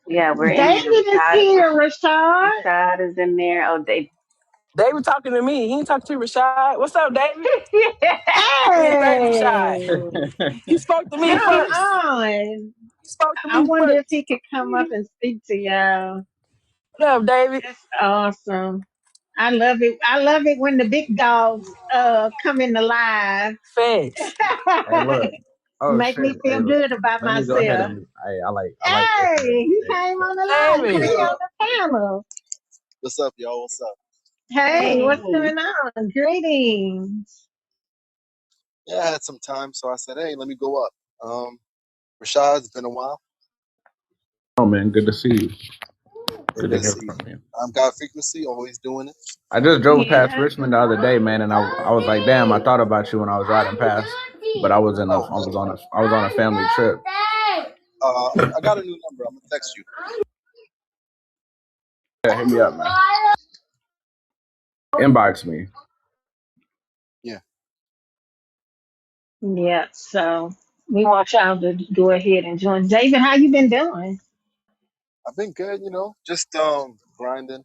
Yeah, we're in David here. is here, Rashad. Rashad is in there. Oh, David talking to me. He ain't talking to Rashad. What's up, David? His name Rashad. Hey, He spoke to me come first. on. He spoke to I me wonder if first. he could come up and speak to y'all. What up, David? That's awesome. I love it. I love it when the big dogs come in the live. Feds. Hey, look. Oh Make shit. me Hey, feel look. good about Let me go ahead myself. and I like Hey, listening he to David. came So on the line. He David. be Yo, on the panel. what's up, y'all? What's up? Hey, what's Hey. going on? Greetings. Yeah, I had some time, so I said, hey, let me go up. Rashad, it's been a while. oh man, good to see you. Good Good to to hear see you. from you. I'm God Frequency, always doing it. I just drove past Yeah. Richmond the other day, man, and I was like, damn, I thought about you when I was riding past, but Oh, I was on a family trip. I got a new number. I'm gonna text you. Yeah, hit me up, man. Inbox me. Yeah, Yeah. So we want y'all to go ahead and join. David, how you been doing? I've been good. Just grinding,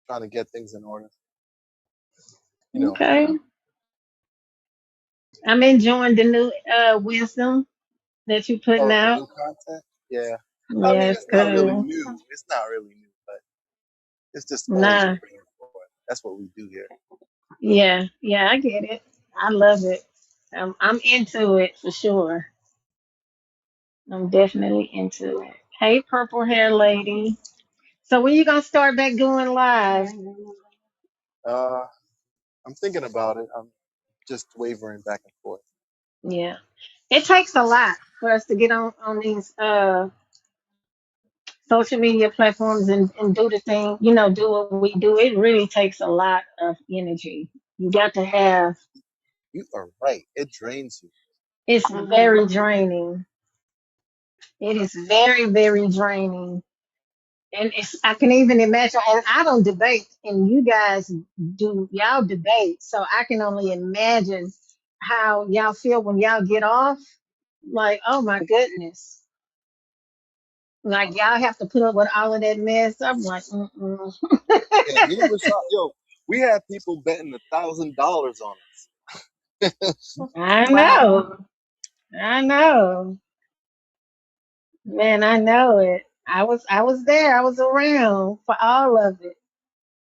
trying to get things in order. You know. Okay. I'm enjoying the new wisdom that you putting Oh, the out. new content. Yeah. I mean, Yes, it's not really cool. new. It's not really new, but it's just always Nah. bringing forward. That's what we do here. Yeah. Yeah, I get it. I love it. I'm into it for sure. I'm definitely into it. Hey, purple hair lady. So when you gonna start back going live? Uh, I'm thinking about it. I'm just wavering back and forth. Yeah. It takes a lot for us to get on these social media platforms and do the thing, do what we do. It really takes a lot of energy. You got to have You are right. It drains you. it's very draining. It is very, very draining. And I can even imagine, and I don't debate, and you guys do, y'all debate. So I can only imagine how y'all feel when y'all get off. Like, oh my goodness. Like y'all have to put up with all of that mess. I'm like, mm-mm. Yeah, me and Rashad, yo, we had people betting $1,000 on us. I know. I know. Man, I know it. I was there. I was around for all of it.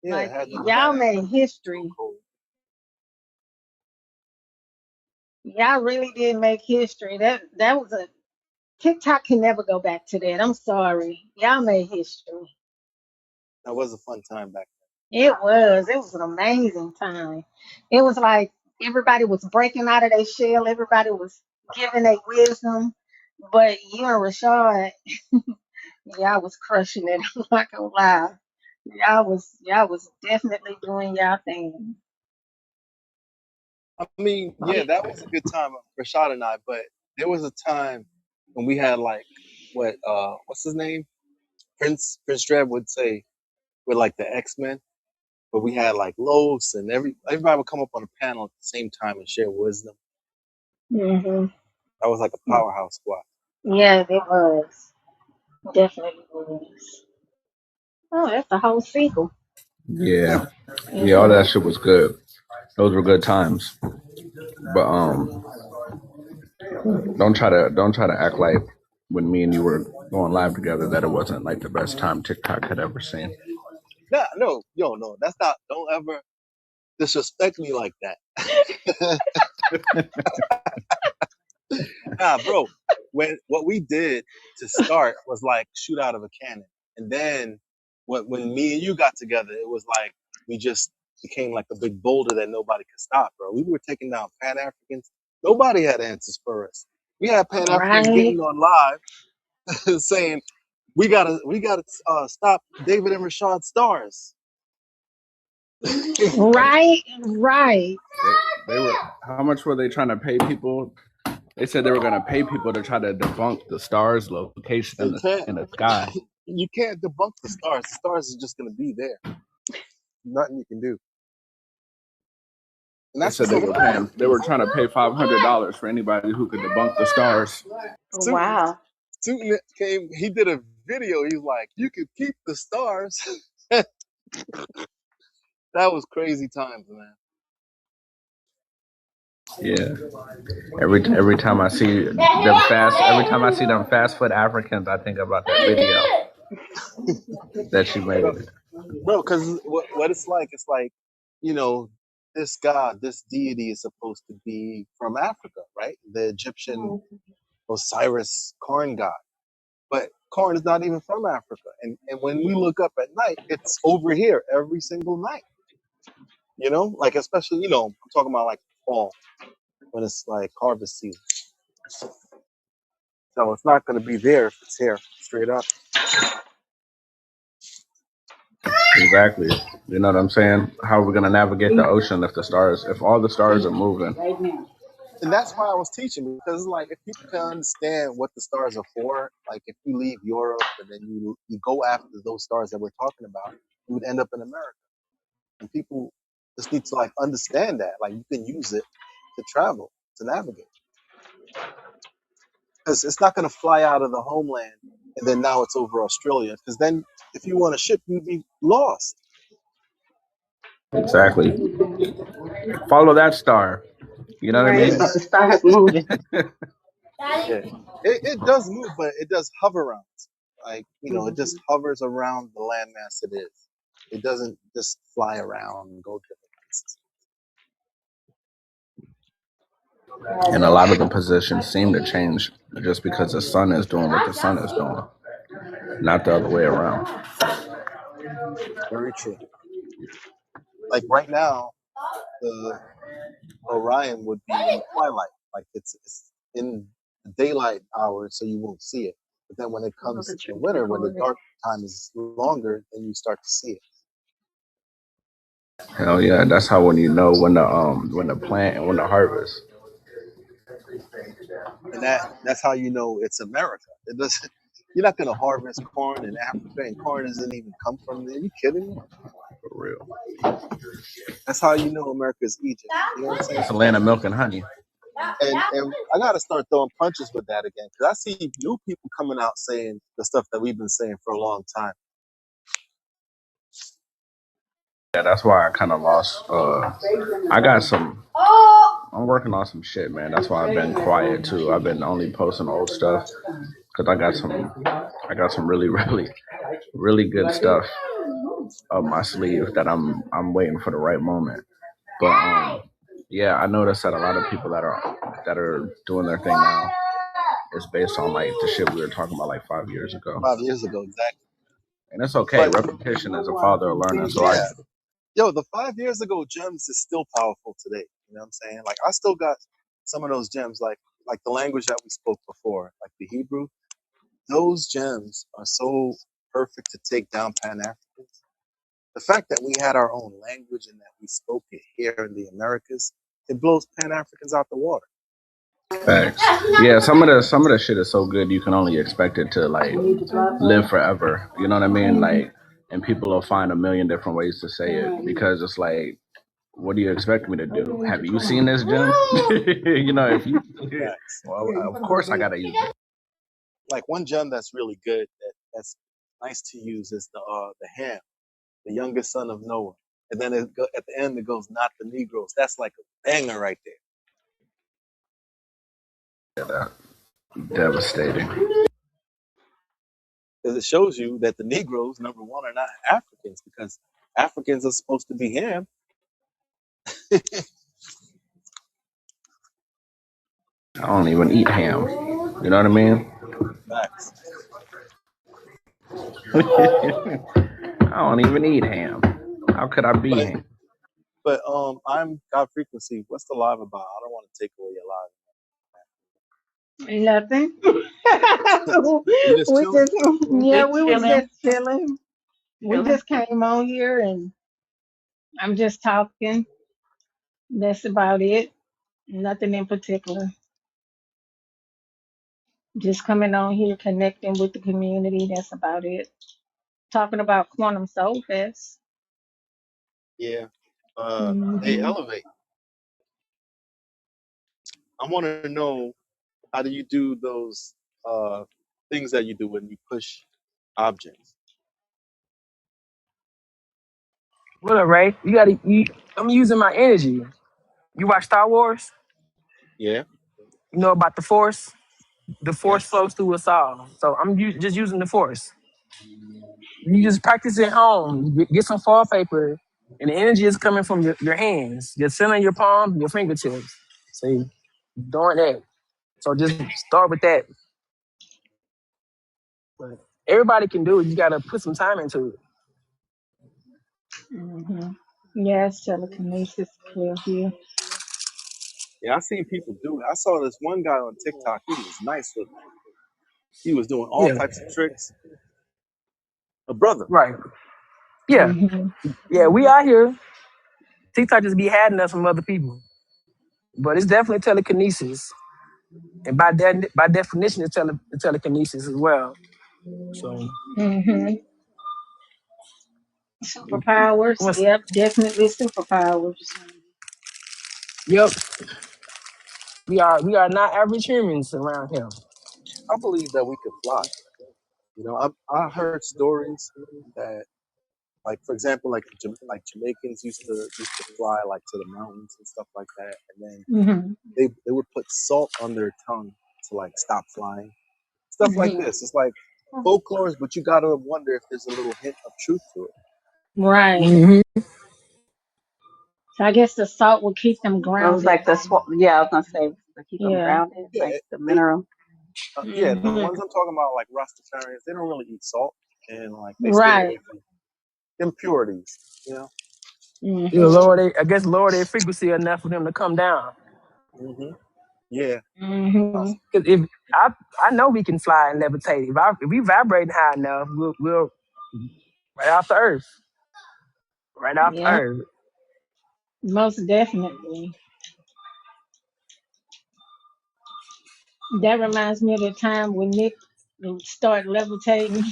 Yeah, Like had the y'all chat made so history. cold. Y'all really did make history. That was a TikTok can never go back to that. I'm sorry. Y'all made history. That was a fun time back It was. It was an amazing time. It was like everybody was breaking out of their shell. Everybody was giving their wisdom. But you and Rashad, y'all was crushing it. I'm not gonna lie. Y'all was definitely doing y'all thing. then. I mean, yeah, Yeah. that was a good time, Rashad and I, but there was a time when we had like what's his name? Prince Dread would say we're like the X-Men, but we had like Los and everybody would come up on a panel at the same time and share wisdom. hmm That was like a powerhouse squad. Yeah, it was. Definitely was. Oh, that's a whole sequel. Yeah, yeah, all that Yeah. shit was good. Those were good times. But don't try to act like when me and you were going live together that it wasn't like the best time TikTok had ever seen. Nah, no, yo, no, that's not. Don't ever disrespect me like that. Nah, bro. What we did to start was like shoot out of a cannon, and then when me and you got together, it was like we just became like a big boulder that nobody could stop, bro. We were taking down Pan Africans. Nobody had answers for us. We had Pan Africans Right. getting on live saying we gotta stop David and Rashad Stars. Right. Right. They were how much were they trying to pay people? They said they were gonna pay people to try to debunk the stars location They can't. in the sky. You can't debunk the stars. The stars are just gonna be there. Nothing you can do. And They that's said what's so funny. they were trying to pay $500 for anybody who could debunk the stars. Suit wow. Suit came. He did a video. He's like, "You could keep the stars." That was crazy times, man. Yeah. Every time I see them fast foot Africans, I think about that video that she Bro, made. because what it's like, you know, this god, this deity is supposed to be from Africa, right? The Egyptian Osiris corn god. But corn is not even from Africa. And when we look up at night, it's over here every single night. You know, like especially, I'm talking about like fall when it's like harvest season. So it's not going to be there if it's here straight up. Exactly. You know what I'm saying? How are we gonna navigate the ocean if all the stars are moving? And that's why I was teaching, because like if people can understand what the stars are for, like if you leave Europe and then you go after those stars that we're talking about, you would end up in America. And people just need to like understand that, like you can use it to travel, to navigate, because it's not going to fly out of the homeland and then now it's over Australia. Because then if you want a ship, you'd be lost. Exactly. Follow that star. You know what I Right, Yeah, mean? so the stars moving. yeah. It does move, but it does hover around. Like, it just hovers around the landmass it is. It doesn't just fly around and go different places. And a lot of the positions seem to change just because the sun is doing what the sun is doing, not the other way around. Very true. Like right now, the Orion would be in the twilight. Like it's in the daylight hours, so you won't see it. But then when it comes in winter, when the dark time is longer, then you start to see it. Hell yeah, that's how when you know when the plant and when the harvest. And that's how you know it's America. It doesn't. You're not gonna harvest corn in Africa, and corn doesn't even come from there. Are you kidding me? For real. That's how you know America is Egypt. You know what I'm saying? It's a land of milk and honey. And I gotta start throwing punches with that again, because I see new people coming out saying the stuff that we've been saying for a long time. Yeah, that's why I kind of lost. I got some. I'm working on some shit, man. That's why I've been quiet too. I've been only posting old stuff because I got some really, really, really good stuff up my sleeve that I'm waiting for the right moment. But yeah, I noticed that a lot of people that are doing their thing now is based on like the shit we were talking about like 5 years ago. 5 years ago, exactly. And it's okay. But Repetition is a father of learning. So I yeah, yo, the 5 years ago gems is still powerful today. You know what I'm saying? Like I still got some of those gems, like the language that we spoke before, like the Hebrew. Those gems are so perfect to take down Pan Africans. The fact that we had our own language and that we spoke it here in the Americas, it blows Pan Africans out the water. facts. Yeah, some of the shit is so good you can only expect it to like live forever. You know what I mean? Like, and people will find a million different ways to say it because it's like, what do you expect me to do? Have you seen this gem? You know, if you, Facts. well, of course I gotta use it. Like one gem that's really good, that's nice to use, is the Ham, the youngest son of Noah. And then at the end it goes, not the Negroes. That's like a banger right there. Yeah, devastating. Because it shows you that the Negroes, number one, are not Africans, because Africans are supposed to be Ham. I don't even eat ham. You know what I mean? Facts. I don't even eat ham. How could I be But ham? I'm God Frequency. What's the live about? I don't want to take away your Nothing. live. You just We chilling? just, yeah, Just we was chilling, just chilling. We chilling. just came on here and I'm just talking. That's about it. Nothing in particular. Just coming on here, connecting with the community. That's about it. Talking about Quantum Soul Fest. Yeah. Hey, Hmm. Elevate. I want to know, how do you do those things that you do when you push? objects. What up, Ray? You gotta. I'm using my energy. You watch Star Wars? Yeah. You know about the Force? The Force Yes. flows through us all. So I'm just using the Force. You just practice at home. Get some fall paper, and the energy is coming from your hands. You're sitting your palms, your fingertips. See, doing that. So just start with that. But everybody can do it. You gotta put some time into it. hmm Yes, telekinesis, clear view. Yeah, I seen people do it. I saw this one guy on TikTok. He was nice looking. He was doing all Yeah. types of tricks. A brother. Right. Yeah. hmm Yeah. We out here. TikTok just be hiding us from other people. But it's definitely telekinesis. And by definition, it's telekinesis as well. So, hmm Superpowers. what's, Yep, definitely superpowers. yep, we are not average humans around here. I believe that we could fly. You know, I heard stories that, like, for example, like Jamaicans used to fly like to the mountains and stuff like that, and then hmm they would put salt on their tongue to like stop flying. Stuff like hmm this. It's like folklore, but you gotta wonder if there's a little hint of truth to it. Right. Hmm. So I guess the salt will keep them It was grounded like then. yeah, I was gonna say to keep them Yeah. grounded, Yeah, like the mineral. yeah. The hmm ones I'm talking about, like Rastafarians, they don't really eat salt, and like they stay Right. away from impurities. You know. You hmm lower I guess lower their frequency enough for them to come down. Hmm. Yeah. hmm Possible. Because if I know we can fly and levitate. If we vibrating high enough, we'll right off the earth, right off the Yep. earth. Most definitely. That reminds me of the time when Nick started levitating.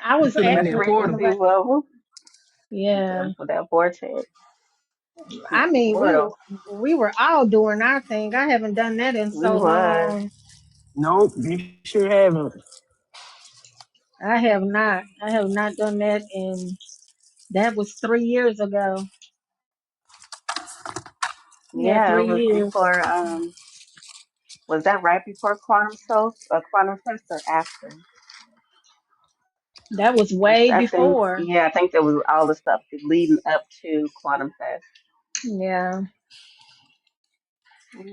I was Put them in That that actually portal. frequency level, yeah. for that vortex. I mean, What else? we were all doing our thing. I haven't done that in We so was. long. Nope, you sure haven't. I have not. I have not done that in that was 3 years ago. Yeah, Yeah, it three was years. before. Was that right before quantum test, or after? That was way I think. before. Yeah, I think there was all the stuff leading up to quantum test. Yeah,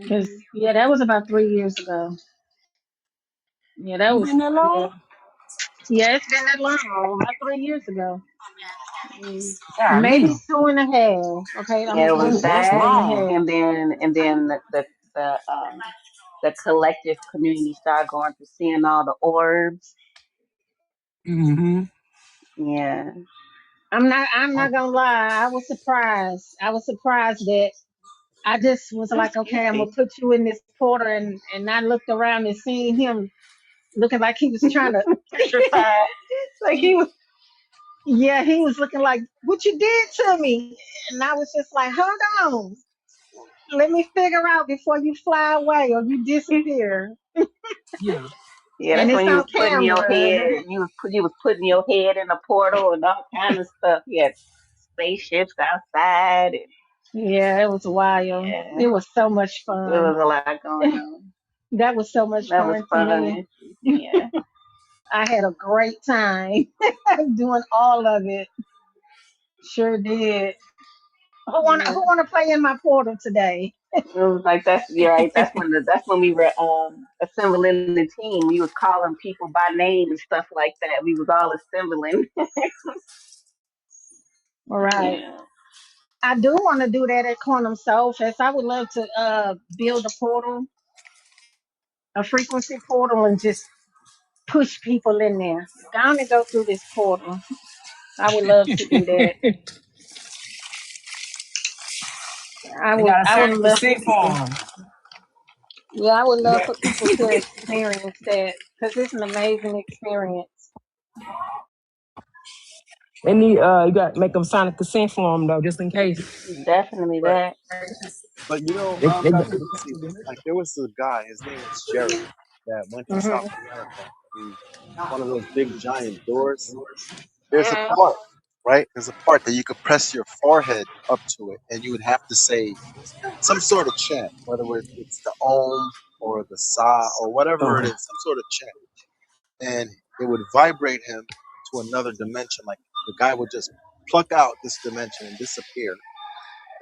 because Hmm. yeah, that was about 3 years ago. Yeah, that You was been that yeah. long? Yeah, it's been that long. About 3 years ago. Mm. Maybe Golly, 2.5. Okay, I'm Yeah, gonna it give was it that's two that, and a long. half. and then the collective community started going through seeing all the orbs. Mm-hmm. Yeah, I'm not gonna lie. I was surprised. I was surprised that I just was it was like, okay, I'm gonna scary. put you in this portal, and I looked around and seen him looking like he was trying to. Petrified. Like he was. Yeah, he was looking like what you did to me, and I was just like, hold on, let me figure out before you fly away or you disappear. Yeah. Yeah, And that's it's when you on was putting your camera. head. You was putting your head in a portal and all kind of stuff. You had spaceships outside, and Yeah, it was wild. yeah, It was so much there fun. was a lot going on. That was so much That was fun to me. fun. Yeah, I had a great time doing all of it. Sure did. Who yeah. wanna play in my portal today? It was like that's you're right. That's when we were assembling the team. We was calling people by name and stuff like that. We was all assembling. All right. Yeah, I do want to do that at Quantum Soul Fest. I would love to build a portal, a frequency portal, and just push people in there. Down and go through this portal. I would love to do that. They I would got a I would certain love for consent people. form. Yeah, I would You love got, for people to experience that because it's an amazing experience. they need you got to make them sign a consent form though, just in case. definitely Right. that. But you know, They Pastor, let me see. Like there was a guy. His name was Jerry that went to hmm South America. through one of those big giant doors, there's a Mm. part, right? There's a part that you could press your forehead up to it, and you would have to say some sort of chant, whether it's the Om or the Sa or whatever it Oh. is, some sort of chant, and it would vibrate him to another dimension. Like the guy would just pluck out this dimension and disappear,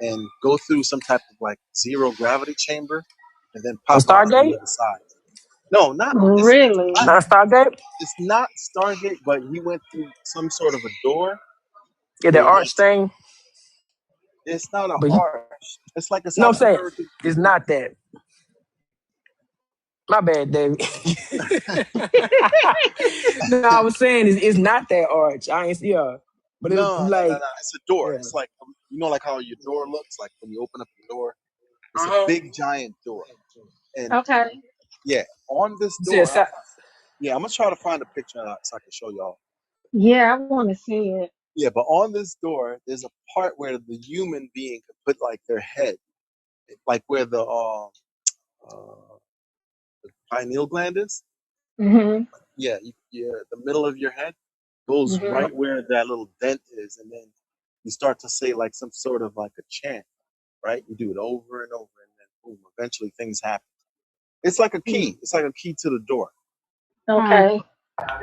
and go through some type of like zero gravity chamber, and then A pop out on the Stargate? other side. No, not Really? Not a Stargate? it's not Stargate, but he went through some sort of a door Yeah, the where arch thing. it's not an But arch. It's like a no, I'm South saying American. it's not that. My bad, David. No, I was saying it's not that arch. I ain't yeah. But it's No, no, no, like no. It's a door. yeah. It's like like how your door looks like when you open up your door. It's a Uh-huh. big giant door, and Okay. yeah, on this You said door, yeah, I'm gonna try to find a picture so I can show y'all. Yeah, I want to see it. Yeah, but on this door, there's a part where the human being could put like their head, like where uh, the pineal gland is. Mhm. Yeah, the middle of your head goes Mhm. right where that little dent is, and then you start to say like some sort of like a chant, right? You do it over and over, and then boom, eventually things happen. It's like a Mm. key. It's like a key to the door. Mm. Okay.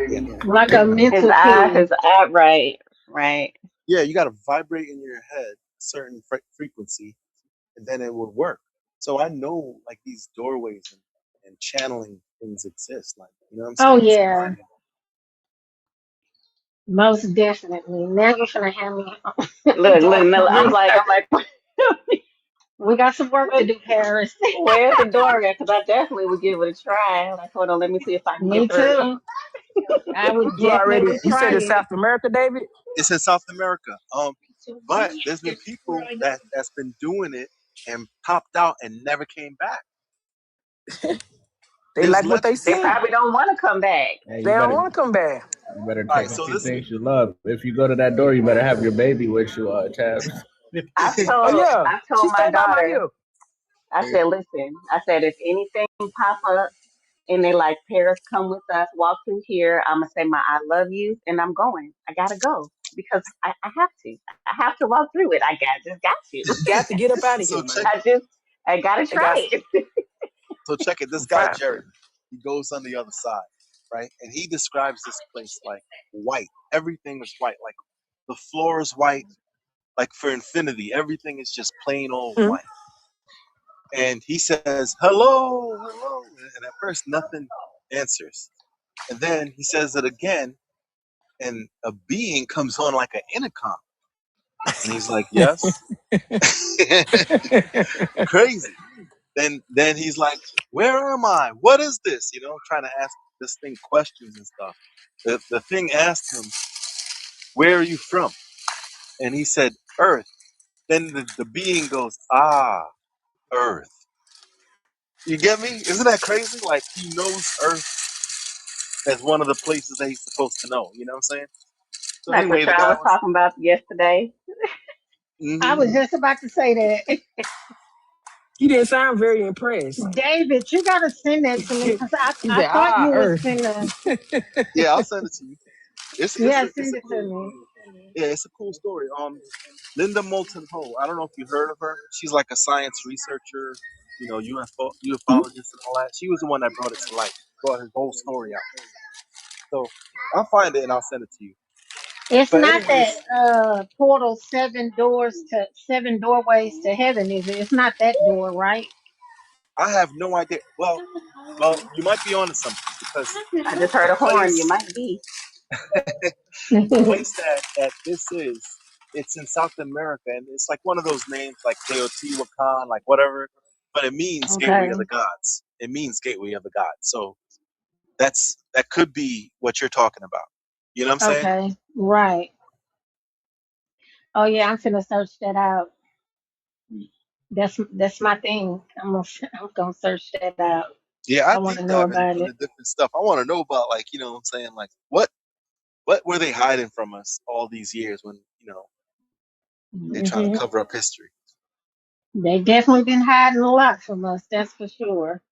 Yeah, Like a His mental eye, key. his eye, right, right. yeah. You got to vibrate in your head a certain frequency, and then it would work. So I know like these doorways and channeling things exist. Like you know what I'm Oh saying? So yeah, most definitely. Now you're gonna have me Look. doing No, some I'm research. like, We got some work to what? do, Paris. Where's the door at? Because I definitely would give it a try. Like, hold on, let me see if I can get Me through. too. I would you already definitely you try said it's it. South America, David? it's in South America. But there's been people that's been doing it and popped out and never came back. They There's like what they They legends. see. probably don't want to come back. Hey, They don't want to come back. you better All take right, a so few this things you love. If you go to that door, you better have your baby with you, Tabs. Oh yeah. I She told my stayed by my daughter, hip. I said, listen, I said, if anything pop up and they like, Paris, come with us, walk through here, I'm gonna say my I love you, and I'm going. I gotta go because I have to. I have to walk through it. Just got to. Got to get up out of so here, check man. I gotta They got try it. so check it. This guy fine. Jerry, he goes on the other side, right? And he describes this place like white. Everything is white. Like the floor is white. Like for infinity, everything is just plain old Mhm. white. And he says, "Hello, hello," and at first nothing answers. And then he says it again, and a being comes on like an intercom, and he's like, "Yes." Crazy. Then he's like, "Where am I? What is this?" Trying to ask this thing questions and stuff. The thing asked him, "Where are you from?" And he said, "Earth." Then the being goes, "Ah, Earth." You get me? Isn't that crazy? Like he knows Earth as one of the places that he's supposed to know. You know what I'm saying? So Like what anyway, the y'all guy was was. talking about yesterday. I Hmm. was just about to say that. He didn't sound very impressed. David, you gotta send that to me He because said, I thought "Ah, you was Earth." finna. Yeah, I'll send it to you. Yeah, It's send a it to cool. me. Yeah, it's a cool story. Linda Moulton Ho. I don't know if you heard of her. She's like a science researcher, ufologist and all that. She was the one that brought it to light, brought his whole story out. So I'll find it and I'll send it to you. It's But not that anyways, portal seven doorways to heaven, is it? It's not that door, right? I have no idea. Well, you might be onto something because I just the heard a horn. You place, might be. the place that this is, it's in South America, and it's like one of those names like Teotihuacan, like whatever, but it means Gateway of Okay. the Gods. It means Gateway of the Gods. So that could be what you're talking about. You know what I'm saying? Okay. Right. Oh yeah, I'm finna search that out. That's my thing. I'm gonna search that out. Yeah, I I want deep to know dive about into it. different stuff. I want to know about like what I'm saying, like what were they hiding from us all these years when they're trying to Hmm. cover up history. They definitely been hiding a lot from us. That's for sure.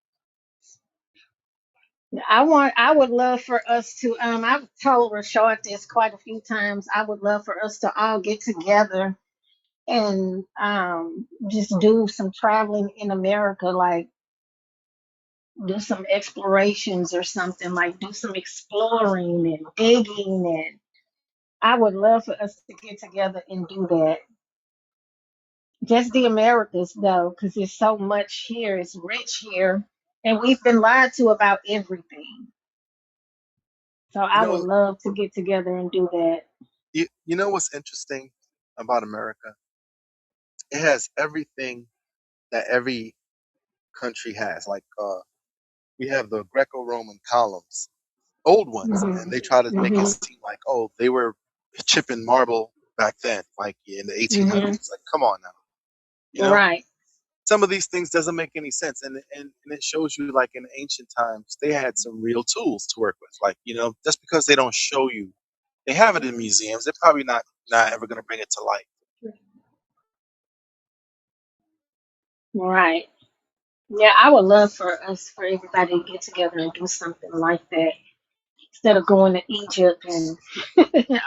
I would love for us to I've told Rashard this quite a few times. I would love for us to all get together and just do some traveling in America, like do some explorations or something, like do some exploring and digging, and I would love for us to get together and do that. Just the Americas though, because there's so much here, it's rich here, and we've been lied to about everything. So You I would know, love to get together and do that. you know what's interesting about America? It has everything that every country has. Like we have the Greco-Roman columns, old ones, Hmm. and they try to make it Hmm. seem like, oh, they were chipping marble back then, like in the Hmm. 1800s. Like, come on now, you know. Right. Some of these things doesn't make any sense, and it shows you like in ancient times they had some real tools to work with. Like, you know, just because they don't show you, they have it in museums. They're probably not ever going to bring it to light. Right. Yeah, I would love for us, for everybody to get together and do something like that. Instead of going to Egypt and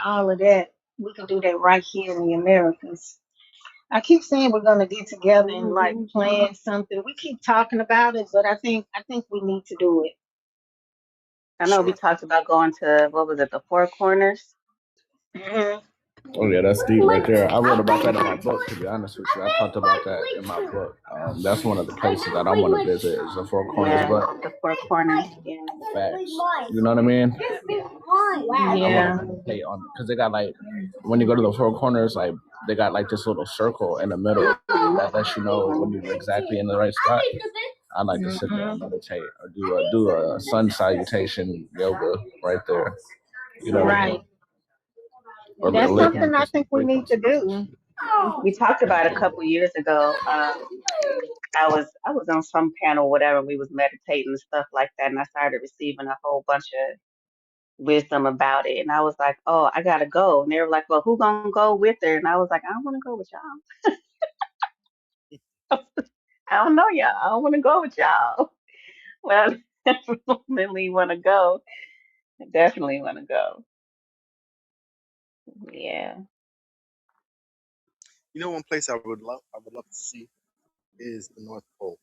all of that, we can do that right here in the Americas. I keep saying we're gonna get together and like Mhm. plan something. We keep talking about it, but I think we need to do it. I know we Sure. talked about going to, what was it, the Four Corners? Hmm. Oh yeah, that's deep right there. I wrote about that in my book. To be honest with you, I talked about that in my book. That's one of the places that I want to visit is the Four Corners. Yeah, But the Four Corners. Yeah. facts, you know what I mean? I want to Yeah. meditate on because they got like when you go to the Four Corners, like they got like this little circle in the middle Mhm. that lets you know when you're exactly in the right spot. I like to sit there Hmm. and meditate or do a sun salutation yoga right there. You know what I Right. mean? Or That's Yeah. something I think we sleep need on to some do. We talked about it a couple years ago. I was on some panel, whatever. We was meditating and stuff like that, and I started receiving a whole bunch of wisdom about it. And I was like, "Oh, I gotta go." And they were like, "Well, who gonna go with her?" And I was like, "I don't want to go with y'all. I don't know y'all. I don't want to go with y'all." Well, I definitely want to go. I definitely want to go. Yeah. You know, one place I would love to see is the North Pole.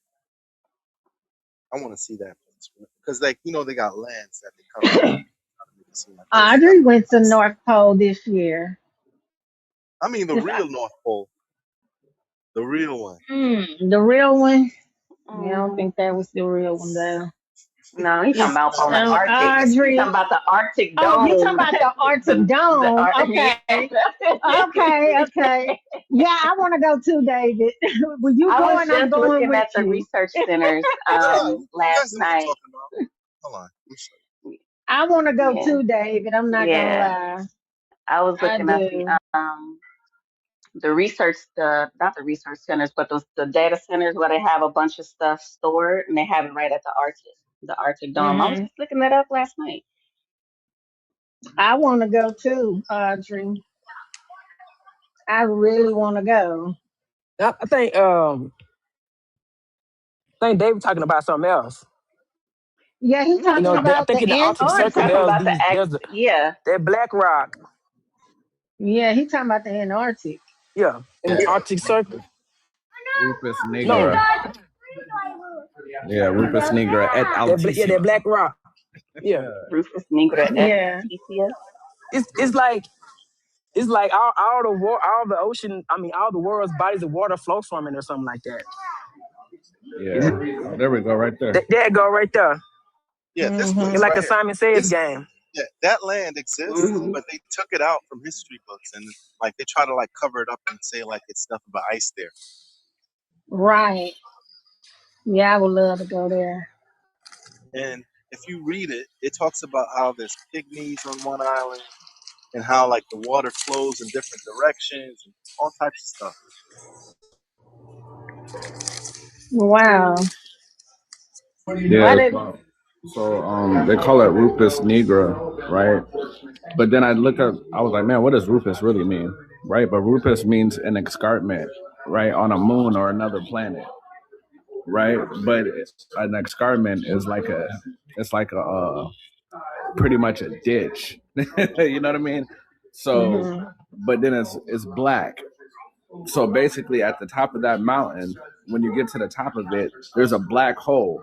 I want to see that place because, like, you know, they got lands that they cover up, trying to make it seem like, oh, you got Audrey went to ice. North Pole this year. I mean, the 'Cause real North Pole, the real one. the real one. Yeah, I don't Hmm. think that was the real one though. No, he's talking about No, on no, the no. Arctic. He's talking Audrey. about the Arctic Oh, you talking dome. about the Arctic The Dome? yeah. Okay. Okay. Okay. Yeah, I want to go too, David. When you I was going, I'm just going looking with at the you. research centers Ah, you last guys know what I'm night. talking about. Hold on, let me show I want to go Yeah, too, David. I'm not gonna yeah. lie. I was I looking at do. the research, the not the research centers, but the data centers where they have a bunch of stuff stored, and they have it right at the Arctic Dome. I was Hmm. just looking that up last night. I want to go too, Audrey. I really want to go. I think David talking about something else. Yeah, he's You talking know, I about think the in the Arctic He's Circle talking Antarctic. about the act. there's Yeah. that black rock. Yeah, he's talking about the Antarctic. Yeah, in Yeah, the Arctic Circle. Rufus No, nigra. Yeah, Rufus nigra at that altissima. black rock. Yeah, Rufus nigra et Yeah. altissima. it's like it's like all the ocean. I mean, all the world's bodies of water flow from it or something like that. Yeah. Oh, there we go, right there. There it go right there. you. Yeah, this Hmm. It's place like right a here. Simon Says This, game. yeah, that land exists, Hmm. but they took it out from history books and like they try to like cover it up and say like it's nothing but ice there. Right. Yeah, I would love to go there. And if you read it, it talks about how there's pygmies on one island and how like the water flows in different directions and all types of stuff. Wow. Why Yeah. did So they call it Rufus nigra, right? But then I was like, man, what does Rufus really mean? Right? But Rufus means an escarpment, right? On a moon or another planet, right? But an escarpment is like It's like a pretty much a ditch. You know what I mean? So, Mhm. but then it's black. So basically, at the top of that mountain, when you get to the top of it, there's a black hole.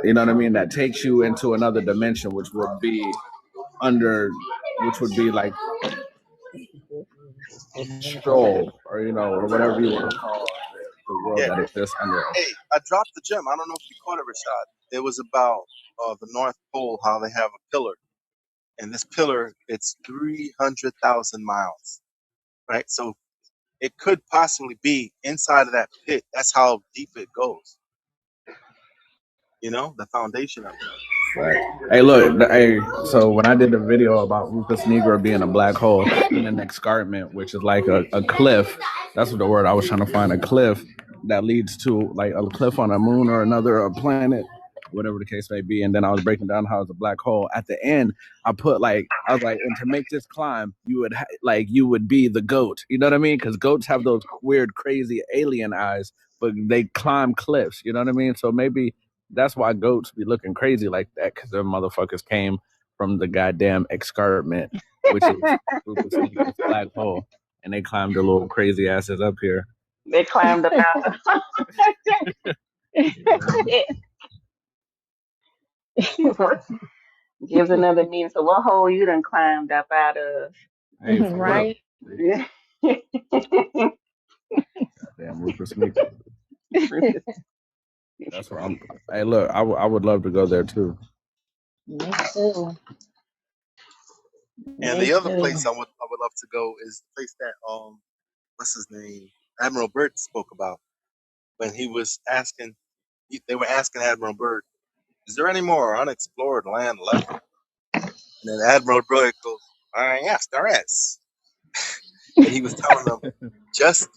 You know what I mean? That takes you into another dimension, which would be under, which would be like stroll, or or whatever you want to call the world Yeah. that exists under us. Hey, I dropped the gem. I don't know if you caught it, Rashad. It was about the North Pole, how they have a pillar, and this pillar it's 300,000 miles, right? So it could possibly be inside of that pit. That's how deep it goes. You know, the foundation of it. Right. Hey, look. Hey, so when I did a video about Rufus Negro being a black hole in an escarpment, which is like a cliff, that's what the word I was trying to find, a cliff that leads to like a cliff on a moon or another a planet, whatever the case may be. And then I was breaking down how it's a black hole. At the end, I was like, and to make this climb, you would be the goat. You know what I mean? Because goats have those weird, crazy alien eyes, but they climb cliffs. You know what I mean? So maybe that's why goats be looking crazy like that, because them motherfuckers came from the goddamn escarpment, which is Rufus Negro's black hole, and they climbed their little crazy asses up here. They climbed up out. You know what I mean? Gives another meaning. So what hole you done climbed up out of? Hey, for real. Right. Yeah. Damn Rufus Negro. That's where I'm. Hey, look, I would love to go there too. Me too. And Me the other too. place I would love to go is the place that what's his name, Admiral Byrd spoke about when he was asking. They were asking Admiral Byrd, "Is there any more unexplored land left?" And then Admiral Byrd goes, "Yes, there is." And he was telling them just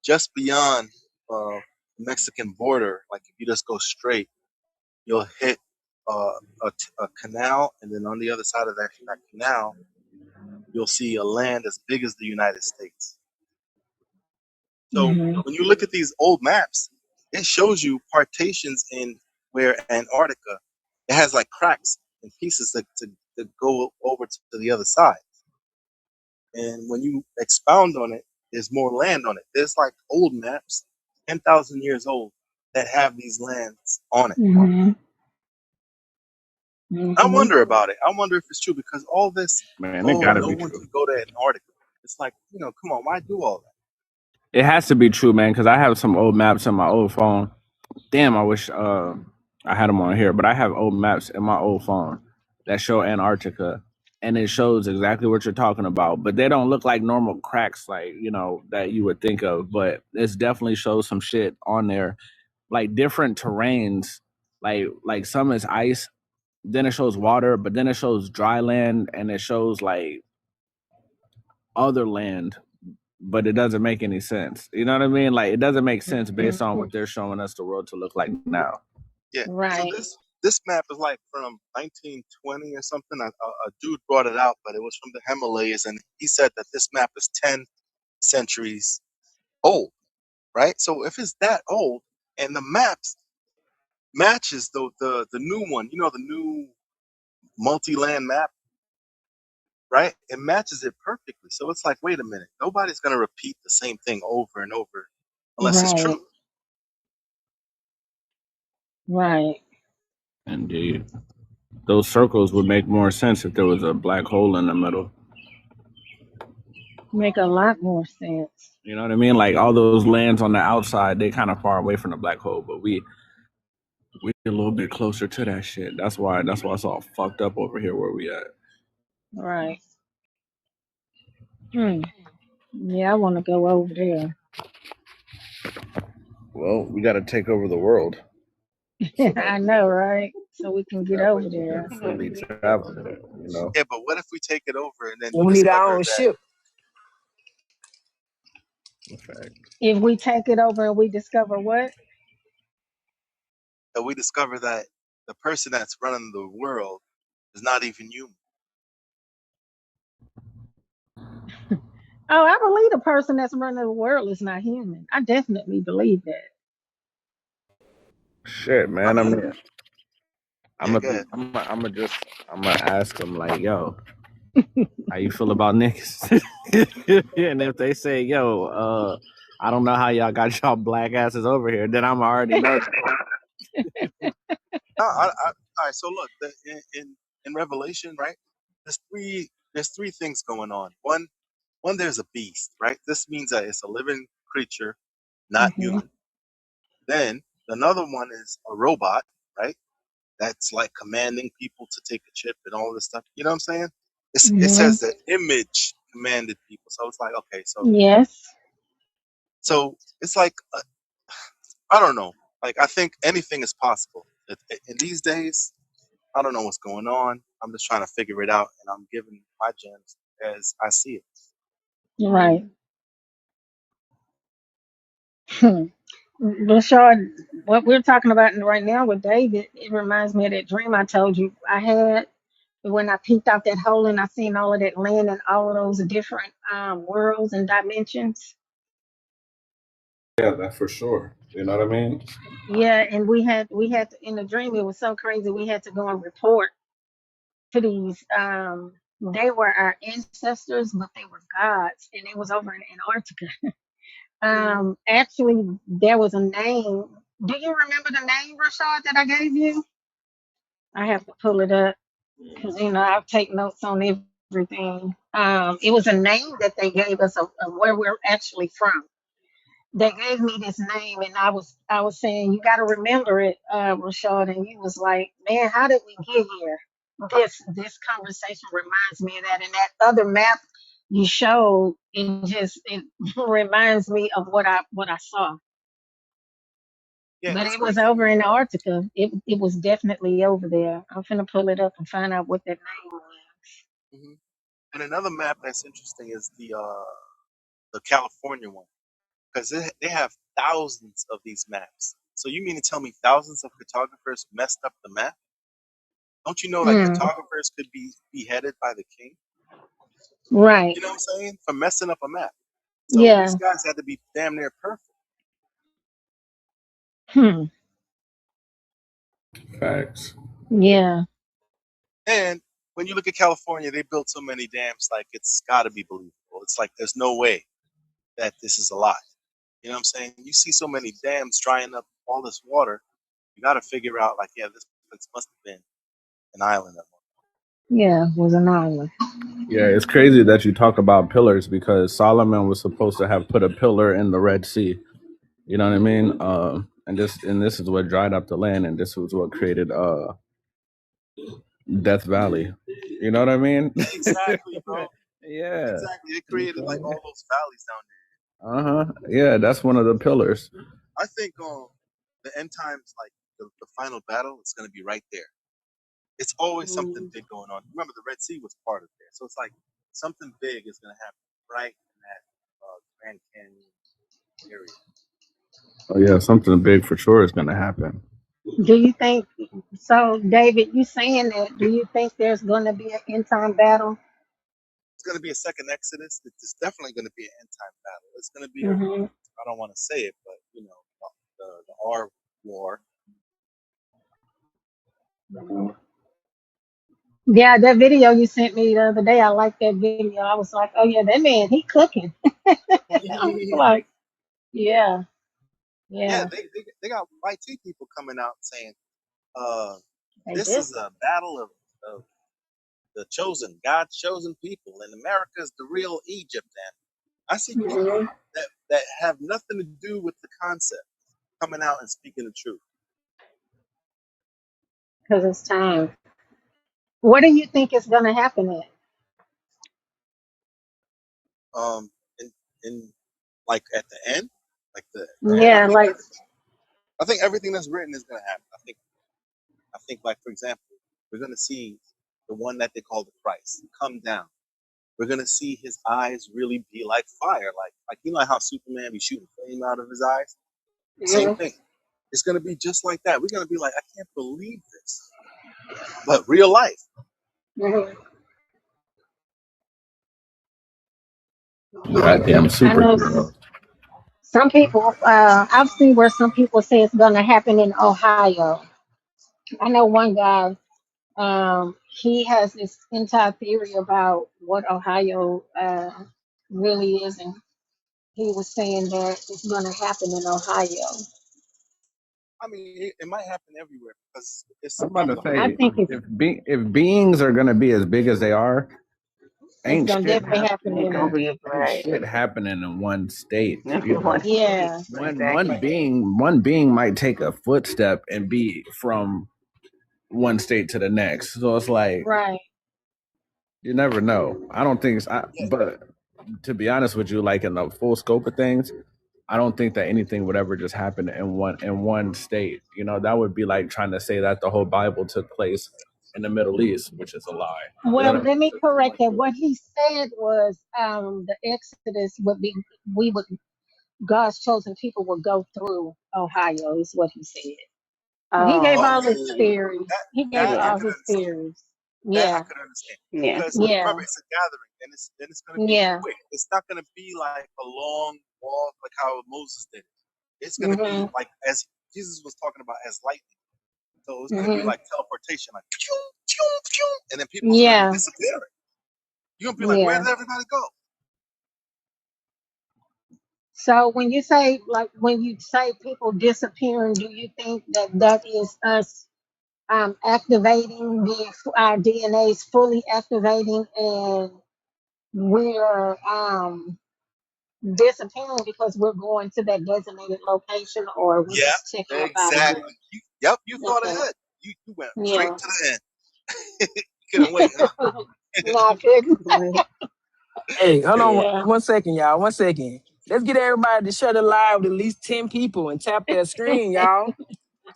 just beyond the Mexican border, like if you just go straight, you'll hit a canal, and then on the other side of that canal, you'll see a land as big as the United States. So Mhm. when you look at these old maps, it shows you partitions in where Antarctica, it has like cracks and pieces to go over to the other side. And when you expound on it, there's more land on it. There's like old maps, 10,000 years old, that have these lands on it. Mhm. I Mhm. wonder about it. I wonder if it's true because all this, Man, it oh, gotta no be one true. can go to Antarctica. It's like, come on, why do all that? It has to be true, man, because I have some old maps on my old phone. Damn, I wish I had them on here, but I have old maps in my old phone that show Antarctica, and it shows exactly what you're talking about. But they don't look like normal cracks, like that you would think of. But it's definitely shows some shit on there, like different terrains, like some is ice, then it shows water, but then it shows dry land, and it shows like other land, but it doesn't make any sense. You know what I mean? Like it doesn't make sense Mhm. based on what they're showing us the world to look like now. Yeah. So Right. this map is like from 1920 or something. A dude brought it out, but it was from the Himalayas, and he said that this map is 10 centuries old, right? So if it's that old, and the maps matches the new one, the new multi-land map, right? It matches it perfectly. So it's like, wait a minute, nobody's gonna repeat the same thing over and over unless it's true. Right. Right. Indeed. Those circles would make more sense if there was a black hole in the middle. Make a lot more sense. You know what I mean? Like all those lands on the outside, they kind of far away from the black hole, but we a little bit closer to that shit. That's why it's all fucked up over here where we at. Right. Hmm. Yeah, I want to go over there. Well, we got to take over the world so that I know, right? So we can get that way over we can there. freely travel there. Yeah, but what if we take it over and then we We need our discover own that ship. In fact, If we take it over and we discover what? we discover that the person that's running the world is not even human? Oh, I believe the person that's running the world is not human. I definitely believe that. shit, I man. I mean, mean, I'm Yeah, gonna go be. ahead. I'm gonna ask them like, yo, how you feel about niggas? And if they say, yo, I don't know how y'all got y'all black asses over here, then I'm already know that. No, all right. So look, in Revelation, right? There's three things going on. One, there's a beast, right? This means that it's a living creature, not Hmm. human. Then another one is a robot, right? That's like commanding people to take a chip and all this stuff. You know what I'm saying? It Hmm. says the image commanded people. So it's like, okay, Yes. so it's like, I don't know. Like, I think anything is possible. In these days, I don't know what's going on. I'm just trying to figure it out, and I'm giving my gems as I see it. Right. Hmm. Rashard, what we're talking about right now with David, it reminds me of that dream I told you I had when I peeked out that hole and I seen all of that land and all of those different worlds and dimensions. Yeah, that's for sure. You know what I mean? Yeah, and we had to, in the dream it was so crazy. We had to go and report to these. They were our ancestors, but they were gods, and it was over in Antarctica. Actually, there was a name. Do you remember the name, Rashad, that I gave you? I have to pull it up because I'll take notes on everything. It was a name that they gave us of where we're actually from. They gave me this name, and I was saying you got to remember it, Rashad, and you was like, man, how did we get here? This conversation reminds me of that, and that other map you showed, it reminds me of what I saw. Yeah, But it's it was crazy. over in Antarctica. It was definitely over there. I'm finna pull it up and find out what that name was. Hmm. And another map that's interesting is the California one, because they have thousands of these maps. So you mean to tell me thousands of cartographers messed up the map? Don't you know that Mm, cartographers could be beheaded by the king? right. You know what I'm saying? For messing up a map. So these Yeah. guys had to be damn near perfect. Hmm. Facts. Yeah. And when you look at California, they built so many dams, like it's got to be believable. It's like there's no way that this is a lie. You know what I'm saying? You see so many dams drying up all this water, you got to figure out, like, yeah, this must have been an island at one. Yeah. Was an island. Yeah, it's crazy that you talk about pillars because Solomon was supposed to have put a pillar in the Red Sea. You know what I mean? And this is what dried up the land, and this was what created Death Valley. You know what I mean? Exactly, bro. Yeah. Exactly. It created like all those valleys down Uh huh. Yeah, that's one of the pillars. there. I think the end times, like the final battle, is going to be right there. It's always something Mm, big going on. Remember, the Red Sea was part of there, so it's like something big is going to happen right in that Grand Canyon area. Oh yeah, something big for sure is gonna happen. do you think so, David? You saying that? Do you think there's going to be an end time battle? It's going to be a second Exodus. It's definitely going to be an end time battle. It's going to be a, Hmm. I don't want to say it, but the R war. Yeah, that video you sent me the other day, I liked that video. I was like, oh yeah, that man, he cooking. I was like, yeah, Yeah, yeah, they got YT people coming out saying, uh, they this did. is a battle of the chosen, God's chosen people, and America is the real Egypt. And I see people that have nothing to do with the concept coming out and speaking the truth. Because it's time. What do you think is going to happen at? Um, and like at the end, like the end, Yeah, like, I think everything that's written is gonna happen. I think like, for example, we're gonna see the one that they call the Christ come down. We're gonna see his eyes really be like fire, like you know how Superman be shooting flame out of his eyes. Same mhm, thing. It's gonna be just like that. We're gonna be like, I can't believe this, but real life. mhm. Goddamn I know superhero. some people, I've seen where some people say it's going to happen in Ohio. I know one guy, He has this entire theory about what Ohio really is, and he was saying that it's going to happen in Ohio. I mean, it might happen everywhere because it's I'm about to the I say, whole. think if beings are gonna be as big as they are, it's ain't going to shit definitely hap- happen It's in gonna a. be ain't right. shit happening in one state. You One know, state, Yeah. one exactly. being might take a footstep and be from one state to the next. So it's like Right. you never know. I don't think, Yeah, but to be honest with you, like in the full scope of things, I don't think that anything would ever just happen in one state. You know, that would be like trying to say that the whole Bible took place in the Middle East, which is a lie. Well, None of let it me took place correct that. there. What he said was the Exodus would be, we would, God's chosen people would go through Ohio, is what he said. He gave all his oh, Oh, theories. that He gave that I yeah, all could his understand. theories. That I Yeah. could understand yeah. because Yeah. remember it's a gathering and it's going to be Yeah. quick. It's not going to be like a long walk like how Moses did. It's going to be Mhm. like as Jesus was talking about as lightning. So it's going to be Mhm. like teleportation, like pew, pew, pew, and then people's going to be Yeah. disappearing. You're going to be like, where Yeah. did everybody go? So when you say, like, when you say people disappearing, do you think that that is us activating our DNA's fully activating, and we're disappearing because we're going to that designated location, or we're Yeah, just checking up out of here? exactly. Yep, you thought Okay. ahead. You went straight Yeah. to the end. You couldn't wait, huh? No, I couldn't. Right. Hey, hold on Yeah. 1 second, y'all. 1 second. Let's get everybody to share the live with at least 10 people and tap their screen, y'all.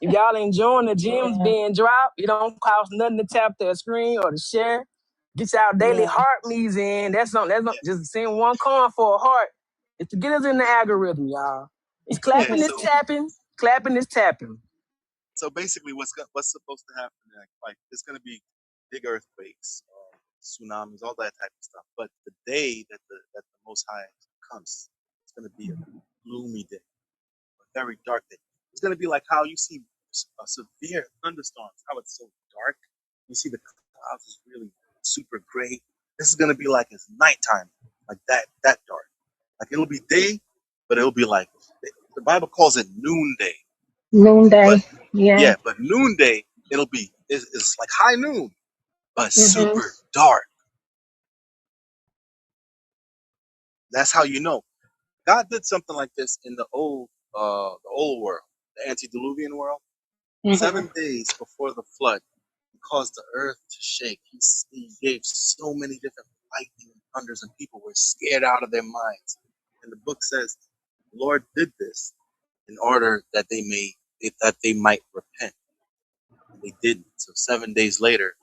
If y'all enjoying the gems Yeah. being dropped, it don't cost nothing to tap their screen or to share. Get y'all daily Yeah. heart me's in. That's not Yeah, just send one coin for a heart. It's to get us in the algorithm, y'all. It's yeah. clapping, it's tapping, clapping, it's tapping. So basically, what's supposed to happen? Like it's going to be big earthquakes, tsunamis, all that type of stuff. But the day that the Most High comes, it's going to be a gloomy day, a very dark day. It's going to be like how you see severe thunderstorms, how it's so dark. You see the clouds is really super gray. This is going to be like it's nighttime, like that dark. Like it'll be day, but it'll be like the Bible calls it noonday. But Noonday. Yeah. yeah, but noonday it'll be it's like high noon, but Mhm. super dark. That's how you know God did something like this in the old world, the antediluvian world. Mhm. 7 days before the flood, he caused the earth to shake. He gave so many different lightning and thunders, and people were scared out of their minds. And the book says, the Lord did this in order that they might repent, and they didn't. So 7 days later,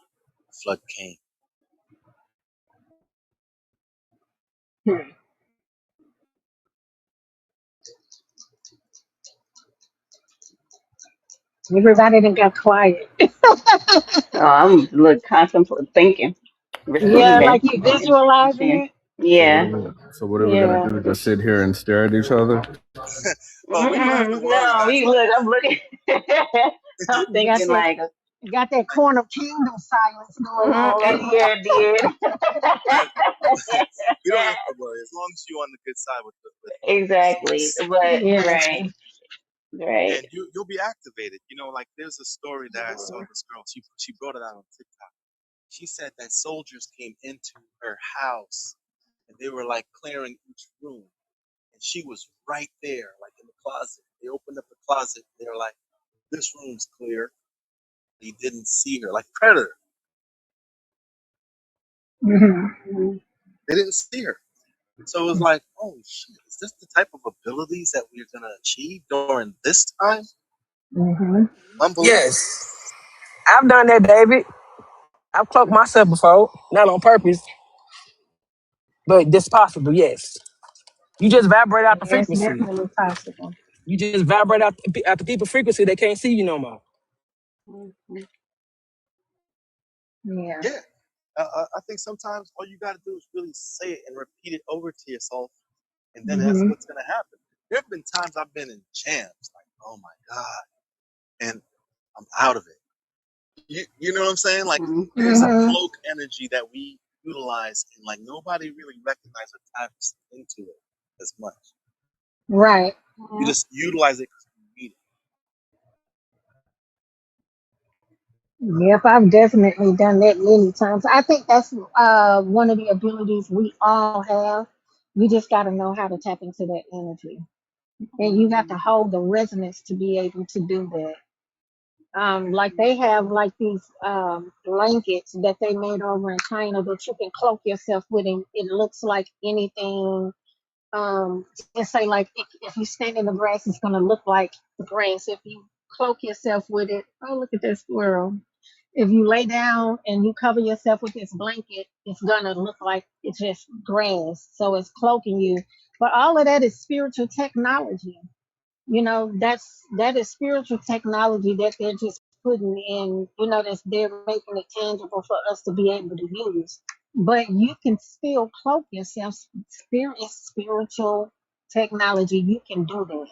the flood came. Hmm. Everybody done got quiet. So I'm look contemplating, thinking, Yeah, receiving, like you and visualizing teaching. it. Yeah. So what are we gonna Yeah. do? Just sit here and stare at each other? Well, we don't have to Mm-mm, worry. no, That's we like look. I'm looking. I'm Got thinking that like, got that corner kingdom silence going on. yeah, did. that we don't have to worry as long as you're on the good side with Exactly. peace, But Yeah. right, right. and you'll be activated. Like there's a story that I saw. This girl, she brought it out on TikTok. She said that soldiers came into her house and they were like clearing each room, and she was right there, like in the closet. They opened up the closet. They were like, "This room's clear." They didn't see her, like Predator. Mhm. Mhm. They didn't see her. So it was like, oh shit, is this the type of abilities that we're gonna achieve during this time? Mhm. Unbelievable. Yes. I've done that, David. I've cloaked myself before, not on purpose, but it's possible, yes. You just vibrate out the That's frequency. definitely possible. You just vibrate out the people frequency. They can't see you no more. Mhm. Yeah. Yeah. I think sometimes all you got to do is really say it and repeat it over to yourself, and then that's Mhm. what's going to happen. There have been times I've been in jams, like, oh my God, and I'm out of it. You know what I'm saying? Like there's a Mm-hmm. cloak energy that we utilize, and like nobody really recognizes or taps into it as much. Right. You just utilize it because you need it. Yep, I've definitely done that many times. I think that's one of the abilities we all have. You just got to know how to tap into that energy, and you have to hold the resonance to be able to do that. Like they have like these blankets that they made over in China that you can cloak yourself with, and it looks like anything. And say like if you stand in the grass, it's gonna look like the grass. If you cloak yourself with it, oh look at that squirrel. If you lay down and you cover yourself with this blanket, it's gonna look like it's just grass. So it's cloaking you. But all of that is spiritual technology. That is spiritual technology that they're just putting in, that's they're making it tangible for us to be able to use. But you can still cloak yourself. Spirit is spiritual technology. You can do that.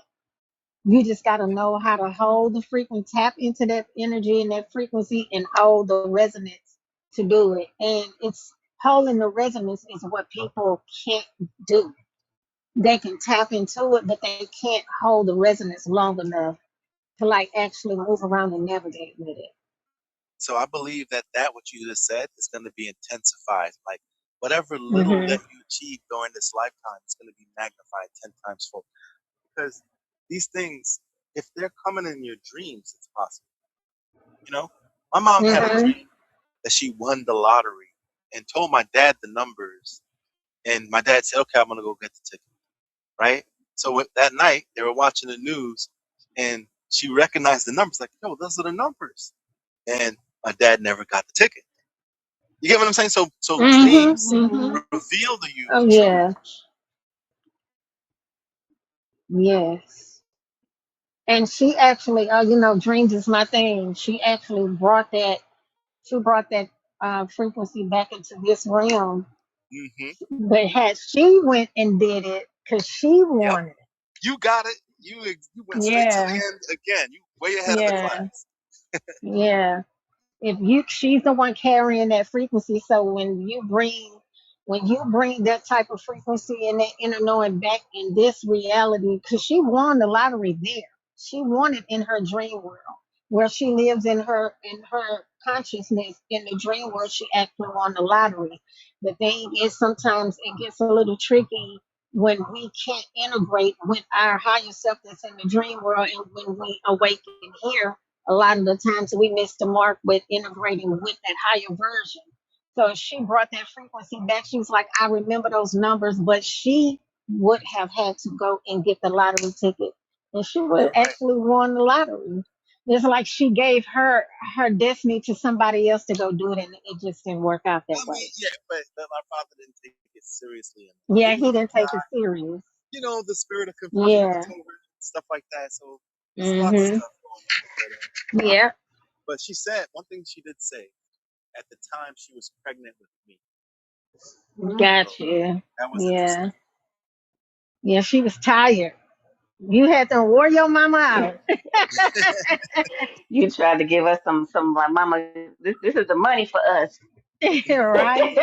You just got to know how to hold the frequency, tap into that energy and that frequency, and hold the resonance to do it. And it's holding the resonance is what people can't do. They can tap into it, but they can't hold the resonance long enough to like actually move around and navigate with it. So I believe that what you just said is going to be intensified. Like whatever little Hmm. that you achieve during this lifetime is going to be magnified 10 times fold. Because these things, if they're coming in your dreams, it's possible. You know, my mom had a Hmm. dream that she won the lottery and told my dad the numbers, and my dad said, "Okay, I'm gonna go get the ticket." Right. So that night they were watching the news, and she recognized the numbers. Like, yo, those are the numbers. And my dad never got the ticket. You get what I'm saying? So Hmm. dreams Hmm. reveal to you Oh the truth. yeah. Yes. And she actually, dreams is my thing. She actually brought that. She brought that frequency back into this realm. Hmm. But had she went and did it because she Yep. wanted You got it. You it. went straight to the Yeah. end again. You way ahead of the Yeah. class. Yeah. If you she's the one carrying that frequency, so when you bring that type of frequency and that inner knowing back in this reality, because she won the lottery there, she won it in her dream world where she lives in her consciousness. In the dream world she actually won the lottery. The thing is, sometimes it gets a little tricky when we can't integrate with our higher self that's in the dream world, and when we awaken here a lot of the times we miss the mark with integrating with that higher version. So she brought that frequency back. She was like, I remember those numbers, but she would have had to go and get the lottery ticket. And she would have Right. actually won the lottery. It's like she gave her destiny to somebody else to go do it, and it just didn't work out I that way. mean, yeah, but my father didn't take it seriously enough. Yeah, Even he if didn't he take got, it serious. the spirit of confusion Yeah. left over, stuff like that. So there's a lot of Mhm. stuff going on. Yeah. But she said one thing she did say at the time she was pregnant with me. So Gotcha. that was Yeah. interesting. Yeah, she was tired. You had to wore your mama out. You tried to give us some like, mama, this is the money for us. Right?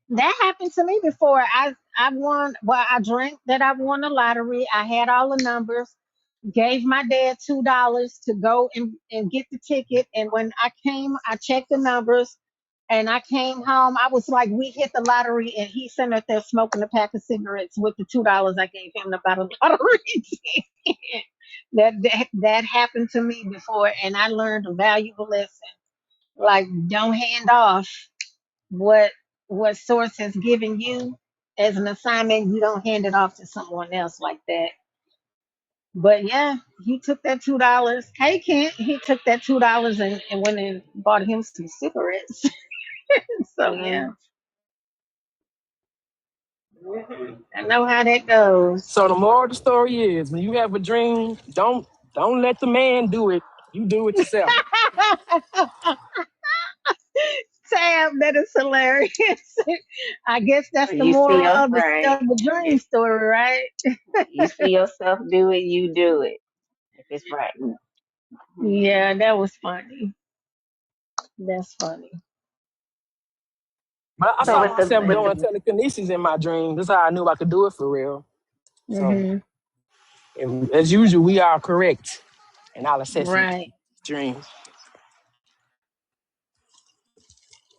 That happened to me before. I won. Well, I drank that I won the lottery. I had all the numbers. Gave my dad $2 to go and get the ticket. And when I came, I checked the numbers. And I came home. I was like, we hit the lottery, and he sitting up there smoking a pack of cigarettes with the $2 I gave him to buy the lottery ticket. That happened to me before, and I learned a valuable lesson. Like, don't hand off what what source has given you as an assignment. You don't hand it off to someone else like that. But yeah, he took that $2. Hey, Kent, he took that $2 and went and bought him some cigarettes. So yeah, Mm, I know how that goes. So the moral of the story is, when you have a dream, don't let the man do it. You do it yourself. Sam, that is hilarious. I guess that's the you see moral your of the right. dream story, right? You see yourself do it, you do it. If it's right. Yeah, that was funny. That's funny. But I So saw with the myself with doing the telekinesis in my dream. That's how I knew I could do it for real. So, Hmm. and as usual, we are correct in our assessment Right. dreams.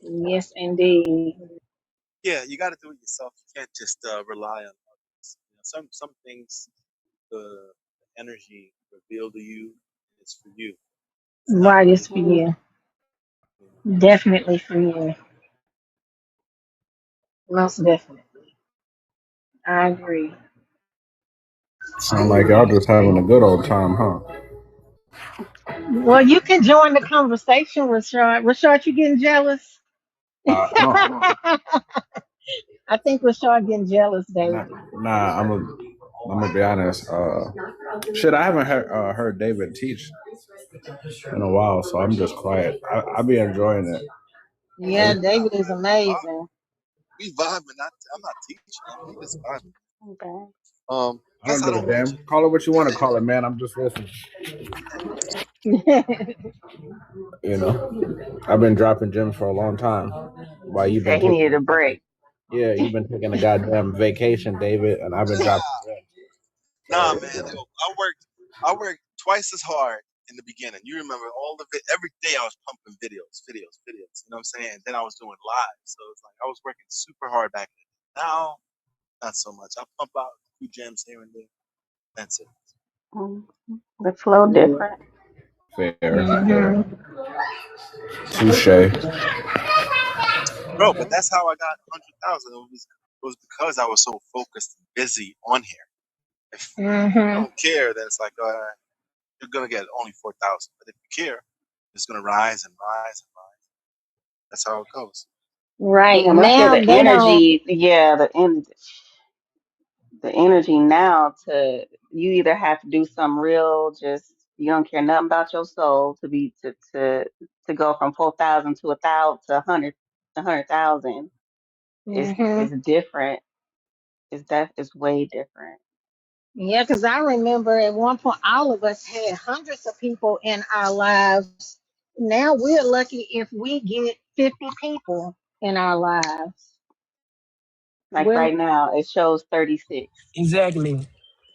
Yes, indeed. Yeah, you got to do it yourself. You can't just rely on others. Some things the energy revealed to you is for you. It's not Right, really. it's for you. You know, Definitely for you. Most definitely. I agree. Sound like y'all just having a good old time, huh? Well, you can join the conversation, Rashard. Rashard, you getting jealous? I don't. I think Rashard getting jealous, Nah, David. nah, I'm gonna be honest. Shit, I haven't heard David teach in a while, so I'm just quiet. I be enjoying it. Yeah, Every, David is uh, amazing. we vibing. I'm not teaching him. We just vibing. okay. I Plus don't I give a don't teach damn. him. Call it what you want to call it, man. I'm just listening. You know, I've been dropping gems for a long time. While He you've been said he needed taking a break. yeah, you've been taking a goddamn vacation, David, and I've been Nah, dropping gems. nah, So man. Yo, I worked twice as hard in the beginning. You remember all of it. Every day I was pumping videos. You know what I'm saying? And then I was doing live. So it's like I was working super hard back then. Now, not so much. I pump out a few gems here and there. That's it. Mm, the flow different. fair, Hmm. fair, touche. Bro, but that's how I got 100,000. It was because I was so focused and busy on here. If you Hmm. don't care, then it's like you're gonna get only 4,000. But if you care, it's gonna rise and rise and rise. That's how it goes. Right. Yeah, and I feel Now they don't. the energy now to you either have to do some real just you don't care nothing about your soul to be to go from 4,000 to 1,000 to 100,000 Hmm. is different. Is way different. Yeah, because I remember at one point all of us had hundreds of people in our lives. Now we're lucky if we get 50 people in our lives. Like We're right now, it shows 36. Exactly.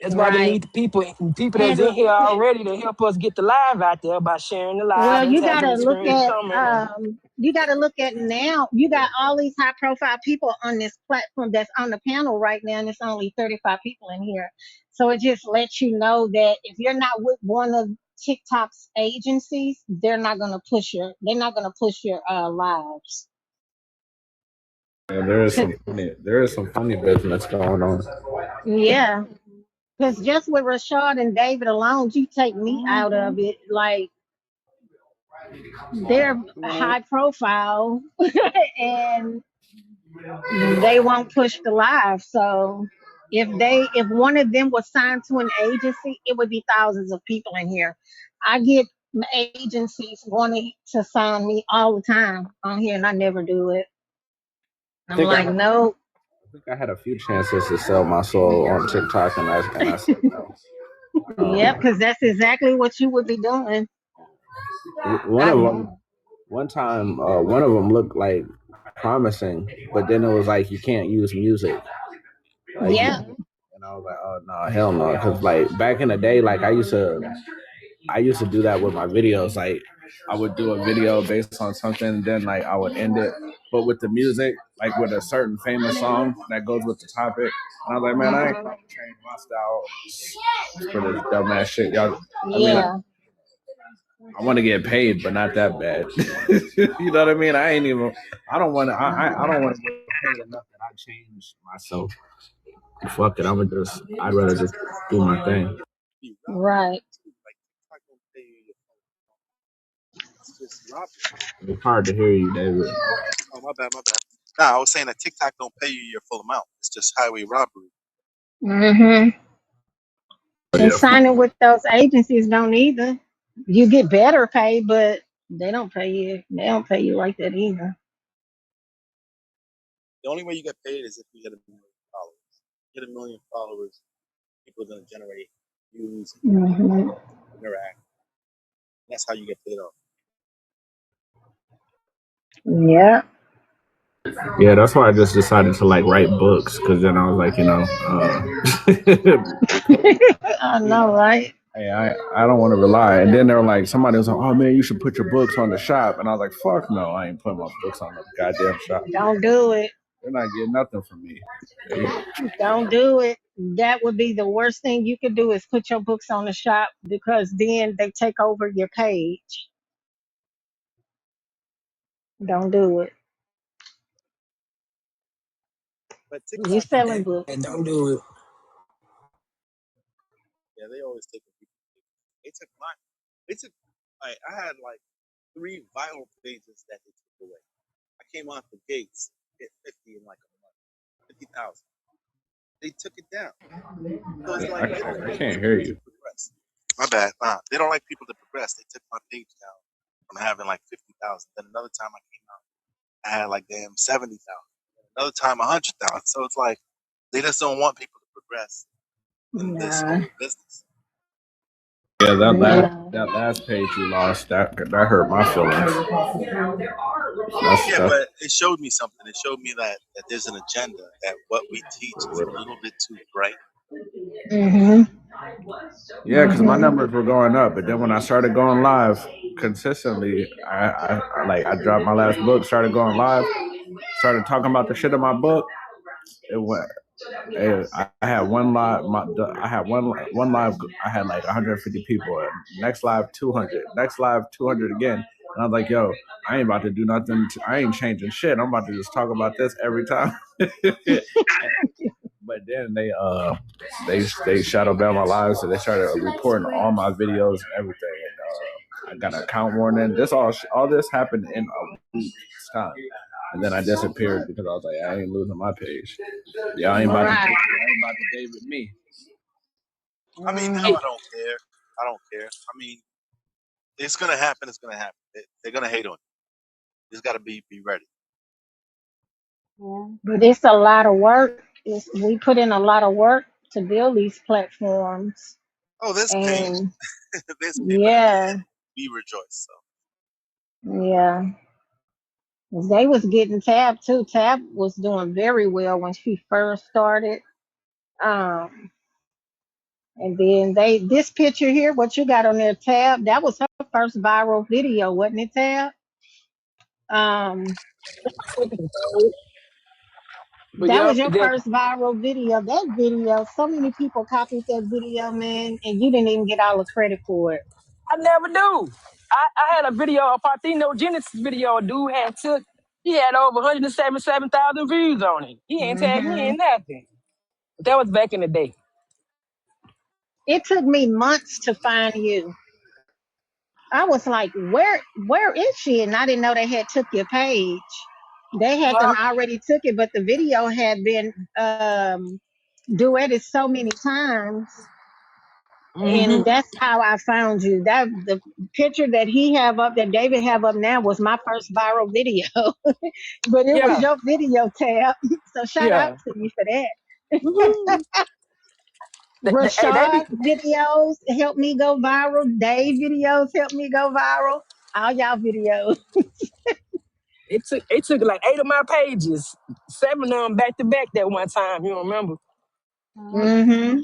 That's why they right. need the people that's And in here already to help us get the live out there by sharing the live well, and tagging the screen, commenting. you gotta look at now. You got all these high profile people on this platform that's on the panel right now, and it's only 35 people in here. So it just lets you know that if you're not with one of TikTok's agencies, they're not gonna push your lives. Yeah, 'Cause- there is some funny business going on. yeah, because just with Rashad and David alone, you take me out Mm-hmm. of it. Like they're Right. high profile and they won't push the live. So if one of them was signed to an agency, it would be thousands of people in here. I get agencies wanting to sign me all the time on here, and I never do it. I I'm think like, no. I think I had a few chances to sell my soul on TikTok, and I said no. Yep, Um, because that's exactly what you would be doing. one I, of them, one time, one of them looked like promising, but then it was like you can't use music. Like you, yeah, Mm-hmm. and I was like, oh no, hell no, because like back in the day, like I used to do that with my videos. Like I would do a video based on something, and then like I would end it, but with the music, like with a certain famous song that goes with the topic. And I was like, man, I ain't mhm, gonna change my style for this dumbass shit, y'all. I mean, yeah, I want to get paid, but not that bad. You know what I mean? I ain't even. I don't want to. I don't want to get paid enough that I change myself. Fuck it. I'd rather just do my thing. Be robbery right. too. Like TikTok don't pay you your phone. It's just robbery. It's hard to hear you, David. Oh, my bad, my bad. Nah, I was saying that TikTok don't pay you your full amount. It's just highway robbery. Hmm. But And yeah, signing with those agencies don't either. You get better pay, but they don't pay you. They don't pay you like that either. The only way you get paid is if you get a million followers. Get a million followers, people are gonna generate views and Hmm. interact. That's how you get paid off. Yeah. Yeah, that's why I just decided to like write books because then I was like, I know, right? hey, I don't want to rely. And then they were like, somebody was like, oh man, you should put your books on the shop. And I was like, fuck no, I ain't putting my books on the goddamn shop. Don't do it. They're not getting nothing from me. Don't do it. That would be the worst thing you could do is put your books on the shop because then they take over your page. Don't do it. But You TikTok, selling And books. don't do it. yeah, they always take people. They took mine. They took. I had like 3 viral pages that they took away. I came off the gates, hit 50 in like a month, 50,000. They took it down. So it's like they don't I want can't people hear to you. progress. My bad. They don't like people to progress. They took my page down from having like 50,000. Then another time I came out, I had like damn 70,000. Another time 100,000. So it's like they just don't want people to progress in this Nah, whole business. Yeah, nah. that last page you lost, that hurt my feelings. Yeah, That's but it showed me something. It showed me that there's an agenda. That what we teach is a little bit too bright. Mhm. yeah, because my Mhm. numbers were going up, but then when I started going live consistently, I dropped my last book, started going live, started talking about the shit in my book. It went. I had one live. I had one live. I had like 150 people. Next live 200. Next live 200 again. And I was like, yo, I ain't about to do nothing. I ain't changing shit. I'm about to just talk about this every time. But then they shadow banned my lives, so they started reporting all my videos and everything. And I got an account warning. This all this happened in a week's time, and then I disappeared because I was like, I ain't losing my page. Yeah, Right. I ain't about to David me. I mean, now Mm. Hey, I don't care. I don't care. I mean, it's gonna happen. It's gonna happen. They're gonna hate on you. You just gotta be ready. Yeah. But it's a lot of work. We put in a lot of work to build these platforms, Oh, there's pain. and There's pain, but in the yeah, end, we rejoice. So yeah. They was getting Tab too. Tab was doing very well when she first started. Um, and then this picture here, what you got on there, Tab, that was her first viral video, wasn't it, Tab? Um, but that yeah, was your then first viral video. That video, so many people copied that video, man, and you didn't even get all the credit for it. I never do. I had a video, a Partino Genesis video. A dude had took. He had over 177,000 views on it. He ain't tagged me Hmm. in nothing. But that was back in the day. It took me months to find you. I was like, where is she? And I didn't know they had took your page. They had them Well, already took it, but the video had been duetted so many times, mm-hmm. and that's how I found you. That the picture that he have up, that David have up now, was my first viral video, but it was Yeah, your video, Tab. So shout out yeah. to you for that. Woo-hoo. They be. Rashad videos helped me go viral. Dave videos helped me go viral. All y'all videos. It took like 8 of my pages, 7 of them back to back that one time. You don't remember? Mm-hmm.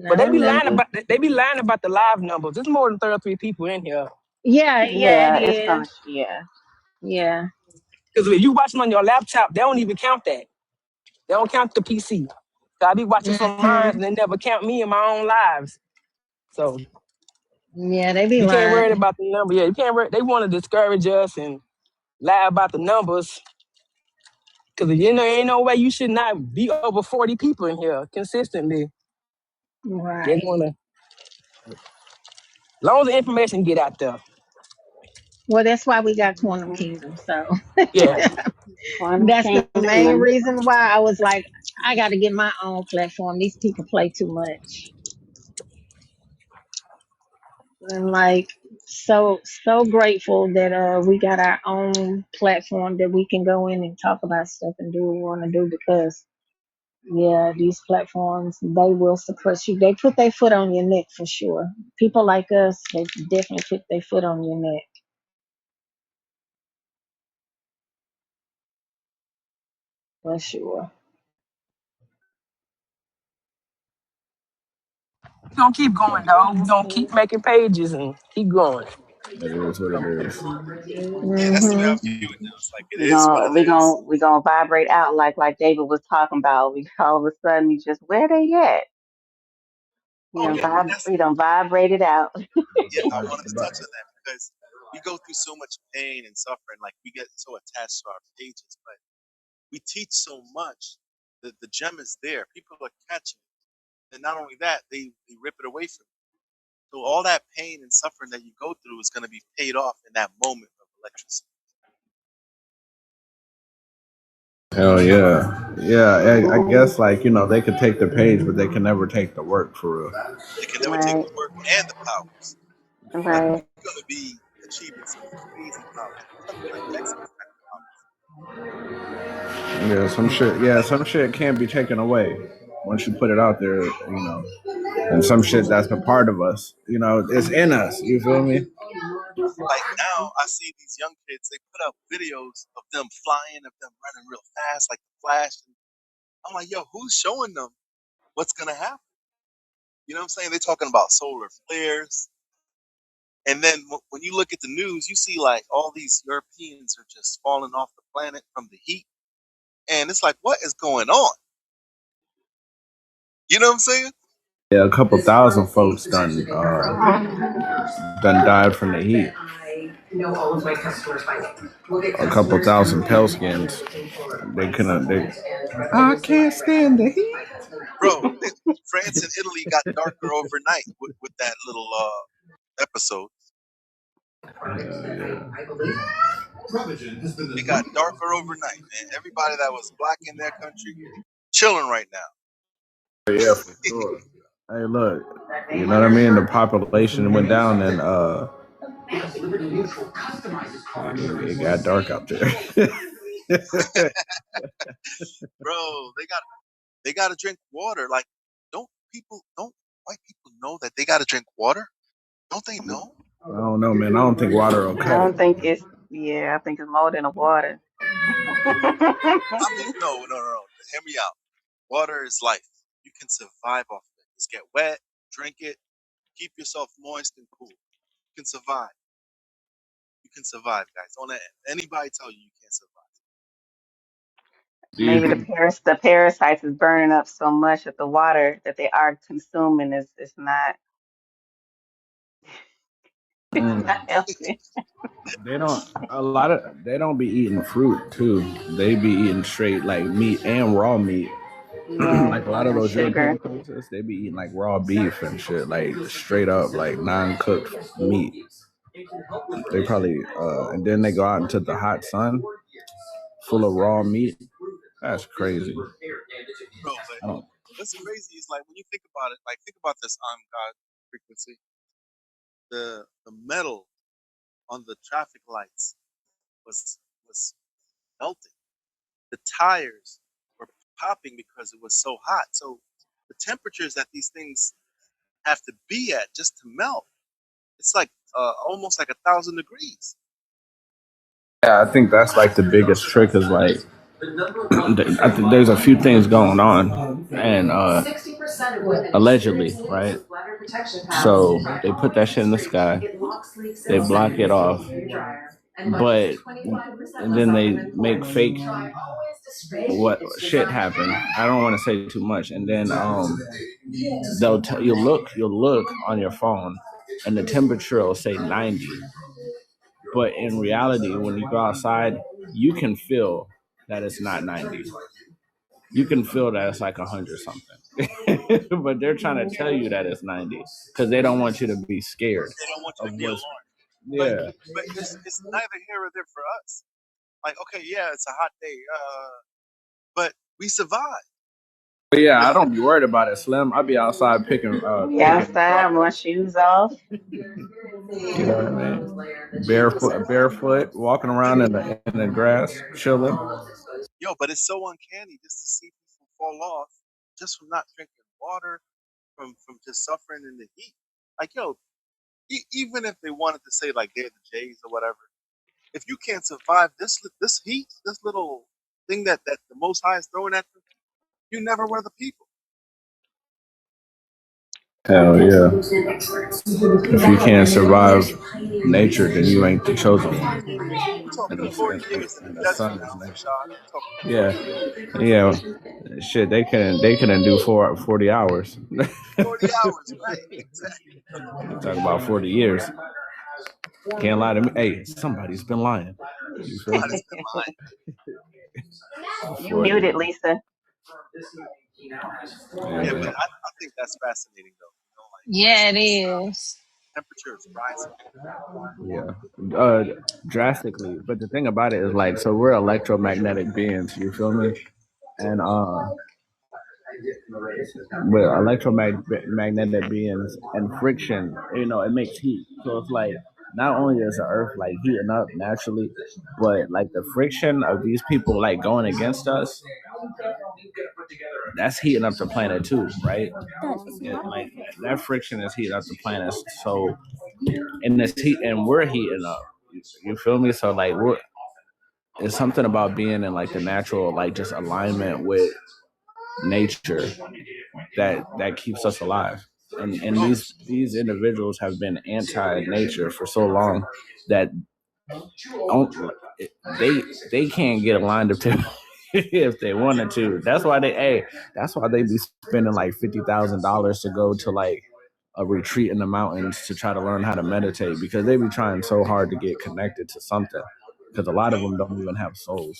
But I remember. they be lying about the live numbers. There's more than 33 people in here. Yeah, yeah, it Yeah, it's is. gonna. Yeah. Yeah. Because if you watching on your laptop, they don't even count that. They don't count the PC. So I be watching from mine Hmm. and they never count me in my own lives. So Yeah, they be you can't worry lying. about the number. Yeah, you can't worry. They want to discourage us and lie about the numbers. Because you know, ain't no way you should not be over 40 people in here consistently. Just Right. want to, long as the information get out there. Well, that's why we got Quantum Kingdom. So Yeah. Quantum that's the main Kingdom. reason why I was like, I got to get my own platform. These people play too much. And like, so grateful that we got our own platform that we can go in and talk about stuff and do what we want to do, because Yeah, these platforms, they will suppress you. They put their foot on your neck for sure. People like us, they definitely put their foot on your neck for sure. We're gonna keep going, dog. We're gonna keep making pages and keep going. It is what it is. Yeah, that's the way I Hmm. view it now. It's like it is what it is. We gonna vibrate out like David was talking about. We all of a sudden you just where they at? Oh, and that's We don't vibrate it out. yeah. I But, wanted to touch on that because we go through so much pain and suffering. Like we get so attached to our pages, but we teach so much that the gem is there. People are catching it, and not only that, they rip it away from you. So all that pain and suffering that you go through is going to be paid off in that moment of electricity. hell yeah, yeah. I guess like they could take the page, but they can never take the work for real. They can never take Right, the work and the powers. Like right. you're going to be achieving some crazy powers. I'm talking like X-Men kind of powers. Yeah, some shit. Yeah, some shit can't be taken away once you put it out there. And some shit that's a part of us. It's in us. You feel me? Like now, I see these young kids. They put up videos of them flying, of them running real fast, like the Flash. And I'm like, yo, who's showing them what's gonna happen? You know what I'm saying? They're talking about solar flares, and then when you look at the news, you see like all these Europeans are just falling off the planet from the heat, and it's like, what is going on? You know what I'm saying? Yeah, a couple thousand folks done died from the heat. A couple thousand pale skins. They couldn't. I can't stand the heat. Bro, France and Italy got darker overnight with that little episode. Yeah, They got darker overnight, man. Everybody that was black in their country chilling right now. yeah, for sure. Hey, look, you know what I mean? The population went down, and it got dark out there. Bro, they got to drink water. Like, don't white people know that they got to drink water? Don't they know? I don't know, man. I don't think water will I cut it. don't think it's yeah. I think it's more than the water. I mean, no. Hear me out. Water is life. You can survive off of it. Just get wet, drink it, keep yourself moist and cool. You can survive. You can survive, guys. Don't let anybody tell you you can't survive. Do you Maybe think? the parasites is burning up so much that the water that they are consuming is not it's Mm, not helping. they don't. A lot of they don't be eating fruit too. They be eating straight like meat and raw meat. Yeah, Like a lot of and those European sugar. places, they be eating like raw beef and shit, like straight up, like non-cooked meat. They probably and then they go out into the hot sun, full of raw meat. That's crazy. Bro, but I don't. what's crazy is like when you think about it, like think about this on God frequency. The metal on the traffic lights was melting. The tires were popping because it was so hot. So the temperatures that these things have to be at just to melt, it's like almost like 1,000 degrees. Yeah, I think that's like the biggest trick is like I think there's a few things going on, and allegedly, right? So they put that shit in the sky, they block it off, but and then they make fake what shit happened. I don't want to say too much, and then you'll look on your phone, and the temperature will say 90, but in reality, when you go outside, you can feel that it's not 90. You can feel that it's like 100 something. But they're trying to tell you that it's 90 because they don't want you to be scared They don't want you of to be what's. alarmed. But Yeah. but it's neither here or there for us. Like, okay, yeah, it's a hot day, but we survive. But You yeah, I know, don't be worried about it, Slim. I be outside We picking outside, my strawberries. shoes off. You know what I mean? Barefoot, walking around in the grass, chilling. yo, but it's so uncanny just to see people fall off just from not drinking water, from just suffering in the heat. Like, yo, even if they wanted to say like they're the Jays or whatever, if you can't survive this heat, this little thing that the Most High is throwing at them, you never were the people. Hell yeah. If you can't survive nature, then you ain't the chosen one. We're And talking the, 40 years in the and the desert sun now, is nature. Rashad. We're talking 40 Yeah. years. Yeah. Shit, they couldn't do 40 hours. 40 hours, right? Exactly. Talk about 40 years. Can't lie to me. Hey, somebody's been lying. You feel me? Somebody's been lying. You 40. muted, Lisa. Yeah, Yeah. but I think that's fascinating though. Like Yeah, it this is. temperature is rising. Yeah. Drastically. But the thing about it is like, so we're electromagnetic beings, you feel me? And with electromagnetic beings and friction, it makes heat. So it's like not only is the earth like heating up naturally, but like the friction of these people like going against us, that's heating up the planet too, right? Like that friction is heating up the planet. So in this heat, and we're heating up. You feel me? So like it's something about being in like the natural, like just alignment with nature that keeps us alive. And Oh, these individuals have been anti-nature for so long that they they can't get aligned if they if they wanted to. That's why they be spending like $50,000 to go to like a retreat in the mountains to try to learn how to meditate because they be trying so hard to get connected to something because a you lot of know, them don't even have souls.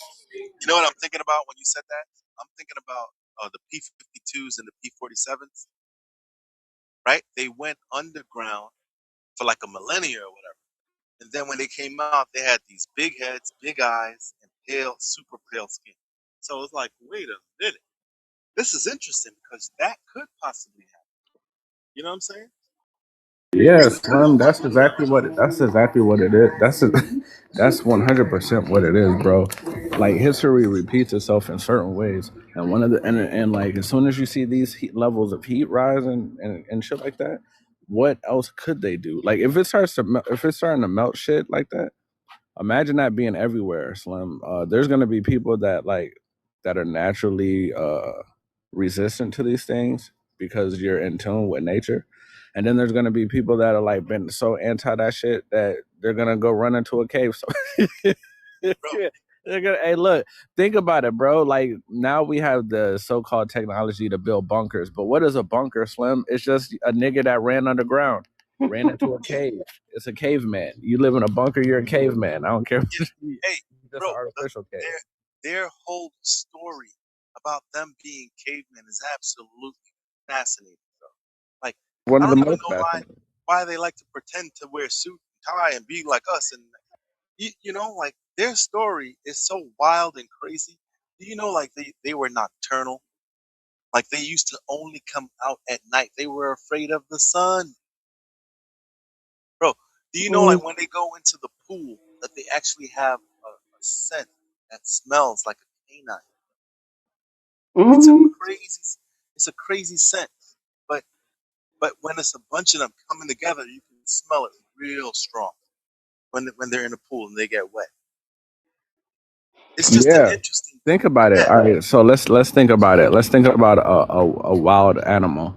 you know what I'm thinking about when you said that? I'm thinking about the P-52s and the P-47s, right? They went underground for like a millennia or whatever. And then when they came out, they had these big heads, big eyes, and pale, super pale skin. So it's like, wait a minute. This is interesting because that could possibly happen. You know what I'm saying? Yeah, So they went Slim. That's underground. exactly what that's exactly what it is. That's 100% what it is, bro. Like history repeats itself in certain ways, and one of the and like as soon as you see these levels of heat rise and shit like that, what else could they do? Like if it's starting to melt shit like that, imagine that being everywhere, Slim. There's gonna be people that are naturally resistant to these things because you're in tune with nature. And then there's gonna be people that are like been so anti that shit that they're gonna go run into a cave. So Bro, they're gonna hey look, think about it, bro. Like now we have the so-called technology to build bunkers, but what is a bunker, Slim? It's just a nigga that ran underground, ran into a yeah, cave. It's a caveman. You live in a bunker, you're a caveman. I don't care. yeah. Hey, Just bro, an artificial cave. their whole story about them being cavemen is absolutely fascinating, bro. Like, One I of the don't even most know fascinating. why they like to pretend to wear suit and tie and be like us. And like their story is so wild and crazy. Do you know, like they were nocturnal? Like they used to only come out at night. They were afraid of the sun, bro. Do you know, Mm, like when they go into the pool, that they actually have a scent that smells like a canine? It's a mm, crazy, it's a crazy scent. But when it's a bunch of them coming together, you can smell it real strong when they're in the pool and they get wet. It's just an Yeah. interesting thing. Think about it. Yeah, All right. So let's think about it. Let's think about a wild animal,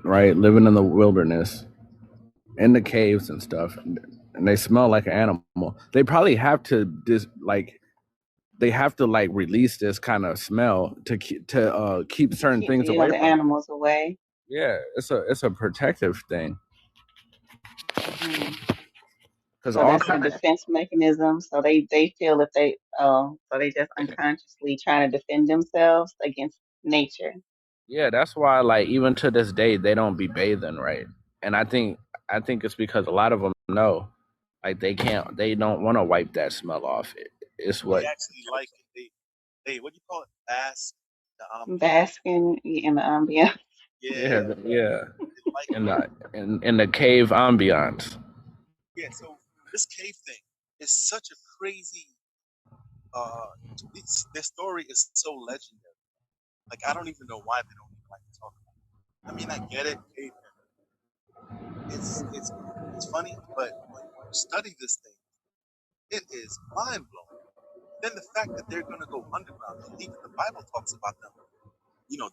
right? Living in the wilderness, in the caves and stuff, and they smell like an animal. They probably have to they have to like release this kind of smell to keep certain keep things the away other from them. animals away. Yeah, it's a protective thing Mm. because So all that's the kind of defense mechanism. So they feel if they so they just unconsciously trying to defend themselves against nature. yeah. That's why like even to this day they don't be bathing right, and I think it's because a lot of them know like they don't want to wipe that smell off. It's they what actually like it. They what do you call it? Bask the ambiance. Basking in the ambience. Yeah, yeah they like in the cave ambiance. yeah. So this cave thing is such a crazy. Uh, their story is so legendary. Like I don't even know why they don't even like to talk about it. I mean, I get it, cavemen. It's funny, but when you study this thing, it is mind blowing. Then the fact that they're gonna go underground, and even the Bible talks about them.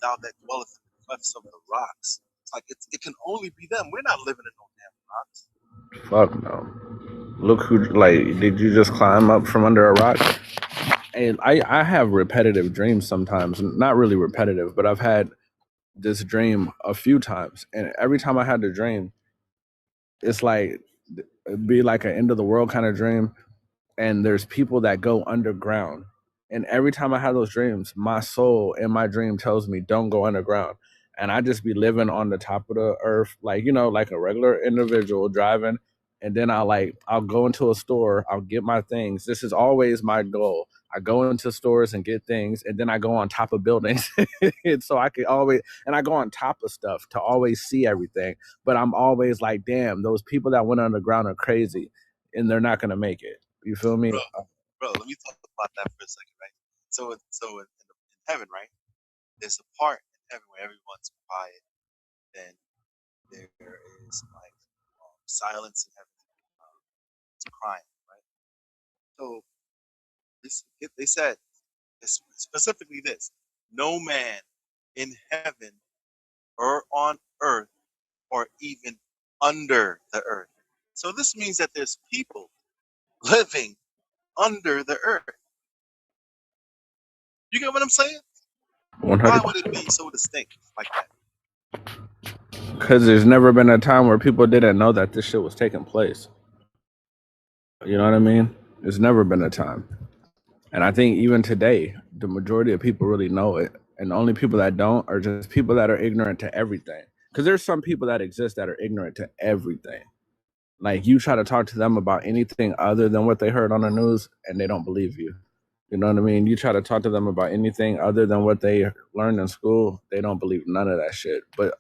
Thou that dwelleth in the clefts of the rocks. It's like it can only be them. We're not living in no damn rocks. Fuck no. Look who, like, did you just climb up from under a rock? And I have repetitive dreams sometimes. Not really repetitive, but I've had this dream a few times. And every time I had the dream, it's like, it'd be like an end of the world kind of dream. And there's people that go underground. And every time I have those dreams, my soul in my dream tells me, don't go underground. And I just be living on the top of the earth, like, like a regular individual driving. And then I'll go into a store, I'll get my things. This is always my goal. I go into stores and get things, and then I go on top of buildings. And so I can always, and I go on top of stuff to always see everything. But I'm always like, damn, those people that went underground are crazy and they're not going to make it. You feel me? Bro, let me talk about that for a second, right? So in heaven, right? There's a part in heaven where everyone's quiet. Then there is like silence in heaven. It's crying, right? So they said specifically this: no man in heaven or on earth or even under the earth. So this means that there's people living under the earth. You get what I'm saying? Why would it 100%. be so distinct like that? Because there's never been a time where people didn't know that this shit was taking place. You know what I mean? There's never been a time. And I think even today, the majority of people really know it. And the only people that don't are just people that are ignorant to everything. Because there's some people that exist that are ignorant to everything. Like, you try to talk to them about anything other than what they heard on the news, and they don't believe you. You know what I mean? You try to talk to them about anything other than what they learned in school, they don't believe none of that shit. But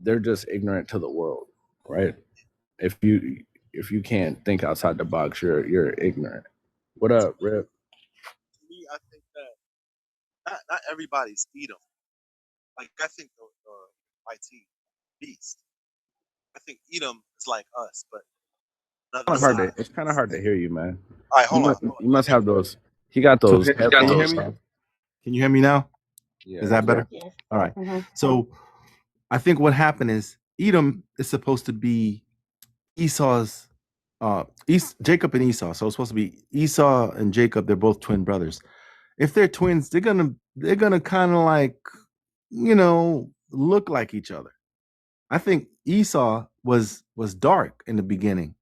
they're just ignorant to the world, right? If you can't think outside the box, you're ignorant. What To up, me, Rip? I think that not everybody's Edom. Like I think the IT beast. I think Edom is like us, but another side. It's kind of hard to hear you, man. All right, You hold on. must you Let must me. have those. He got So those can you hear headphones. me? Can you hear me now? Yeah, Is that's that better. better? Yes. All right. Hmm. So I think what happened is Edom is supposed to be Esau's Jacob and Esau. So it's supposed to be Esau and Jacob. They're both twin brothers. If they're twins, they're gonna kind of like look like each other. I think Esau was dark in the beginning,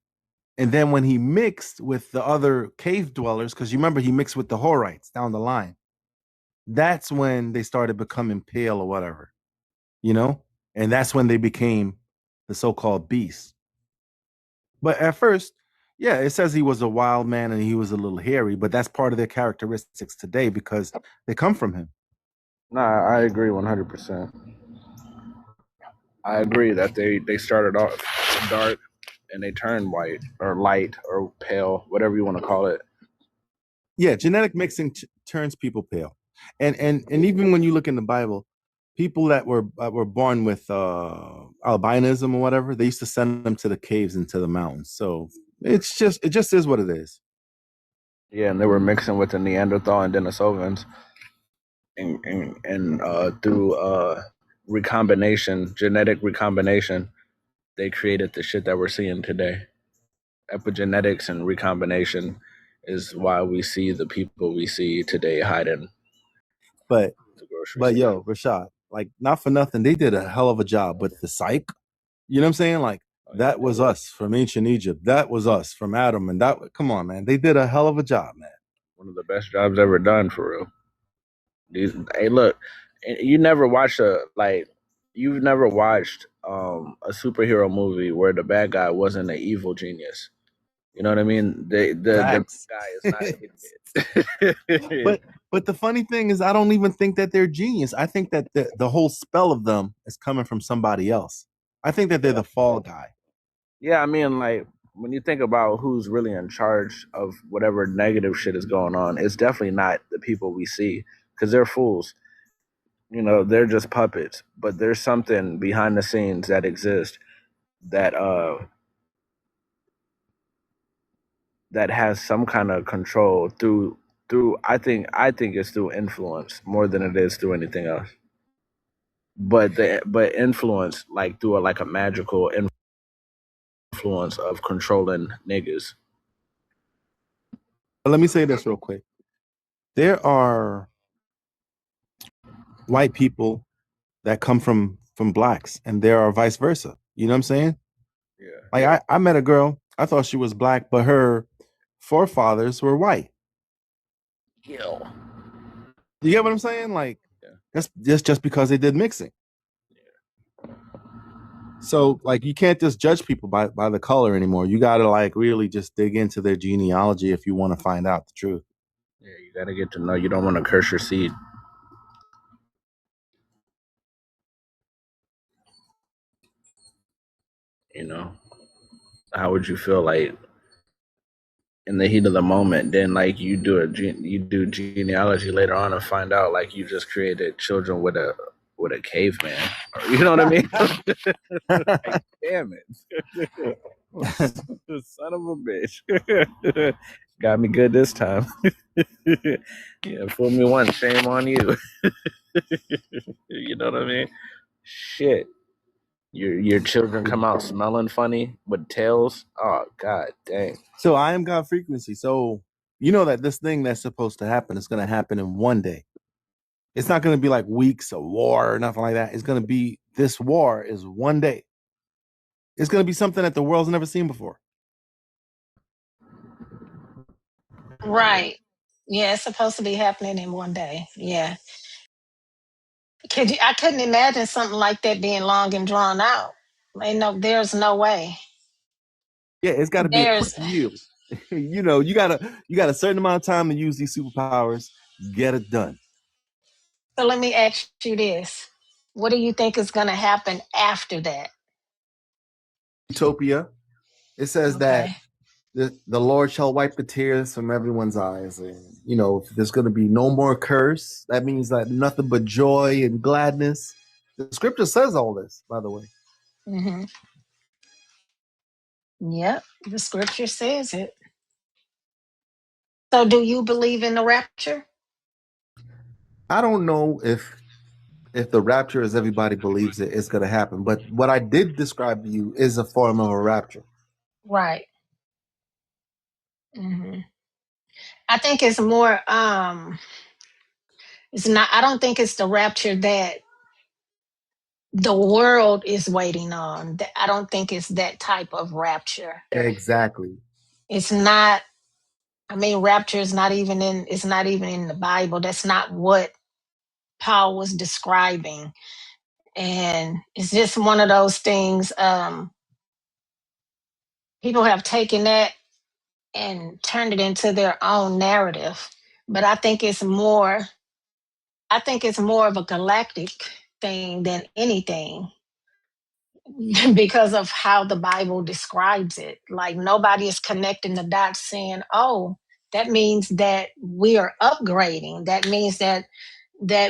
and then when he mixed with the other cave dwellers, because you remember he mixed with the Horites down the line, that's when they started becoming pale or whatever, you know, and that's when they became the so-called beast. But at first, yeah, it says he was a wild man and he was a little hairy, but that's part of their characteristics today because they come from him. Nah, I agree 100%. I agree that they started off dark and they turned white or light or pale, whatever you want to call it. Yeah, genetic mixing turns people pale, and even when you look in the Bible, people that were born with albinism or whatever, they used to send them to the caves and to the mountains. So it just is what it is. Yeah, and they were mixing with the Neanderthal and Denisovans, and through recombination, genetic recombination, they created the shit that we're seeing today. Epigenetics and recombination is why we see the people we see today hiding But the grocery but store. yo, Rashad, like not for nothing, they did a hell of a job with the psych. You know what I'm saying? Like Oh, yeah, that was us from ancient Egypt. That was us from Adam, and that come on, man, they did a hell of a job, man. one of the best jobs ever done for real. Hey, look, you never watched you've never watched a superhero movie where the bad guy wasn't an evil genius. You know what I mean? The Facts. guy is not an idiot. but but the funny thing is, I don't even think that they're genius. I think that the whole spell of them is coming from somebody else. I think that they're the fall guy. Yeah, I mean, like, when you think about who's really in charge of whatever negative shit is going on, it's definitely not the people we see because they're fools. You know, they're just puppets, but there's something behind the scenes that exists that that has some kind of control through I think it's through influence more than it is through anything else. But influence like through like a magical influence of controlling niggas. But let me say this real quick. There are white people that come from blacks, and there are vice versa. You know what I'm saying? Yeah. Like I met a girl, I thought she was black, but her forefathers were white. Yo. You get what I'm saying? Like Yeah. that's just because they did mixing. So like you can't just judge people by the color anymore. You gotta like really just dig into their genealogy if you want to find out the truth. Yeah, you gotta get to know. You don't want to curse your seed. You know, how would you feel like in the heat of the moment? Then like you do genealogy later on and find out like you just created children with a caveman. You know what I mean? Like, damn it, son of a bitch. Got me good this time. Yeah, fool me once, shame on you. You know what I mean? Shit. Your children come out smelling funny with tails. Oh god dang. So I am God frequency. So you know that this thing that's supposed to happen is gonna happen in one day. It's not gonna be like weeks of war or nothing like that. It's gonna be this war is one day. It's gonna be something that the world's never seen before. Right. Yeah, it's supposed to be happening in one day. Yeah. I couldn't imagine something like that being long and drawn out. There's no way. Yeah, it's got to be a quick There's yield. You know, you got a certain amount of time to use these superpowers. Get it done. So let me ask you this. What do you think is going to happen after that? Utopia. It says that Okay. the Lord shall wipe the tears from everyone's eyes, and you know there's going to be no more curse. That means that nothing but joy and gladness. The scripture says all this, by the way. Mm-hmm. Yep. The scripture says it. So do you believe in the rapture? I don't know if the rapture, as everybody believes it, is going to happen, but what I did describe to you is a form of a rapture. Right. Hmm. I think it's more it's not I don't think it's the rapture that the world is waiting on. I don't think it's that type of rapture. Exactly. It's not. I mean, rapture is not even in. It's not even in the Bible. That's not what Paul was describing, and it's just one of those things. People have taken that and turned it into their own narrative, but I think it's more. I think it's more of a galactic thing than anything because of how the Bible describes it. Like nobody is connecting the dots saying, "Oh, that means that we are upgrading. That means that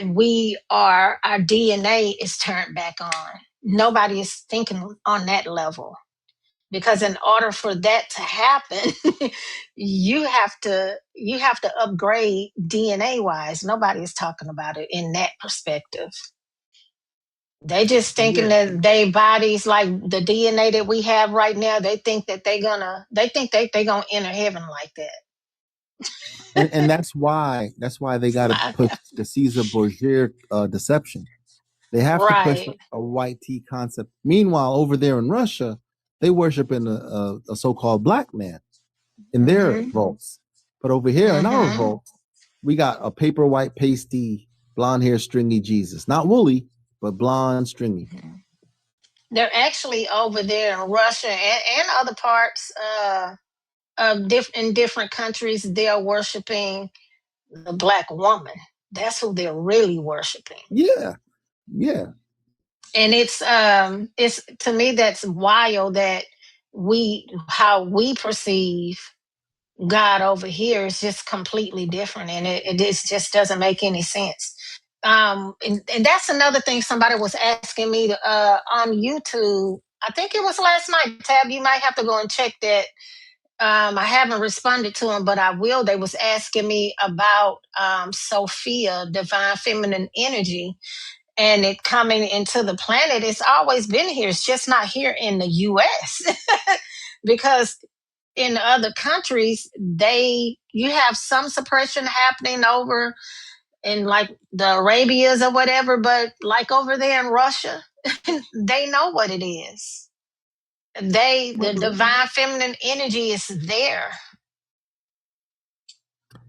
we are our DNA is turned back on." Nobody is thinking on that level because in order for that to happen, you have to upgrade DNA wise. Nobody is talking about it in that perspective. They just thinking Yeah. that they bodies like the DNA that we have right now. They think they gonna enter heaven like that. And that's why they got to Like, push the Caesar Borgia deception. They have to push right. a white tea concept. Meanwhile, over there in Russia, they worship in a so-called black man in their Mm-hmm. vaults. But over here in our Mm-hmm. vault, we got a paper white pasty, blonde hair, stringy Jesus. Not woolly, but blonde, stringy. Mm-hmm. They're actually over there in Russia and other parts in different countries. They're worshiping the black woman. That's who they're really worshiping. Yeah, yeah. And it's to me that's wild that we how we perceive God over here is just completely different, and it just doesn't make any sense. And that's another thing somebody was asking me on YouTube. I think it was last night. Tab, you might have to go and check that. I haven't responded to them, but I will. They was asking me about Sophia, divine feminine energy, and it coming into the planet. It's always been here. It's just not here in the U.S. because in other countries, you have some suppression happening over in like the Arabias or whatever, but like over there in Russia, they know what it is. The divine feminine energy is there.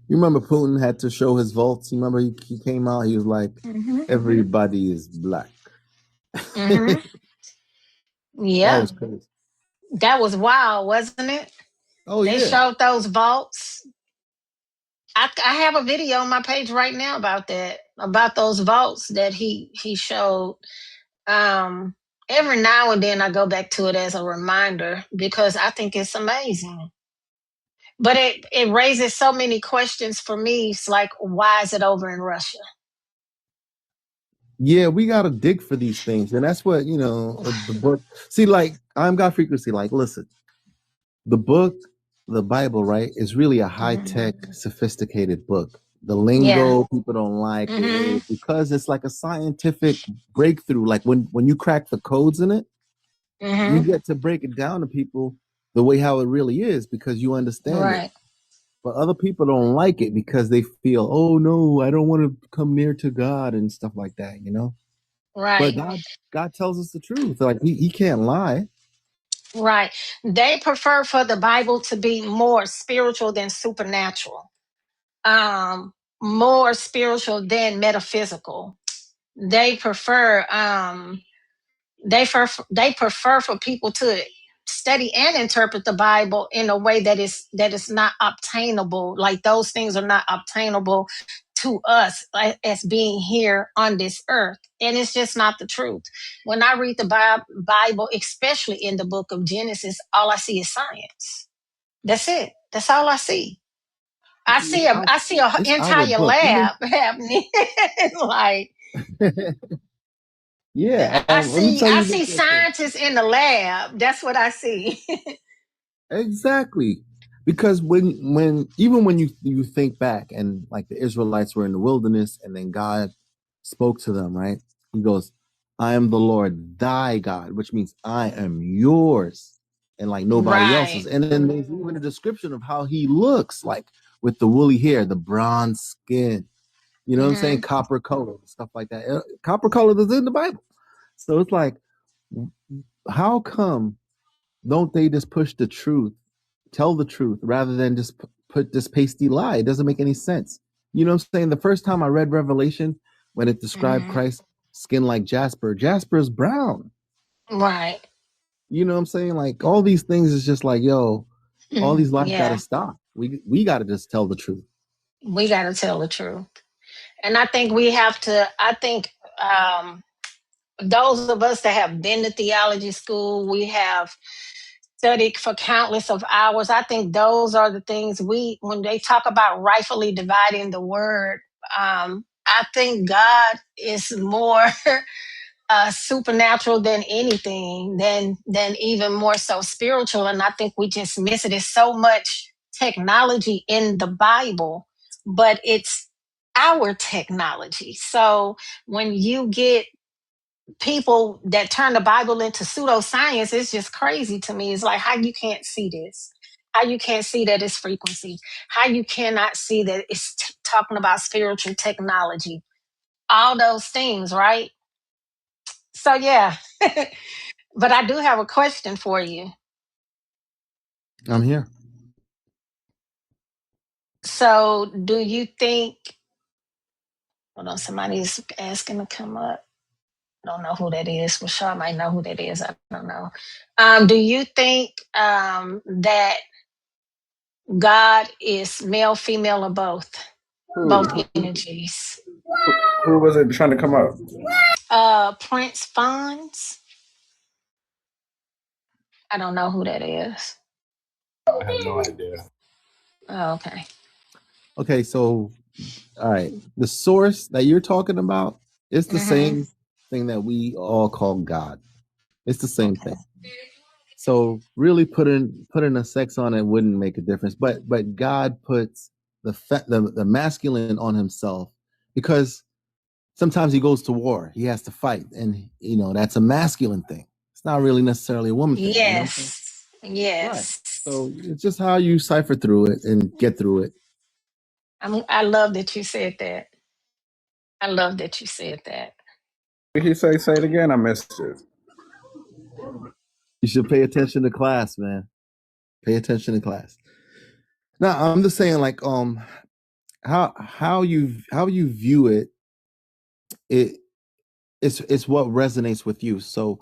You remember Putin had to show his vaults? You remember he came out, he was like, Mm-hmm. everybody is black. Mm-hmm. That Yeah, was crazy. that was wild, wasn't it? Oh, They yeah. showed those vaults. I have a video on my page right now about that, about those vaults that he showed. Um, every now and then I go back to it as a reminder because I think it's amazing. But it raises so many questions for me. It's like, why is it over in Russia? Yeah, we got to dig for these things. And that's what, the book. See, like, I'm God Frequency. Like, listen, the book, the Bible, right, is really a high tech, sophisticated book. The Yeah. lingo, people don't like Mm-hmm. it because it's like a scientific breakthrough. Like, when you crack the codes in it, you Mm-hmm. get to break it down to people the way how it really is because you understand it. Right. But other people don't like it because they feel, oh no, I don't want to come near to God and stuff like that. But Right. God tells us the truth. Like he can't lie. Right. They prefer for the Bible to be more spiritual than supernatural. More spiritual than metaphysical. They prefer they prefer for people to study and interpret the Bible in a way that is not obtainable. Like those things are not obtainable to us as being here on this earth, and it's just not the truth. When I read the Bible, especially in the book of Genesis, all I see is science. That's it. That's all I see. I see a I see a It's our entire book. Even lab happening. Like yeah. Let me tell I you see this real quick. scientists in the lab. That's what I see. Exactly. Because when you think back and like the Israelites were in the wilderness and then God spoke to them, right? He goes, I am the Lord thy God, which means I am yours and like nobody else's. Right. And then there's even a description of how he looks like with the woolly hair, the bronze skin, you know what I'm saying? Hmm. Copper color, stuff like that. Copper color is in the Bible. So it's like, how come don't they just push the truth, tell the truth, rather than just put this pasty lie? It doesn't make any sense. You know what I'm saying? The first time I read Revelation, when it described Hmm. Christ's skin like jasper, jasper is brown. Right. You know what I'm saying? Like all these things is just like, yo, all these lies got to Yeah. stop. We got to just tell the truth. We got to tell the truth. And I think we have to, I think those of us that have been to theology school, we have studied for countless of hours. I think those are the things when they talk about rightfully dividing the word, I think God is more supernatural than anything, than even more so spiritual. And I think we just miss it. There's so much technology in the Bible, but it's our technology. So when you get people that turn the Bible into pseudoscience, it's just crazy to me. It's like how you can't see this, how you can't see that it's frequency, how you cannot see that it's talking about spiritual technology, all those things, right? So yeah. But I do have a question for you. I'm here. So do you think, hold on, somebody's asking to come up. I don't know who that is. Rashad might know who that is. I don't know. Do you think that God is male, female, or both? Who, Both who, energies. who was it trying to come up? Prince Fonz. I don't know who that is. I have no idea. Oh, okay. Okay, so All right. The source that you're talking about is the Mm-hmm. same thing that we all call God. It's the same Okay. thing. So really putting a sex on it wouldn't make a difference. But God puts the masculine on himself because sometimes he goes to war. He has to fight, and that's a masculine thing. It's not really necessarily a woman thing. You know what I'm saying? Yes. Right. Yes. So it's just how you cipher through it and get through it. I love that you said that. I love that you said that. Did he say it again? I missed it. You should pay attention to class, man. Pay attention to class. Now, I'm just saying, like, how you view it, it's what resonates with you. So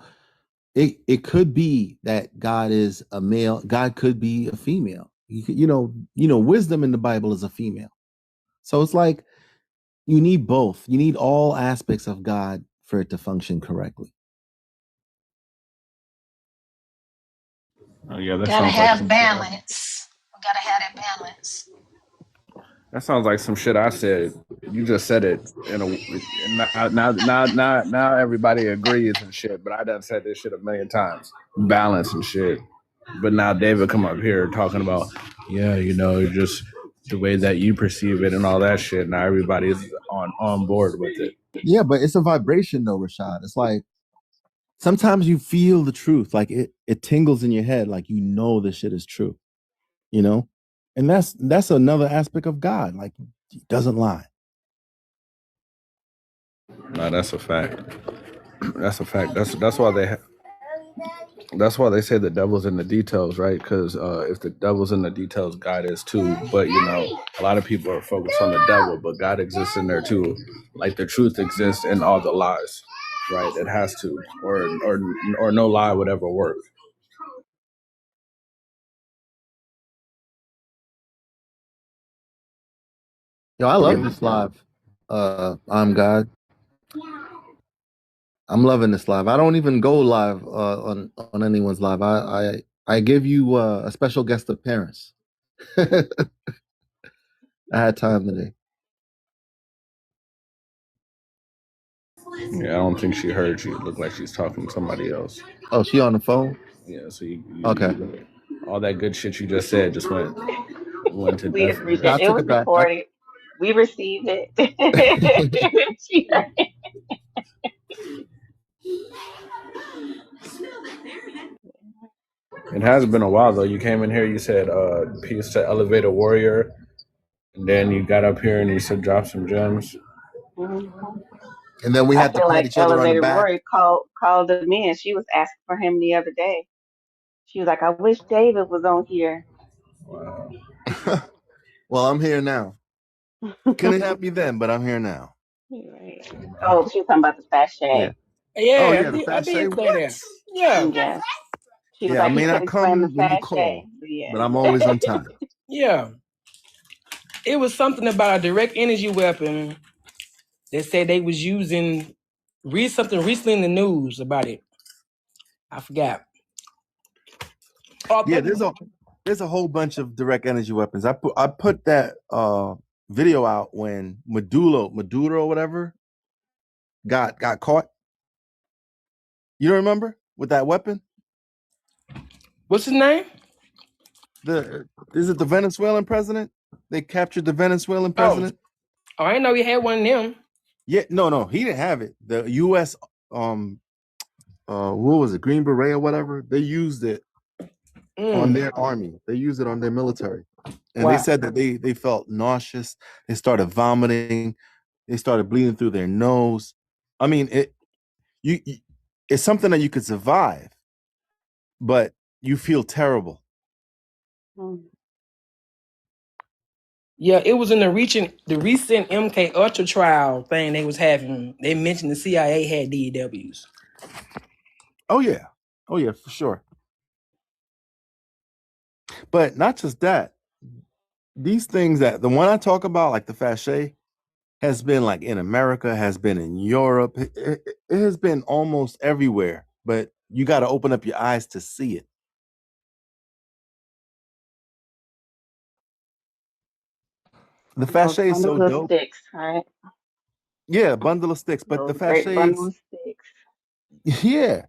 it could be that God is a male, God could be a female. Wisdom in the Bible is a female. So it's like you need both. You need all aspects of God for it to function correctly. Oh yeah, that Gotta sounds like have some shit. balance. Gotta have that balance. That sounds like some shit I said. You just said it now everybody agrees and shit. But I done said this shit a million times. Balance and shit. But now David come up here talking about, yeah, just the way that you perceive it and all that shit. Now everybody's on board with it. Yeah, but it's a vibration though, Rashad. It's like sometimes you feel the truth, like it tingles in your head, like this shit is true, you know? And that's another aspect of God. Like he doesn't lie. No, that's a fact. That's a fact. That's why they say the devil's in the details, right? Because if the devil's in the details, God is too. But a lot of people are focused on the devil, but God exists in there too. Like the truth exists in all the lies, right? It has to, or no lie would ever work. Yo, I love this live. I'm God. I'm loving this live. I don't even go live on anyone's live. I give you a special guest appearance. I had time today. Yeah, I don't think she heard you. It looked like she's talking to somebody else. Oh, she on the phone? Yeah, so Okay. all that good shit you just said just went to We death. appreciate I it. It took was it back. recorded. We received it. She heard it. It has been a while though. You came in here, you said peace to Elevator Warrior, and then you got up here and you said drop some gems. Mhm. And then we I had to feel pat like each other on the Elevator back. Rory called him in. She was asking for him the other day. She was like, "I wish David was on here." Wow. Well, I'm here now. Couldn't have me then, but I'm here now. Right. Oh, she was talking about the Yeah. sachet. Oh Yeah, yeah, the I fat Shay. did say What? that. Yeah, Yes. She was Yeah, I like, he may could not explain the come when you sachet. call, But but I'm always yeah. on time. yeah. It was something about a direct energy weapon. They said they was using read something recently in the news about it. I forgot. Oh, Yeah, there's a whole bunch of direct energy weapons. I put that video out when Maduro or whatever got caught. You don't remember with that weapon? what's his name? Is it the Venezuelan president? They captured the Venezuelan Oh, president. I didn't know he had one of them. Yeah, no, he didn't have it. The U.S. What was it, Green Beret or whatever? They used it on Mm, their army. They used it on their military, and they wow. said that they felt nauseous. They started vomiting. They started bleeding through their nose. I mean, you it's something that you could survive, but you feel terrible. Mm, Yeah, it was in the recent MK Ultra trial thing they was having. They mentioned the CIA had DEWs. Oh yeah, for sure. But not just that. These things that the one I talk about, like the Fasces, has been like in America, has been in Europe. It has been almost everywhere. But you got to open up your eyes to see it. The Those fascia is so bundles of dope. sticks, right? Yeah, bundle of sticks, but the Those great fascia bundle is of sticks. yeah,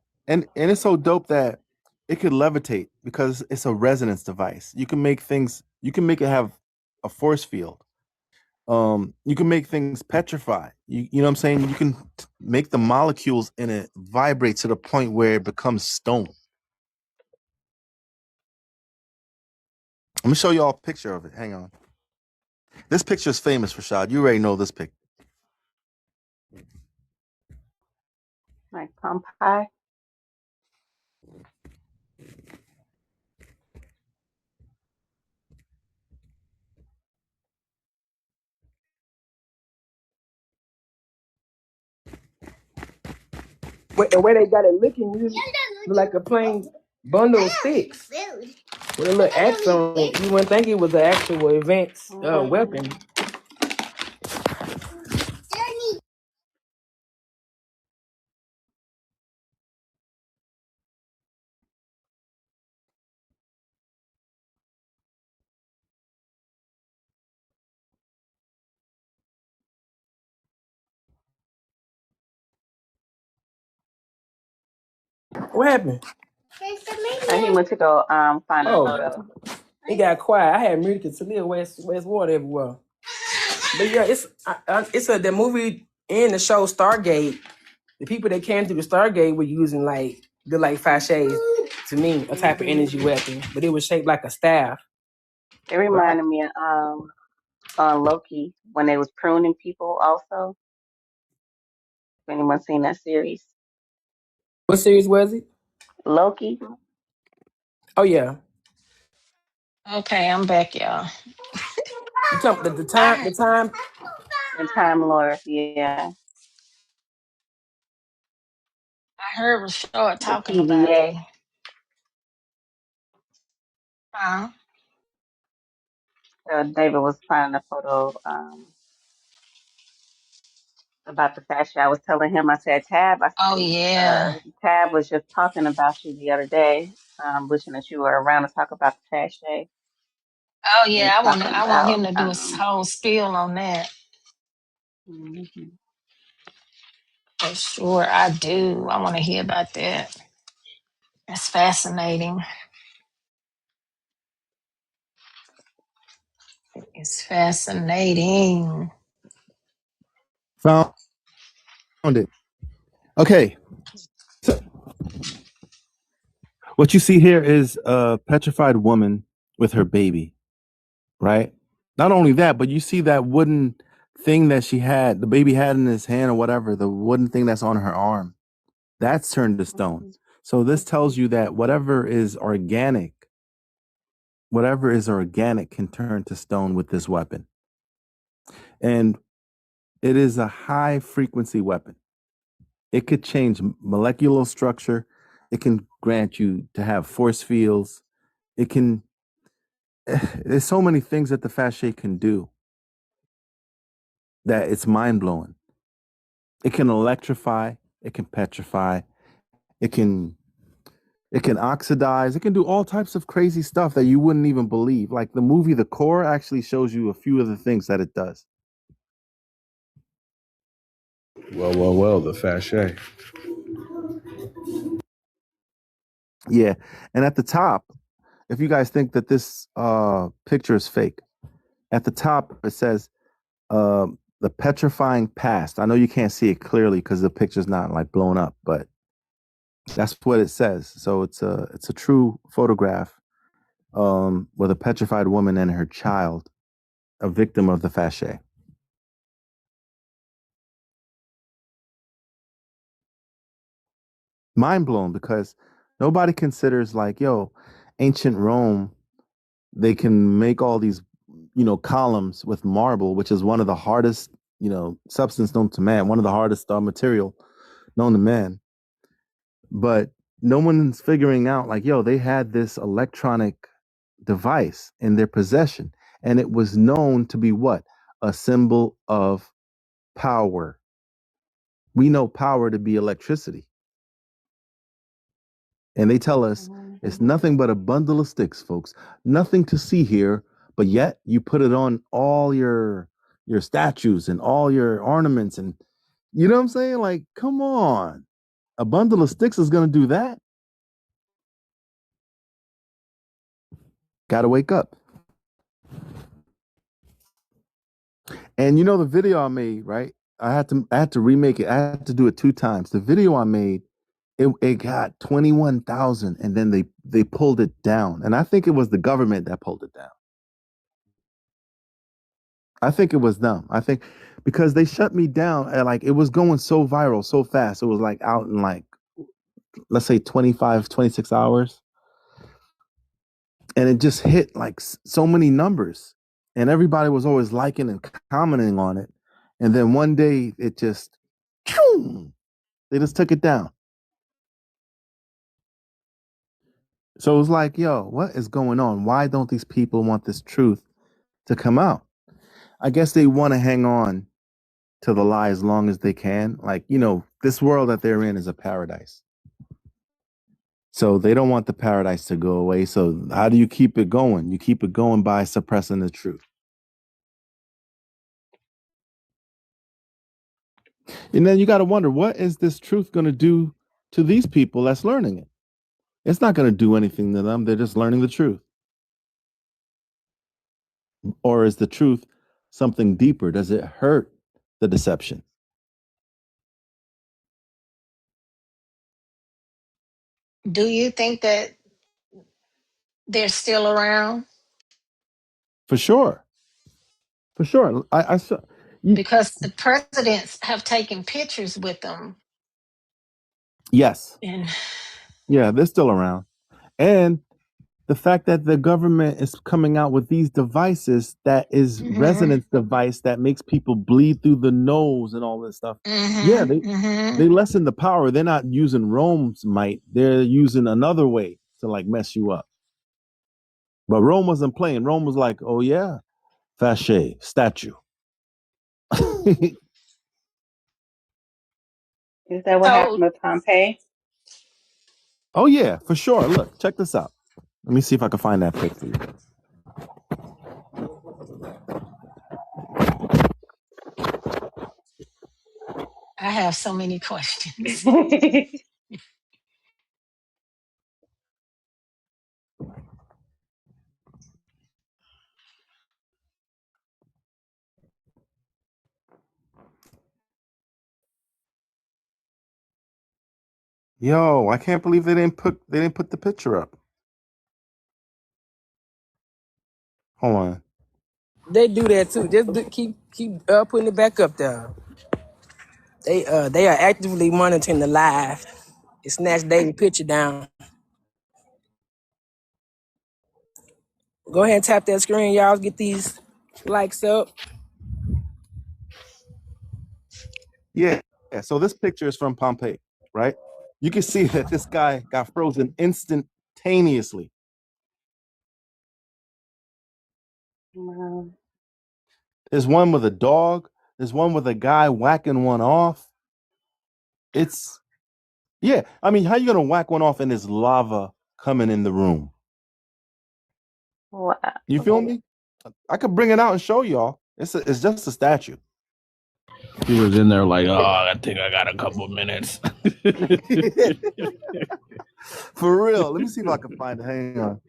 and it's so dope that it could levitate because it's a resonance device. You can make things. You can make it have a force field. You can make things petrify. You know what I'm saying? You can make the molecules in it vibrate to the point where it becomes stone. Let me show you all a picture of it. Hang on. This picture is famous, Rashad. You already know this picture. Like Pompeii. The way they got it looking, you look like a plain bundle of sticks with a little axe on it. You wouldn't think it was an actual advanced weapon. Mm-hmm. What happened? He went to go find a Oh, photo. it got quiet. I had music to live West Water everywhere. But yeah, it's the movie and the show Stargate. The people that came through the Stargate were using like fasces to me, a type of energy weapon, but it was shaped like a staff. It reminded me of Loki when they was pruning people also. If anyone seen that series? What series was it? Loki Oh yeah, Okay, I'm back, y'all. you talking the time I the time. and Time Lord, yeah. I heard Rashad The talking about TVA. it. Uh, David was finding a photo about the fashion. I was telling him, I said, Tab, I oh said, yeah. Tab was just talking about you the other day, wishing that you were around to talk about the fashion. Oh He yeah. was talking I want about, him to do a whole spiel on that. mhm. For sure, I do. I want to hear about that. That's fascinating. It's fascinating. Found it. Okay. So what you see here is a petrified woman with her baby, right? Not only that, but you see that wooden thing that the baby had in his hand or whatever, the wooden thing that's on her arm. That's turned to stone. So this tells you that whatever is organic can turn to stone with this weapon. And it is a high frequency weapon. It could change molecular structure. It can grant you to have force fields. It can, there's so many things that the fascia can do that it's mind blowing. It can electrify, it can petrify, it can it can oxidize, it can do all types of crazy stuff that you wouldn't even believe. Like the movie The Core actually shows you a few of the things that it does. Well, the fascia. Yeah. And at the top, if you guys think that this picture is fake, at the top it says the petrifying past. I know you can't see it clearly because the picture's not like blown up, but that's what it says. So it's a true photograph with a petrified woman and her child, a victim of the fascia. Mind blown because nobody considers like, yo, ancient Rome, they can make all these, columns with marble, which is one of the hardest, substance known to man, one of the hardest material known to man. But no one's figuring out like, yo, they had this electronic device in their possession, and it was known to be what? A symbol of power. We know power to be electricity. And they tell us it's nothing but a bundle of sticks, folks. Nothing to see here but yet you put it on all your statues and all your ornaments, and you know what I'm saying? Like, come on. A bundle of sticks is going to do that. Got to wake up. And you know the video I made, right? I had to remake it. I had to do it 2 times. The video I made, it got 21,000, and then they pulled it down. And I think it was the government that pulled it down. I think it was them. I think because they shut me down, and like it was going so viral so fast. It was like out in like, let's say 25, 26 hours. And it just hit like so many numbers, and everybody was always liking and commenting on it. And then one day it just, they just took it down. So it was like, yo, what is going on? Why don't these people want this truth to come out? I guess they want to hang on to the lie as long as they can. Like, you know, this world that they're in is a paradise. So they don't want the paradise to go away. So how do you keep it going? You keep it going by suppressing the truth. And then you got to wonder, what is this truth going to do to these people that's learning it? It's not going to do anything to them. They're just learning the truth. Or is the truth something deeper? Does it hurt the deception? Do you think that they're still around? For sure. For sure. I saw. Because the presidents have taken pictures with them. Yes. And Yeah, they're still around. And the fact that the government is coming out with these devices that is resonance device that makes people bleed through the nose and all this stuff. Yeah, they lessen the power. They're not using Rome's might. They're using another way to like mess you up. But Rome wasn't playing. Rome was like, oh yeah, Fasces, statue. Is that what so happened with Pompeii? Oh yeah, for sure. Look, check this out. Let me see if I can find that pic for you. I have so many questions. Yo, I can't believe they didn't put the picture up. Hold on. They do that too. Just keep putting it back up there. They are actively monitoring the live. It snatched David's picture down. Go ahead and tap that screen, y'all. Get these likes up. Yeah. So this picture is from Pompeii, right? You can see that this guy got frozen instantaneously. Wow. There's one with a dog. There's one with a guy whacking one off. It's, yeah. I mean, how you gonna whack one off and there's lava coming in the room? Wow. You feel me? I could bring it out and show y'all. It's just a statue. He was in there like, oh, I think I got a couple minutes. For real. Let me see if I can find it. Hang on.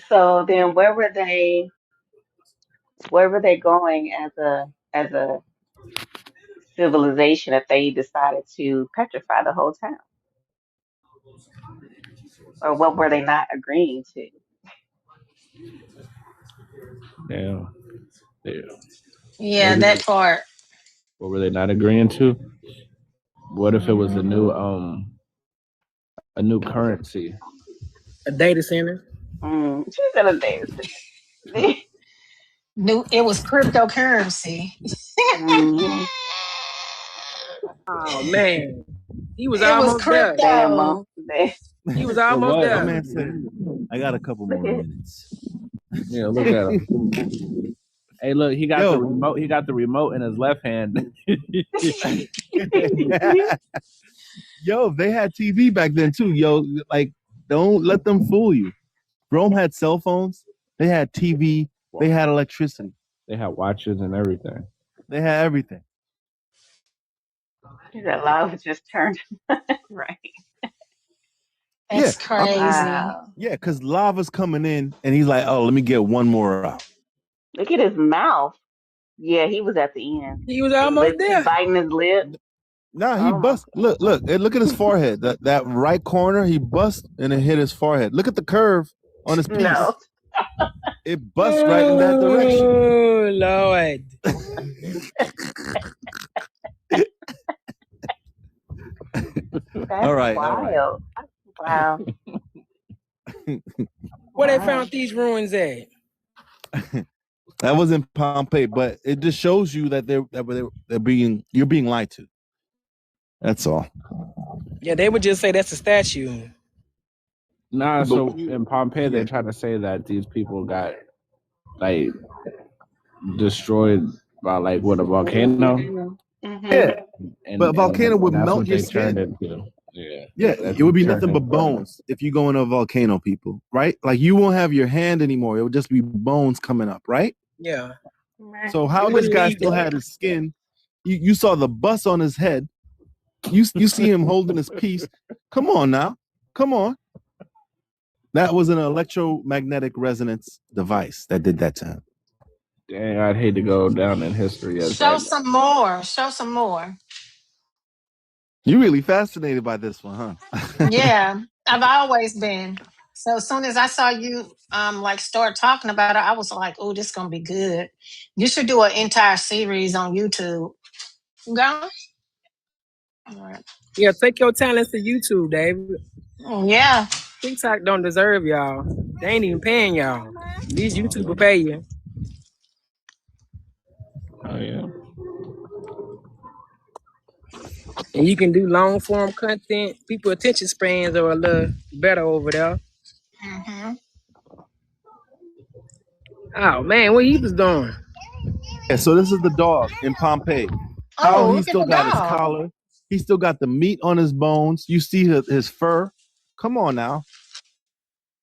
So then where were they going as a civilization if they decided to petrify the whole town? Or what were they not agreeing to? Yeah. Yeah, that part. What were they not agreeing to? What if it was a new currency? A data center. She said a data center. It was cryptocurrency. Mm, Oh man, he was It was almost there. damn, Mom. crypto. He was almost what? My there. man said, I got a couple Look more at minutes. Yeah, look at him. Hey, look, he got Yo. the remote. He got the remote in his left hand. Yo, they had TV back then too. Yo, like, don't let them fool you. Rome had cell phones. They had TV. They had electricity. They had watches and everything. They had everything. That love just turned right. Yeah, That's crazy. Wow. yeah, because lava's coming in, and he's like, "Oh, let me get one more out." Look at his mouth. Yeah, he was at the end. He was His almost lips, he there. biting his lip. Nah, he Oh bust. Look, and look at his forehead. That right corner, he bust and it hit his forehead. Look at the curve on his piece. no. It busts right in that direction. Oh Lord. That's All right. wild. Wow. Where they Wow. found these ruins at? That was in Pompeii, but it just shows you that you're being lied to. That's all. Yeah, they would just say that's a statue. Nah, But so when you- in Pompeii, yeah. they try to say that these people got like destroyed by like what, a volcano, Mm-hmm. Yeah, but a volcano would that's melt what your they turned skin. into. Yeah, Yeah, that's it would be what nothing but turned into. bones if you go in a volcano, people. Right? Like you won't have your hand anymore. It would just be bones coming up. Right? Yeah. Right. So how It this wouldn't guy leave still that. had his skin? You saw the bus on his head. You see him holding his piece. Come on now, come on. That was an electromagnetic resonance device that did that to him. Dang, I'd hate to go down in history as Show that. some more. Show some more. You're really fascinated by this one, huh? Yeah, I've always been. So as soon as I saw you like start talking about it, I was like, oh, this is gonna be good. You should do an entire series on YouTube. Go. All right. Yeah, take your talents to YouTube, David. Yeah. TikTok don't deserve y'all. They ain't even paying y'all. These YouTube will pay you. Oh yeah. And you can do long form content. People attention spans are a little better over there. Mm-hmm. Oh man, what he was doing? Yeah, so this is the dog in Pompeii. How Oh, he look at still the got his dog. collar. He still got the meat on his bones. You see his fur. Come on now.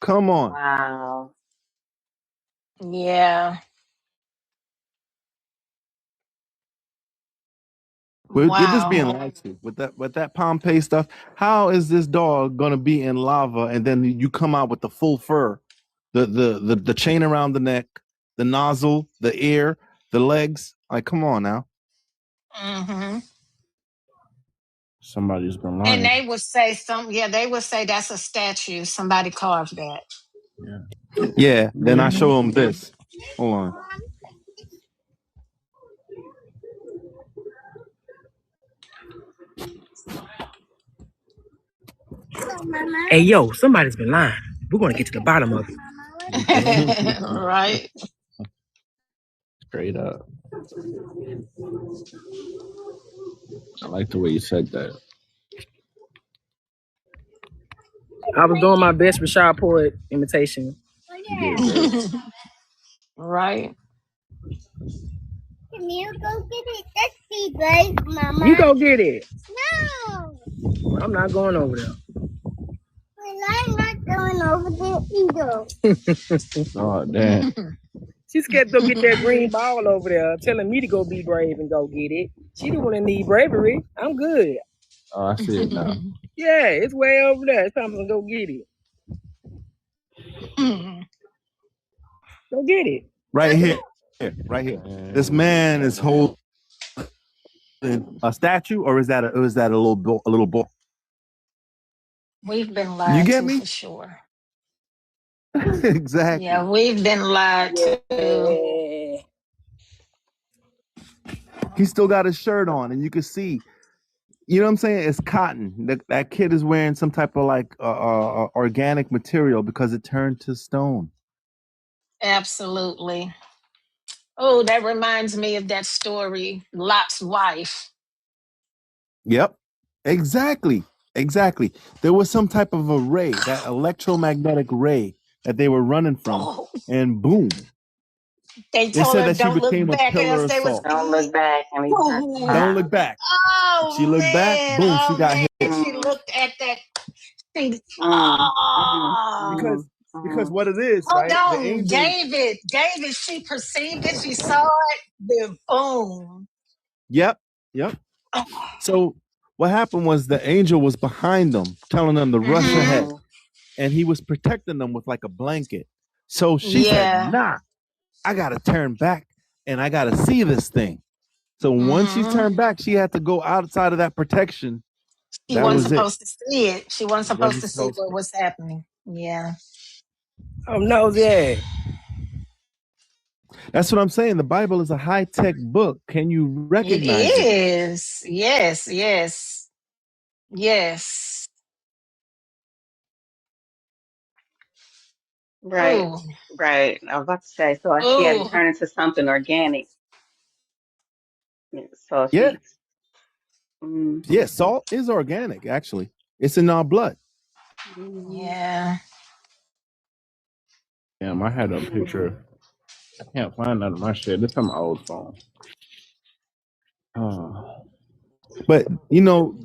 Come on. Wow. Yeah. We're just being Wow. lied to with that Pompeii stuff. How is this dog gonna be in lava and then you come out with the full fur, the chain around the neck, the nozzle, the ear, the legs? Like, come on now. Mm-hmm. Somebody's been And lying. they would say they would say that's a statue. Somebody carved that. Yeah. Yeah. Then I Mm-hmm. show him this. Hold on. Hey yo, somebody's been lying. We're gonna get to the bottom of it. Right. Straight up. I like the way you said that. I was doing my best Rashad Poet imitation. You did great. Right. Can you go get it? Let's see, guys, Mama. You go get it. No. I'm not going over there. Well, I'm not going over there either. Oh damn. She's scared to go get that green ball over there, telling me to go be brave and go get it. She don't want to need bravery. I'm good. Oh, I see it now. Yeah, it's way over there. It's time to go get it. Go get it. Right here. Right here. This man is holding a statue, or is that a little ball? We've been You lied get to me? for sure. Exactly. Yeah, we've been lied to. Yeah. He still got his shirt on, and you can see. You know what I'm saying? It's cotton. That kid is wearing some type of like organic material because it turned to stone. Absolutely. Oh, that reminds me of that story, Lot's wife. Yep. Exactly. Exactly. There was some type of a ray, that electromagnetic ray that they were running from, Oh, and boom. They They told said her, that she "Don't look became a back," pillar else of they was. salt. Don't look back, and he turned Don't Ooh. look around. back. She Oh looked back, man! boom, she Oh got man! hit. She Mm, looked at that thing. mm, mm, Oh. Because mm, what it is, Hold right? The on, angel. David. David, she perceived it. She saw it. Then boom. Yep. Yep. So what happened was the angel was behind them, telling them to rush Mm-hmm. ahead, mm. and he was protecting them with like a blanket. So she said, Yeah. "Nah, I gotta turn back and I gotta see this thing." So once she Mm-hmm. turned back, she had to go outside of that protection. She That wasn't was it. supposed to see it. She wasn't supposed Wasn't to see supposed what to. was happening. Yeah. I'm nosy. That's what I'm saying. The Bible is a high tech book. Can you It recognize it? is. Yes, yes, yes. Right, Ooh, right. I was about to say, so she had to ooh. turn into something organic. Yeah, so Yeah. she's, mm, Yeah. Salt is organic, actually. It's in our blood. mm, Yeah. Damn, I had a mm. picture. I can't find none of my shit. This on my old phone. Oh. But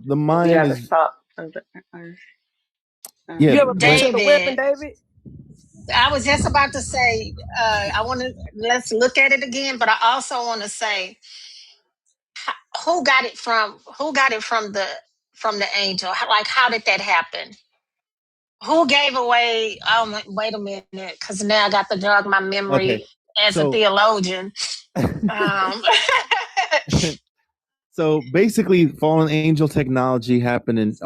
the We mind are the is, salt of the earth. yeah, You ever but picture the weapon, David, David? I was just about to say, I want to let's look at it again, but I also want to say who got it from the angel? Like how did that happen? Who gave away? Oh, wait a minute, because now I got to jog my okay. memory as a So theologian. Um, so basically fallen angel technology happened in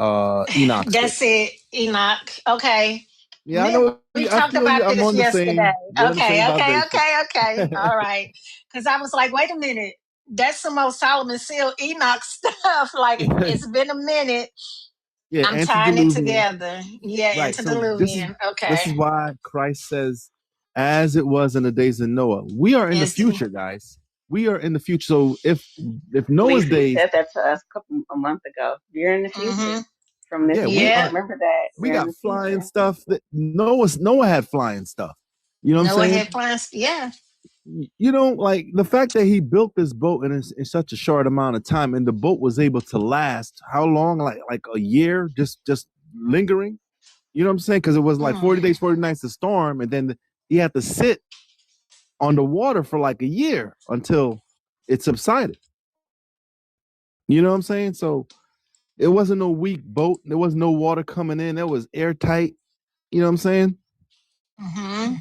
Enoch's day. that's it, Enoch. Okay. Yeah, I know. We I talked feel about you. I'm this on the yesterday. same. We're on the same Okay, okay, vibration. okay, okay. All right. Because I was like, wait a minute. That's some old Solomon Seal Enoch stuff. Like, it's been a minute. Yeah, I'm tying it antediluvian. together. Yeah, Right. So antediluvian. this Okay. is why Christ says, "As it was in the days of Noah." We are in the It's, future, guys. We are in the future. So if Noah's He days, said that to us a month ago. We're in the future mm-hmm. from this yeah, we week. Yeah. are. Remember that We we're in got the flying future. stuff that Noah had flying stuff. You know what I'm Noah saying? had plans. Yeah. Like the fact that he built this boat in such a short amount of time, and the boat was able to last how long? Like a year, just lingering. You know what I'm saying? Because it was like Mm, 40 days, 40 nights to storm, and then he had to sit on the water for like a year until it subsided. You know what I'm saying? So it wasn't no weak boat. There was no water coming in. It was airtight. You know what I'm saying? mm-hmm.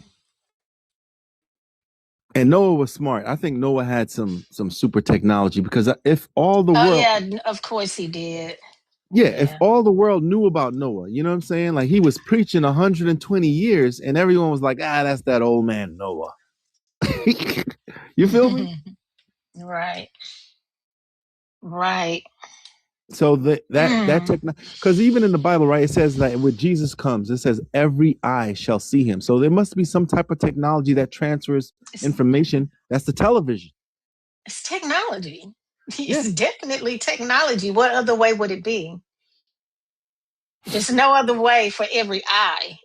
And Noah was smart. I think Noah had some super technology because if all the Oh, world, yeah. Of course he did. yeah, if Yeah. all the world knew about Noah, you know what I'm saying? Like he was preaching 120 years, and everyone was like, that's that old man Noah. You feel me? Right. Right. So that Mm. technology, because even in the Bible, right, it says that when Jesus comes, it says every eye shall see him. So there must be some type of technology that transfers It's, information. That's the television. it's technology. Yeah. It's definitely technology. What other way would it be? There's no other way for every eye.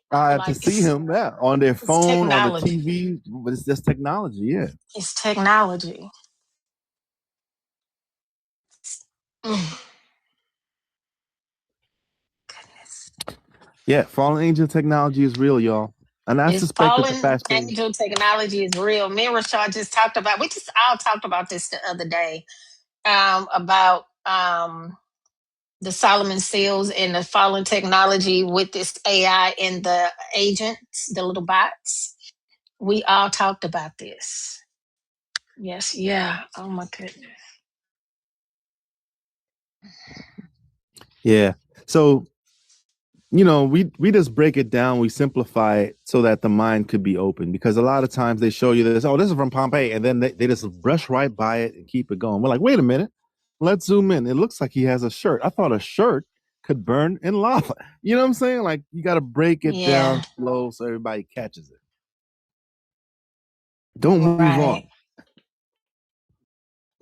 To Like see him, yeah, on their it's phone, on the technology. TV, but it's just technology, yeah. It's technology. Mm, goodness. Yeah, fallen angel technology is real, y'all. And I It's suspect that the fallen fast food. angel technology is real. Me and Rashad just talked about. We just all talked about this the other day. About the Solomon seals and the fallen technology with this AI and the agents, the little bots. We all talked about this. Yes, yeah. Oh my goodness. Yeah. So we just break it down, we simplify it so that the mind could be open, because a lot of times they show you this, oh, this is from Pompeii, and then they just brush right by it and keep it going. We're like, wait a minute, let's zoom in. It looks like he has a shirt. I thought a shirt could burn in lava. You know what I'm saying? Like you got to break it Yeah. down slow so everybody catches it. Don't move Right. on.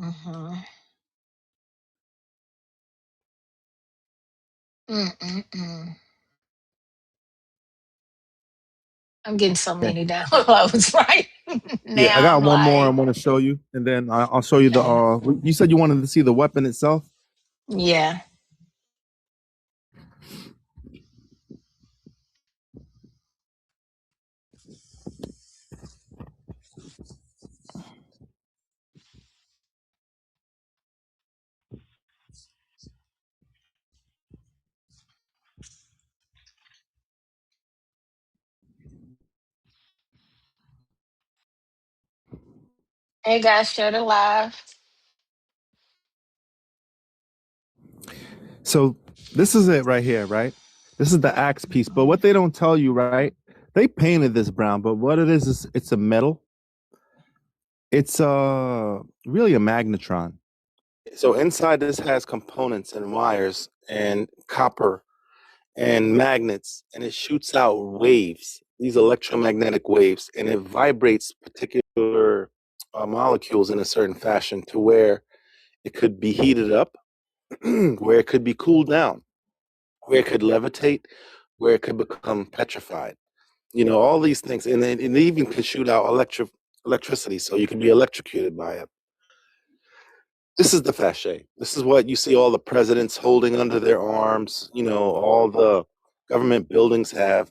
Mm-hmm. Mm-mm-mm. I'm getting so many downloads right Yeah, I now. I'm got one more I like, want to show you, and then I'll show you the. okay. You said you wanted to see the weapon itself. Yeah. Hey guys, share the live. So this is it right here, right? This is the axe piece. But what they don't tell you, right? They painted this brown, but what it is it's a metal. It's really a magnetron. So inside this has components and wires and copper and magnets, and it shoots out waves, these electromagnetic waves, and it vibrates particular molecules in a certain fashion to where it could be heated up, where it could be cooled down, where it could levitate, where it could become petrified. You know, all these things, and then it even can shoot out electricity, so you can be electrocuted by it. This is the fasce. This is what you see all the presidents holding under their arms. You know, all the government buildings have.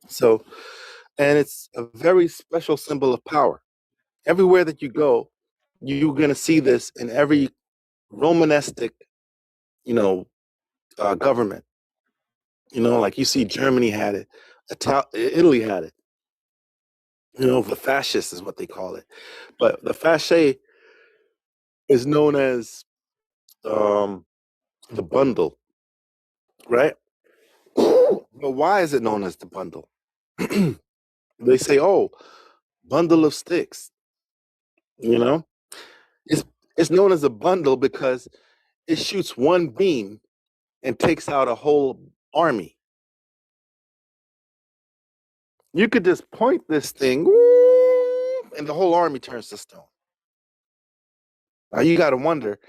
So, and it's a very special symbol of power. Everywhere that you go, you're going to see this in every Romanesque, you know, government. You know, like you see Germany had it, Italy had it. You know, the fascists is what they call it. But the fasce is known as the bundle, right? But why is it known as the bundle? They say, oh, bundle of sticks. You know, it's it's known as a bundle because it shoots one beam and takes out a whole army. You could just point this thing, and the whole army turns to stone. Now you got to wonder,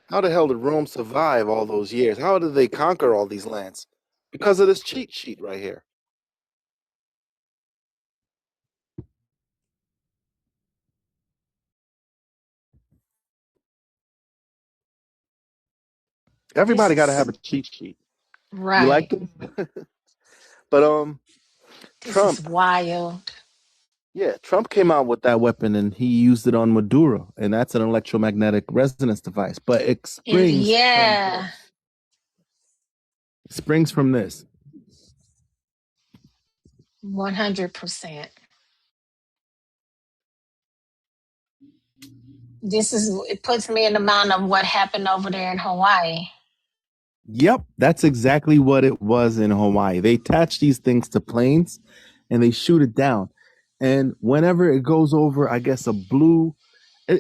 how the hell did Rome survive all those years? How did they conquer all these lands? Because of this cheat sheet right here. This Everybody got to have is a cheat sheet. You like right. it? But This is Trump, wild. yeah, Trump came out with that weapon and he used it on Maduro, and that's an electromagnetic resonance device. But it springs from Yeah. this. Springs from this. 100%. This is, it puts me in the mind of what happened over there in Hawaii. Yep, that's exactly what it was in Hawaii. They attach these things to planes and they shoot it down. And whenever it goes over, I guess, a blue,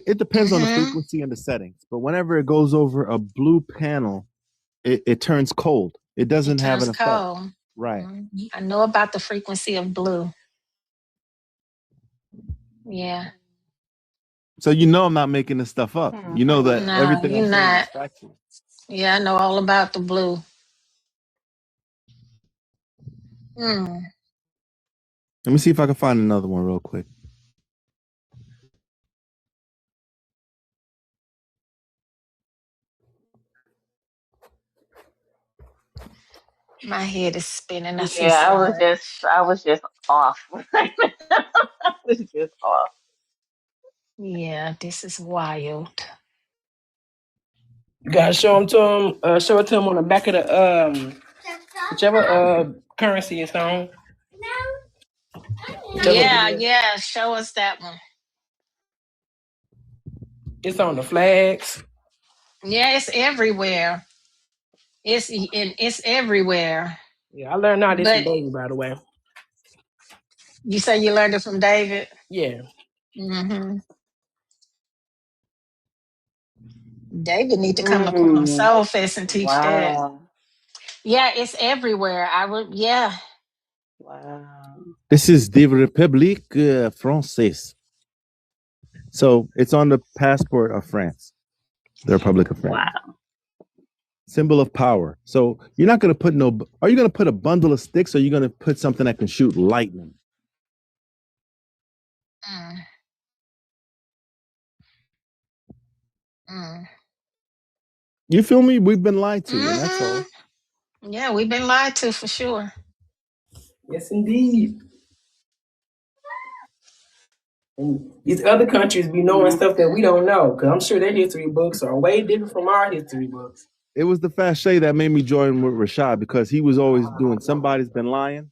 it depends on the Mm-hmm. frequency and the settings, but whenever it goes over a blue panel, it turns cold. It It doesn't have turns an effect. cold. Right. I know about the frequency of blue. Yeah. So you know I'm not making this stuff up. You know that No, everything I'm you're saying is not. factual. Yeah, I know all about the blue. Mm. Let me see if I can find another one real quick. My head is spinning. I see Yeah, so much. I was just off. I was just off. Yeah, this is wild. You gotta show them to them. Show it to them on the back of the whichever currency it's on. Whichever Yeah, bill. yeah. Show us that one. It's on the flags. Yeah, it's everywhere. It's everywhere. Yeah, I learned all this from But David, by the way. you say you learned it from David. Yeah. Mm-hmm. David need to come to Mm, Soul Fest and teach that. wow. Yeah, it's everywhere. I would. Yeah. Wow. This is the République Française. So it's on the passport of France, the Republic of France. Wow. Symbol of power. So you're not going to put no. Are you going to put a bundle of sticks, or are you going to put something that can shoot lightning? Mm, mm. You feel me? We've been lied to, and that's all. Mm-hmm. Yeah, we've been lied to for sure. Yes, indeed. And these other countries be knowing stuff that we don't know, because I'm sure their history books are way different from our history books. It was the Fasces that made me join with Rashad because he was always doing somebody's been lying,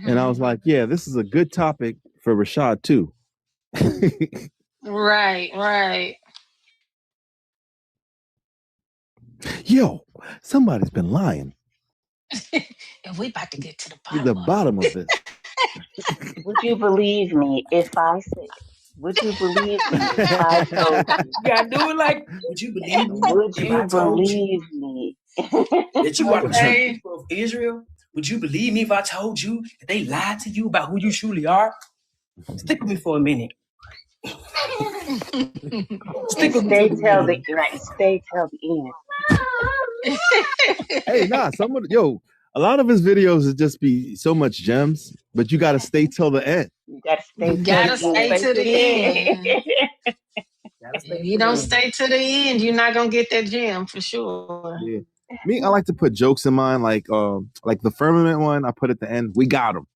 and I Mm-hmm. was like, yeah, this is a good topic for Rashad too. Right, right. Yo, somebody's been lying. And we about to get to the Get the bottom of bottom of this. Would you believe me if I said? Would you believe me if I told you? You gotta do it like, would you believe me Would if you I told you believe me? that you are the true Okay. people of Israel? Would you believe me if I told you that they lied to you about who you truly are? Stick with me for a minute. And Stick with me for stay a till the minute. right. Stay till the end. Hey, nah, a lot of his videos would just be so much gems, but you got to stay till the end. You gotta You stay till gotta the Gotta stay stay to to the the end. end. end. Gotta If stay you to the don't end. stay to the end, you're not gonna get that gem for sure. Yeah. Me, I like to put jokes in mine, like the firmament one. I put at the end. We got them.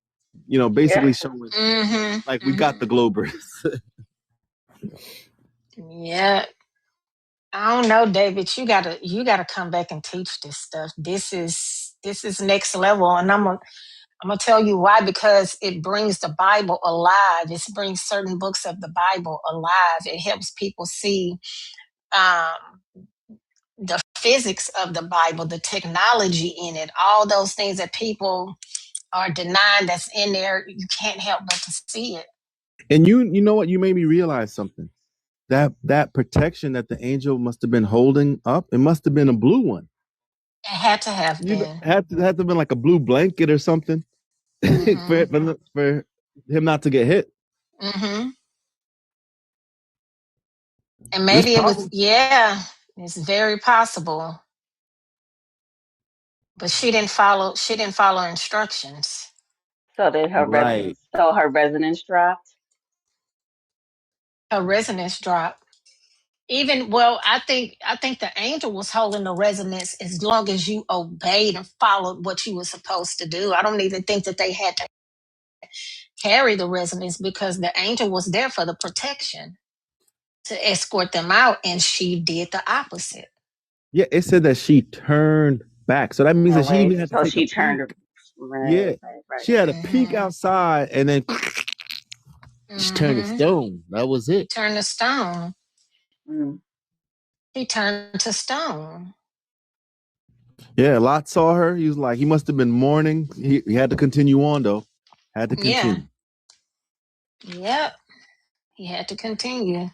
Yeah. Basically showing like we got the Globers. Yeah. I don't know, David. You gotta come back and teach this stuff. This is next level, and I'm gonna tell you why, because it brings the Bible alive. It brings certain books of the Bible alive. It helps people see um, the physics of the Bible, the technology in it, all those things that people are denying that's in there. You can't help but to see it. And you know what? You made me realize something. That protection that the angel must have been holding up, it must have been a blue one. It had to have You know, been. had to have been like a blue blanket or something Hmm. for him not to get hit. Hmm. And It's maybe it was, possible. yeah, it's very possible. But she didn't follow instructions. So did her Right. residence. So her residence dropped. Her resonance dropped. Even well, I think the angel was holding the resonance as long as you obeyed and followed what you were supposed to do. I don't even think that they had to carry the resonance because the angel was there for the protection to escort them out, and she did the opposite. Yeah, it said that she turned back. So that means No that she way. even had to So take a she peek. turned. Right. Yeah. Right. Right. She had a peek Hmm. outside and then she turned to Hmm. stone. That was it. Turned to stone. Mm. He turned to stone. Yeah, Lot saw her. He was like, he must have been mourning. He had to continue on though. Had to Yeah. continue. Yep. He had to continue.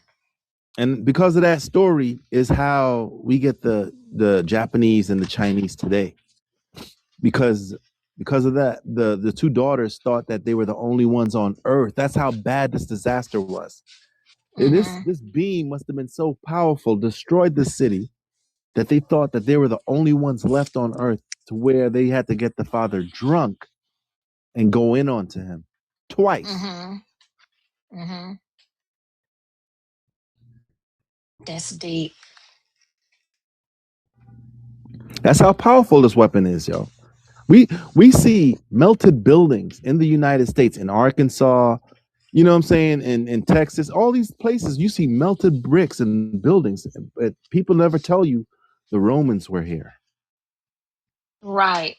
And because of that story is how we get the Japanese and the Chinese today. Because of that, the two daughters thought that they were the only ones on earth. That's how bad this disaster was. And this Hmm. this beam must have been so powerful, destroyed the city, that they thought that they were the only ones left on earth, to where they had to get the father drunk and go in onto him twice. Hmm. Hmm. That's deep. That's how powerful this weapon is, yo. We see melted buildings in the United States, in Arkansas, you know what I'm saying, in Texas, all these places you see melted bricks and buildings, but people never tell you the Romans were here. Right.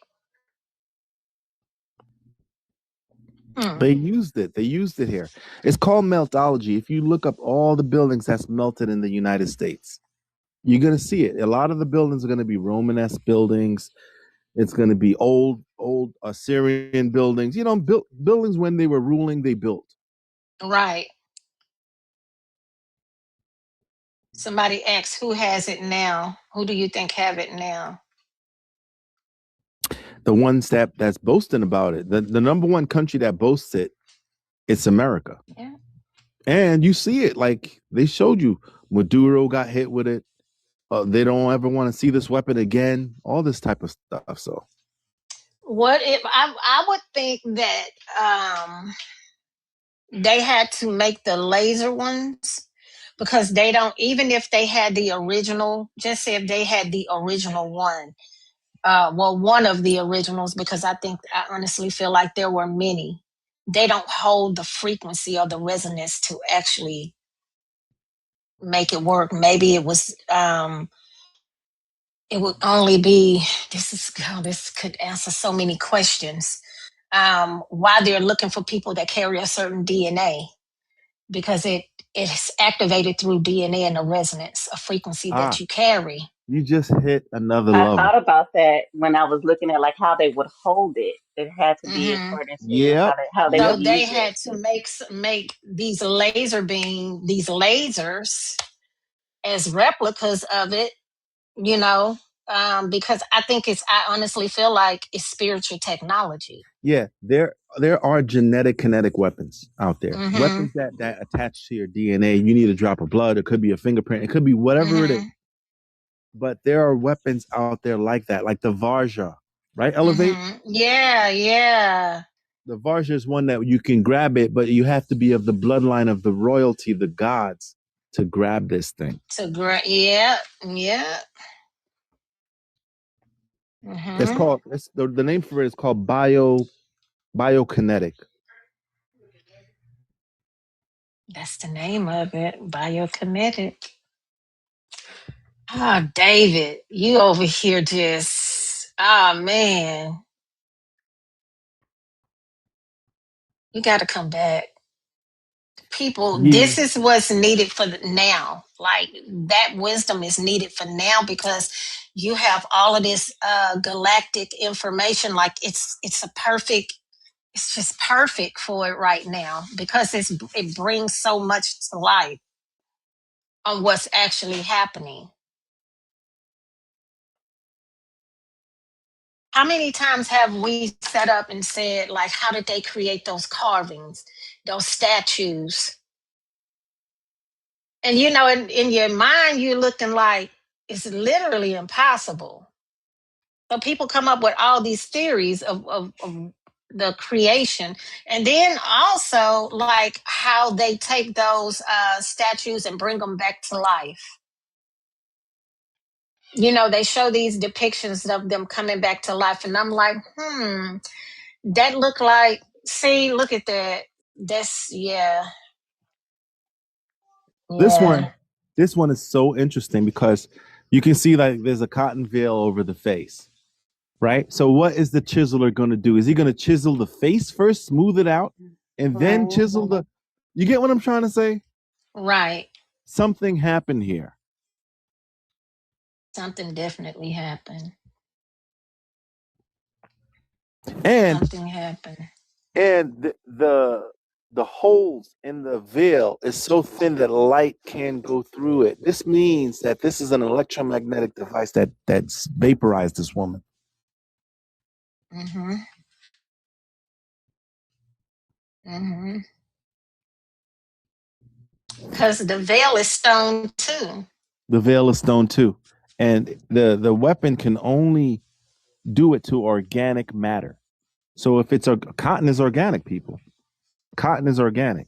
Hmm. They used it here. It's called meltology. If you look up all the buildings that's melted in the United States, you're gonna see it. A lot of the buildings are gonna be Romanesque buildings. It's gonna be old Assyrian buildings. Buildings when they were ruling, they built. Right. Somebody asks who has it now. Who do you think have it now? The ones that's boasting about it. The number one country that boasts it, it's America. Yeah. And you see it, like they showed you. Maduro got hit with it. They don't ever want to see this weapon again. All this type of stuff. So What if I would think that they had to make the laser ones because they don't, even if they had the original, just say if they had the original one, well, one of the originals, because I honestly feel like there were many. They don't hold the frequency or the resonance to actually make it work. Maybe it would only be, this could answer so many questions. Why they're looking for people that carry a certain DNA, because it's activated through DNA and a resonance, a frequency that ah, you carry. you just hit another I level. thought about that when I was looking at like how they would hold it. It had to be Hmm. according to Yep. how they So would Yep. they use it. had to make these these lasers as replicas of it, you know, because I honestly feel like it's spiritual technology. Yeah. There are genetic kinetic weapons out there. Mm-hmm. Weapons that attach to your DNA. You need a drop of blood. It could be a fingerprint. It could be whatever it is. Mm-hmm. But there are weapons out there like that, like the Varja, right? Elevate. Mm-hmm. Yeah, yeah. The Varja is one that you can grab it, but you have to be of the bloodline of the royalty, the gods, to grab this thing. Yeah, yeah. It's Mm-hmm. called the name for it is called biokinetic. That's the name of it, biokinetic. Oh, David, you over here just, oh man, you got to come back. People, Yeah. this is what's needed for now. Like that wisdom is needed for now because you have all of this galactic information. Like it's a perfect, it's just perfect for it right now because it brings so much to life on what's actually happening. How many times have we set up and said, like, how did they create those carvings, those statues? And in your mind, you're looking like it's literally impossible. So people come up with all these theories of the creation. And then also like how they take those statues and bring them back to life. They show these depictions of them coming back to life. And I'm like, that look like, see, look at that. That's, yeah, This yeah. one, this one is so interesting because you can see like there's a cotton veil over the face, right? So what is the chiseler going to do? Is he going to chisel the face first, smooth it out, and then Right. chisel the? You get what I'm trying to say? Right. Something happened here, Something definitely happened. and Something happened. the holes in the veil is so thin that light can go through it. This means that this is an electromagnetic device that's vaporized this woman. Mm-hmm. Mm-hmm. Because the veil is stone too. The veil is stone too, and the weapon can only do it to organic matter. So if it's a cotton is organic, people. Cotton is organic.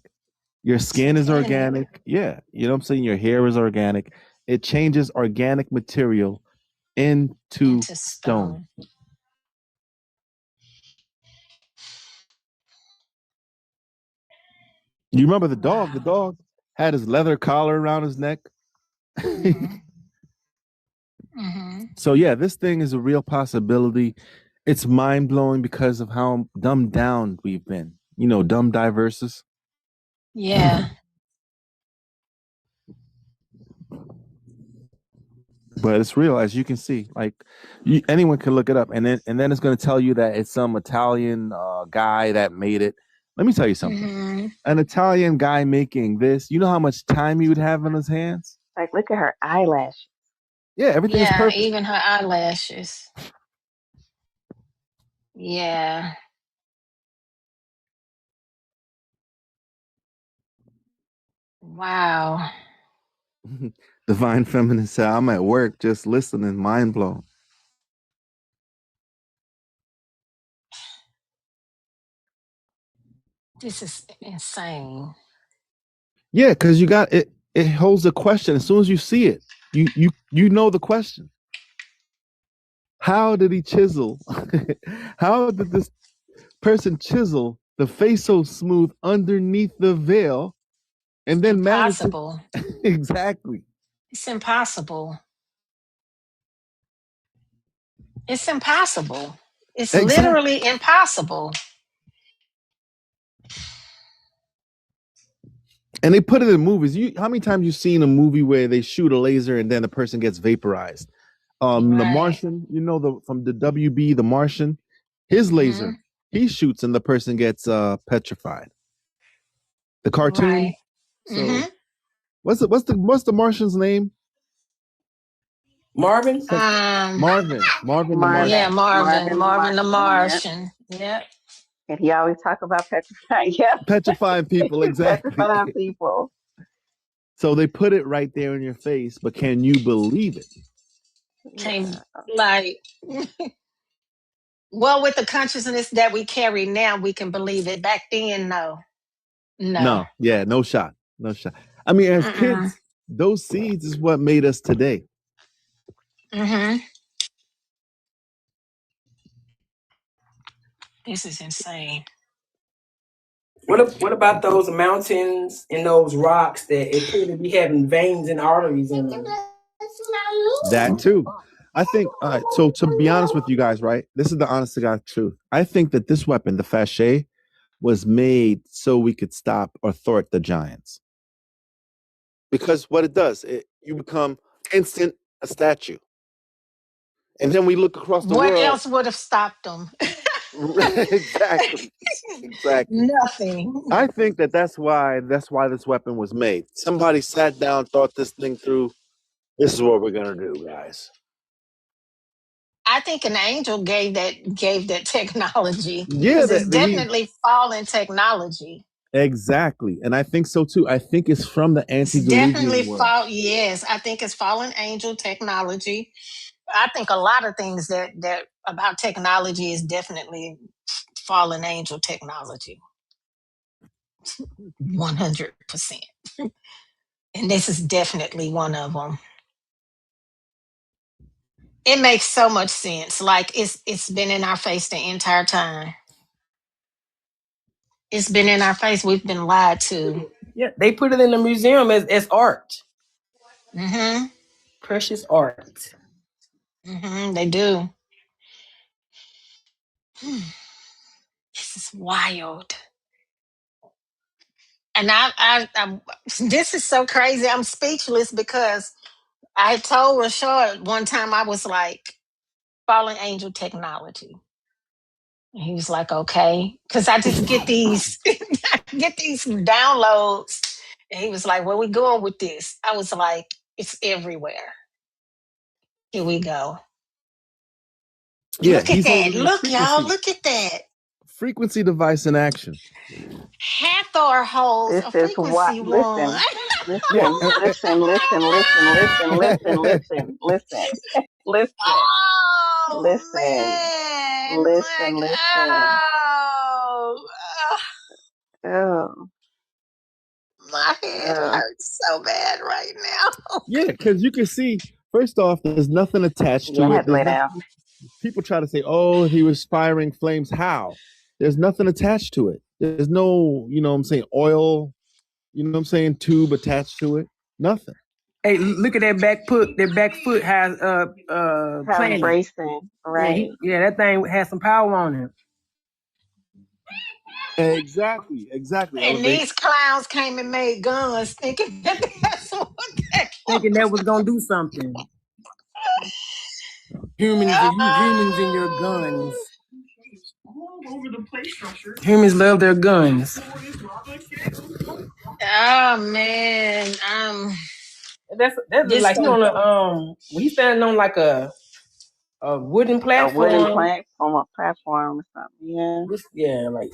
Your It's skin is organic organic. Yeah, you know what I'm saying. Your hair is organic. It changes organic material into into stone. stone. You remember the dog? The Wow. dog had his leather collar around his neck. Mm-hmm. Mm-hmm. So yeah, this thing is a real possibility. It's mind blowing because of how dumbed down we've been. Dumb diverses. Yeah. But it's real, as you can see. Like anyone can look it up, and then it's going to tell you that it's some Italian guy that made it. Let me tell you something. Mm-hmm. An Italian guy making this. You know how much time he would have in his hands? Like, look at her eyelash. Yeah, everything is Yeah, perfect. even her eyelashes. Yeah. Wow. Divine Feminine said, I'm at work just listening, mind blown. This is insane. Yeah, because you got it. It holds a question. As soon as you see it, you know the question. How did he chisel? How did this person chisel the face so smooth underneath the veil, and then manage to Impossible. exactly? It's impossible. It's impossible. It's Exactly. literally impossible. And they put it in movies. How many times you seen a movie where they shoot a laser and then the person gets vaporized? The Right. Martian, from the WB, the Martian, his Mm-hmm. laser, he shoots and the person gets petrified. The cartoon. Right. Mm-hmm. So what's the Martian's name? Marvin? Marvin the Yeah, Martian. Marvin, Marvin. Marvin the Marvin the Martian. Yep. Martian. Yep. And he always talk about petrified. Yep. Petrifying people, exactly. Petrified people. So they put it right there in your face, but can you believe it? Came Yeah. like well, with the consciousness that we carry now, we can believe it. Back then, no. No. No, yeah, no shot. No shot. I mean, as Mm-mm. kids, those seeds is what made us today. Mm-hmm. This is insane. What about those mountains and those rocks that it appear to be having veins and arteries in them? That too. I think, all right, so to be honest with you guys, right? This is the honest to God truth. I think that this weapon, the Fasces, was made so we could stop or thwart the giants. Because what it does, you become instant a statue. And then we look across the What world. else would have stopped them? Exactly. Exactly. Nothing. I think that's why this weapon was made. Somebody sat down, thought this thing through. This is what we're gonna do, guys. I think an angel gave that technology Yeah, because it's he definitely fallen technology. exactly, and I think so too. I think it's from the It's definitely antediluvian world. yes, I think it's fallen angel technology. I think a lot of things that about technology is definitely fallen angel technology. 100%. And this is definitely one of them. It makes so much sense. Like it's been in our face the entire time. It's been in our face. We've been lied to. Yeah, they put it in the museum as art. Mm-hmm. Precious art. Mm-hmm. They do. This is wild. And I this is so crazy. I'm speechless because I told Rashad one time I was like, fallen angel technology. And he was like, okay. Because I just get these get these downloads. And he was like, where we going with this? I was like, it's everywhere. Here we go. Yeah, Look at he's that. holding a Look, y'all. frequency Look at that. device in action. Hathor holds This a is what. frequency one. Listen, Yeah, listen, listen, listen, listen, listen, listen, listen, listen, listen, Oh listen, man. listen, Like, listen. oh, Oh, my head oh. hurts so bad right now. yeah, because you can see. First off, there's nothing attached Yeah, I to it. had to There's lay nothing. down. People try to say, "Oh, he was firing flames." How? There's nothing attached to it. There's no, what I'm saying, oil. You know what I'm saying, tube attached to it. Nothing. Hey, look at that back foot. That back foot has Have planet. bracing, Yeah, right? that thing has some power on it. Exactly. And these clowns came and made guns thinking that that's what they Thinking that was gonna do something. Humans in your guns. Humans love their guns. Oh man. That's This like he stuff. on a when he's standing on like a wooden A wooden platform. plank on a platform or something. Yeah. Yeah, like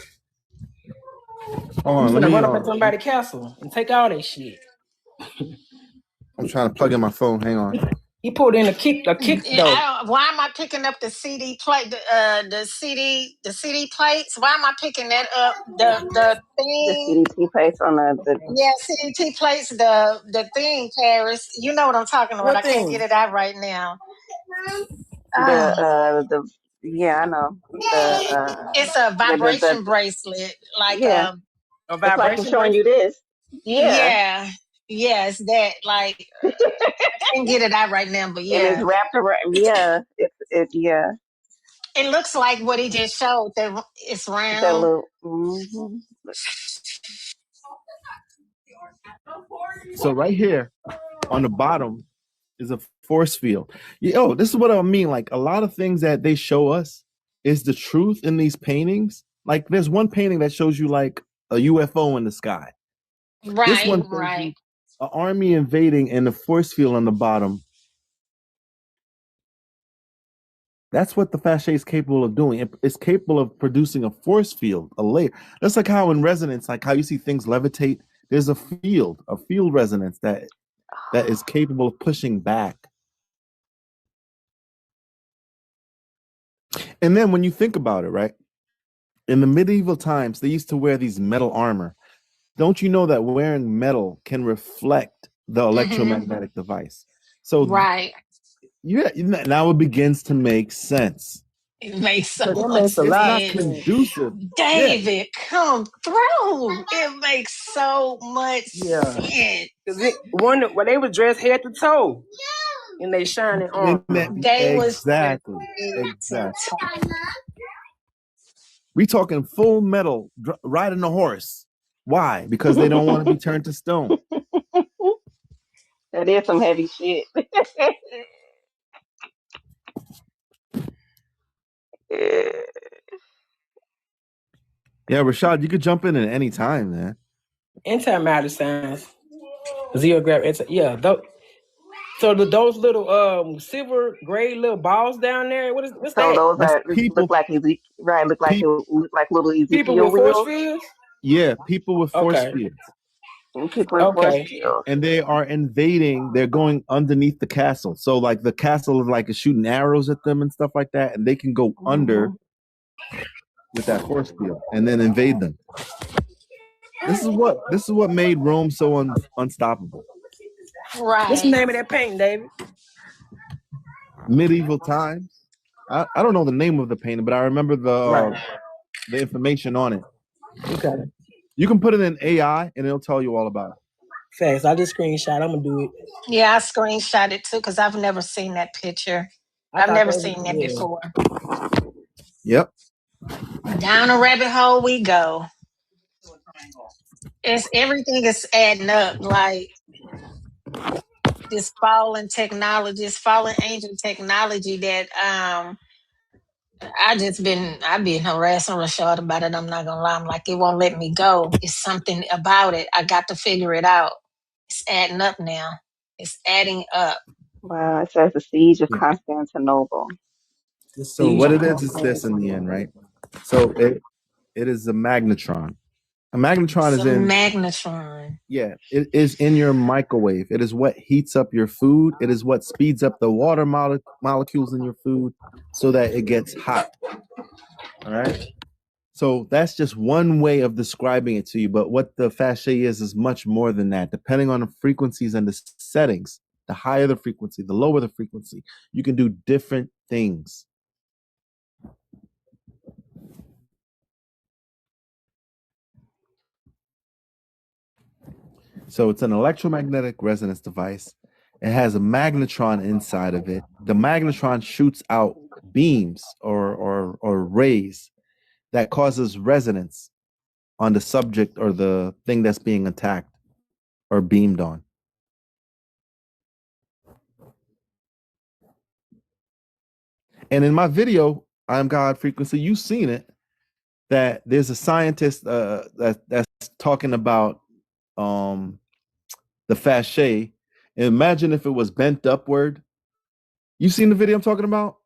Hold he's on, let gonna me. run up at somebody's castle and take all that shit. I'm trying to plug in my phone. Hang on. He pulled in a kick though. Why am I picking up the CD plate? The CD plates. Why am I picking that up? The The thing. CDT place on the Yeah, CDT plates. The thing, Paris. You know what I'm talking about. What I can't get thing? it out right now. the Ah, yeah, I know. it's a The vibration bracelet. Like yeah. A That's why I keep vibration showing bracelet? you this. Yeah. yeah, yeah, it's that. Like I can't get it out right now, but And it's yeah, wrapped around. Yeah, yeah, it looks like what he just showed. That it's that round. little. Hmm. So right here on the bottom is a force field. Yo, this is what I mean. Like a lot of things that they show us is the truth in these paintings. Like there's one painting that shows you like a UFO in the sky. This Right, one shows right, you an army invading and the force field on the bottom. That's what the Fasces is capable of doing. It's capable of producing a force field, a layer. That's like how in resonance, like how you see things levitate. There's a field resonance that is capable of pushing back. And then when you think about it, right? In the medieval times, they used to wear these metal armor. Don't you know that wearing metal can reflect the electromagnetic device? So right. yeah, now it begins to make sense. It makes So so that much makes a It's lot of not sense. sense. conducive. Yeah. David, come through. It makes so much Yeah. sense. Cause they were dressed head to toe in they shining armor. They was Exactly. head to Exactly. toe. We talking full metal riding a horse. Why? Because they don't want to be turned to stone. That is some heavy shit. Yeah, Rashad, you could jump in at any time, man. Antimatter science. Yeah. So those little silver gray little balls down there, what's So that? those That's are look people. like right? Look like little People Ezekiel with force wheels. fields? Yeah, people with force Okay. fields. And people in force Okay. fields. And they are invading, they're going underneath the castle. So like the castle is like shooting arrows at them and stuff like that, and they can go under Hmm. with that force field and then invade them. This is what made Rome so unstoppable. What's the Right. name of that painting, David? Medieval times. I don't know the name of the painting, but I remember Right. the information on it. Okay. You can put it in AI and it'll tell you all about it. Facts. I just screenshot. I'm gonna do it. Yeah, I screenshot it too because I've never seen that picture. I I've thought never that was seen that before. Yep. Down a rabbit hole we go. It's everything is adding up. Like this fallen angel technology that I've been harassing Rashad about it. I'm not gonna lie. I'm like, it won't let me go. It's something about it. I got to figure it out. It's adding up now. It's adding up. Wow, it says the siege of Yeah. Constantinople. So what it is this in the end, right? So it is a magnetron. A magnetron It's is a in magnetron. yeah, it is in your microwave. It is what heats up your food. It is what speeds up the water molecules in your food so that it gets hot. All right. So that's just one way of describing it to you. But what the facet is much more than that. Depending on the frequencies and the settings, the higher the frequency, the lower the frequency, you can do different things. So it's an electromagnetic resonance device. It has a magnetron inside of it. The magnetron shoots out beams or rays that causes resonance on the subject or the thing that's being attacked or beamed on. And in my video, I'm God Frequency, you've seen it, that there's a scientist that's talking about the facet. Imagine if it was bent upward. You seen the video I'm talking about?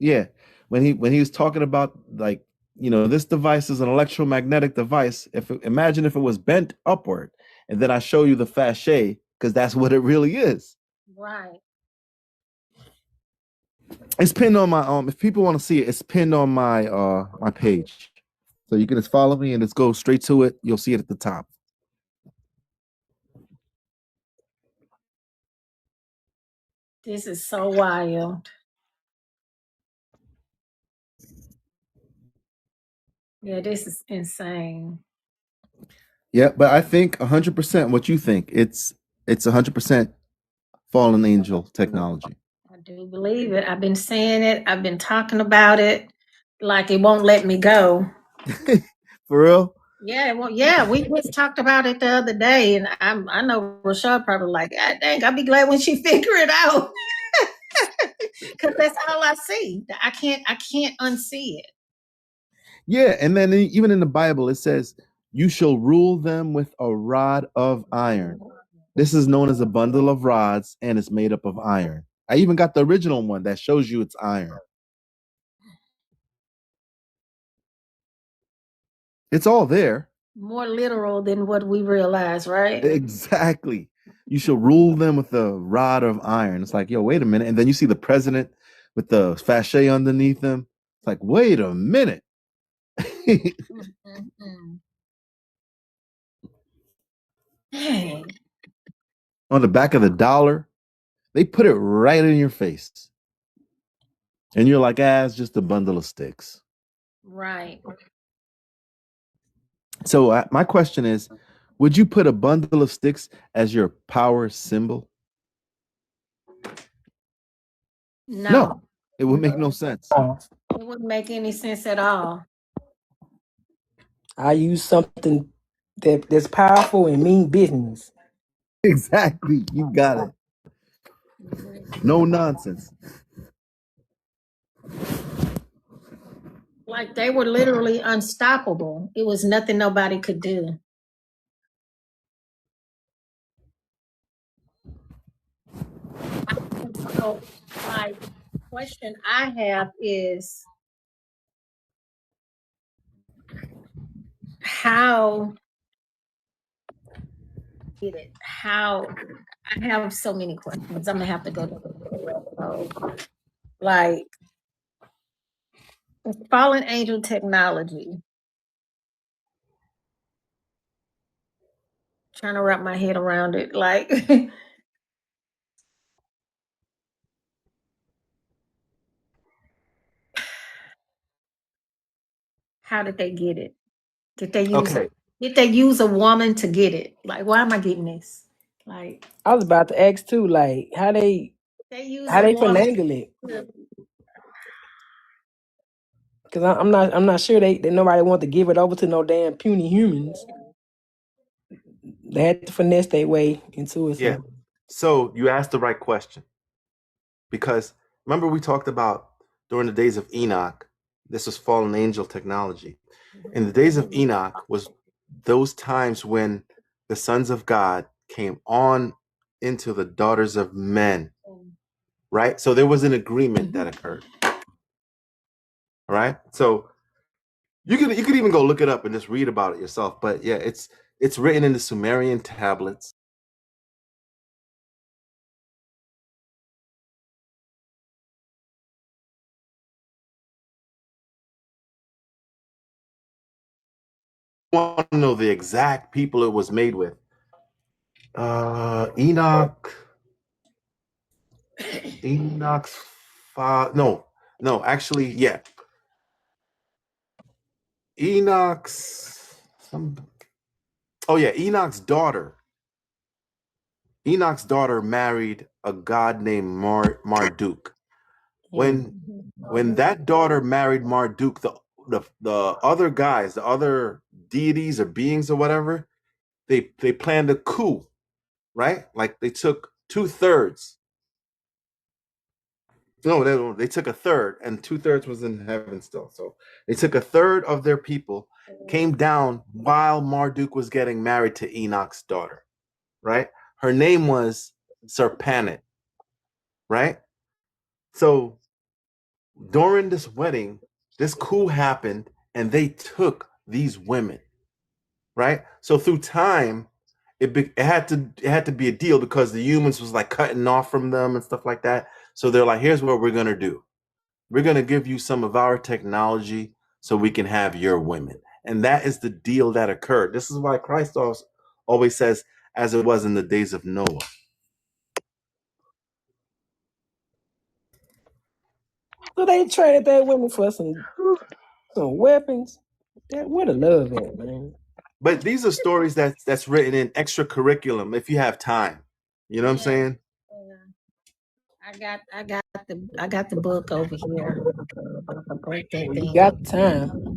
Yeah. When he was talking about like, this device is an electromagnetic device. Imagine if it was bent upward, and then I show you the facet, because that's what it really is. Right. It's pinned on my if people want to see it, it's pinned on my page. So you can just follow me and just go straight to it. You'll see it at the top. This is so wild. Yeah, this is insane. Yeah, but I think 100% what you think. It's 100% fallen angel technology. I do believe it. I've been saying it. I've been talking about it. Like it won't let me go. For real? Yeah, well, yeah, we just talked about it the other day, and I know Rashad probably like, God dang, I'll be glad when she figure it out. Because that's all I see. I can't unsee it. Yeah, and then even in the Bible it says, "You shall rule them with a rod of iron." This is known as a bundle of rods, and it's made up of iron. I even got the original one that shows you it's iron. It's all there. More literal than what we realize, right? Exactly. You shall rule them with a rod of iron. It's like, yo, wait a minute. And then you see the president with the fasces underneath him. It's like, wait a minute. Dang. On the back of the dollar, they put it right in your face. And you're like, it's just a bundle of sticks. Right. So my question is, would you put a bundle of sticks as your power symbol? No, it would make no sense. It wouldn't make any sense at all. I use something that's powerful and mean business. Exactly. You got it. No nonsense. Like they were literally unstoppable. It was nothing nobody could do. So my question I have is how did it? How I have so many questions. I'm gonna have to go to the like fallen angel technology. Trying to wrap my head around it. Like how did they get it? Did they use a woman to get it? Like, why am I getting this? Like I was about to ask too, like how they use a woman finagle it. Because I'm not sure that nobody want to give it over to no damn puny humans. They had to finesse their way into it. Yeah. So you asked the right question. Because remember we talked about during the days of Enoch, this was fallen angel technology. In the days of Enoch was those times when the sons of God came on into the daughters of men, right? So there was an agreement that occurred. All right. So you could even go look it up and just read about it yourself. But yeah, it's written in the Sumerian tablets. I want to know the exact people it was made with. Enoch's no, actually, yeah. Enoch's Enoch's daughter. Enoch's daughter married a god named Marduk. When that daughter married Marduk, the other guys, the other deities or beings or whatever, they planned a coup, right? Like they took 2/3. No, they took a third, and 2/3 was in heaven still. So they took a third of their people, came down while Marduk was getting married to Enoch's daughter, right? Her name was Serpanet, right? So during this wedding, this coup happened, and they took these women, right? So through time, it had to be a deal because the humans was like cutting off from them and stuff like that. So they're like, here's what we're gonna do. We're gonna give you some of our technology so we can have your women. And that is the deal that occurred. This is why Christ always says, as it was in the days of Noah. So they traded that women for some weapons. Where the love at, man? But these are stories that's written in extra curriculum if you have time. You know what I'm saying? I got the book over here. A birthday Well, you thing. got time.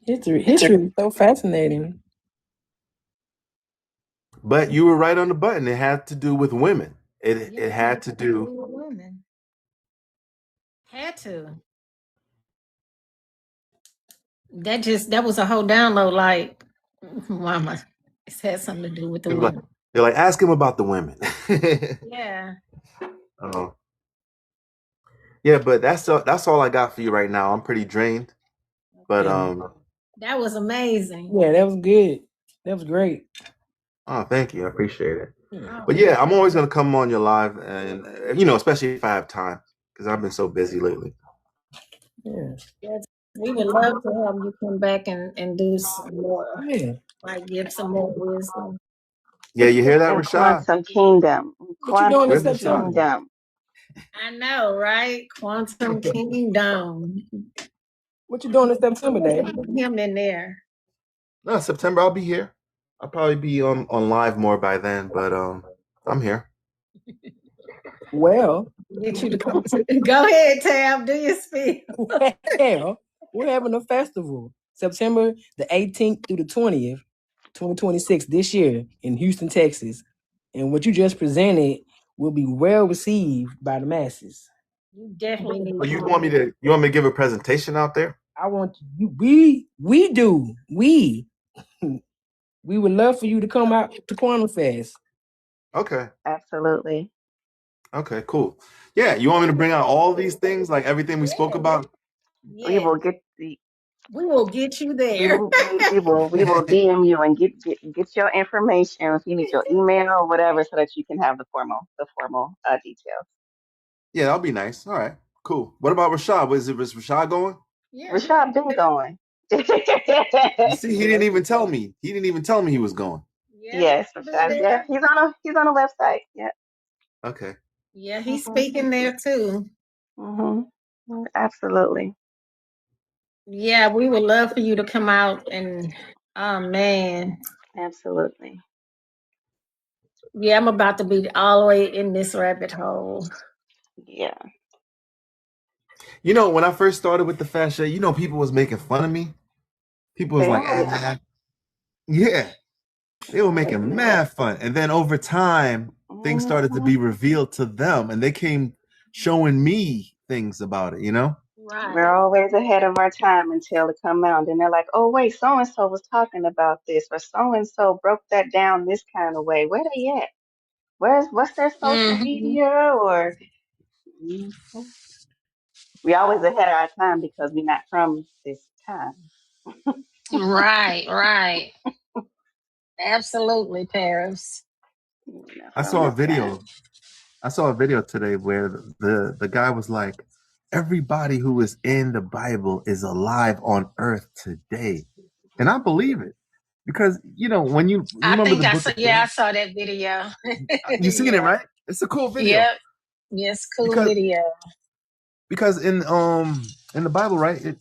History is so fascinating. But you were right on the button. It had to do with women. It had to do. with women. Had to. That was a whole download. Like, mama, it had something to do with the women. They're like, ask him about the women. Yeah. Oh, yeah, but that's all I got for you right now. I'm pretty drained, but That was amazing. Yeah, that was good. That was great. oh, thank you, I appreciate it. Oh, But yeah, I'm always gonna come on your live, and especially if I have time, because I've been so busy lately. Yeah. yes, we would love to have you come back and do some more, Yeah. like give some more wisdom. Yeah, you hear that, And Rashad? quantum kingdom. What you doing in Where's Quantum Rashad? September? kingdom. I know, right? Quantum Kingdom. What you doing in September, Dave? Him in there. No, September. I'll be here. I'll probably be on live more by then, but I'm here. Well, Get you to come. Go ahead, Tab. Do your speech. well, we're having a festival September the 18th through the 20th, 2026 this year in Houston, Texas. And what you just presented will be well received by the masses. You definitely need. But you want me to give a presentation out there? I want you, we would love for you to come out to Quantum Fest. Okay. Absolutely. Okay, cool. Yeah, you want me to bring out all these things, like everything we spoke about? We will get the We will get you we there. will we will DM you and get your information. If you need your email or whatever, so that you can have the formal details. Yeah, that'll be nice. All right, cool. What about Rashad? Is Rashad going? Yeah. Rashad been going. You see, he didn't even tell me. He didn't even tell me he was going. Yes, Rashad. Yeah, he's on a website. Yeah. Okay. Yeah, he's speaking there too. Absolutely. Yeah, we would love for you to come out and, oh man. Absolutely. Yeah, I'm about to be all the way in this rabbit hole. Yeah. When I first started with the fascia, people was making fun of me. People was They like, always yeah, they were making mad fun. And then over time, things started to be revealed to them, and they came showing me things about it. Right. We're always ahead of our time until it come out, and they're like, "Oh wait, so and so was talking about this, or so and so broke that down this kind of way. Where they at? What's their social media?" Or we always ahead of our time because we're not from this time. Right. Absolutely, Paris. I From saw a this video. time. I saw a video today where the guy was like, everybody who is in the Bible is alive on earth today. And I believe it. Because, when you remember the book of I saw that video. you seen it, right? It's a cool video. Yep. Yes, cool Because video. because in the Bible, right,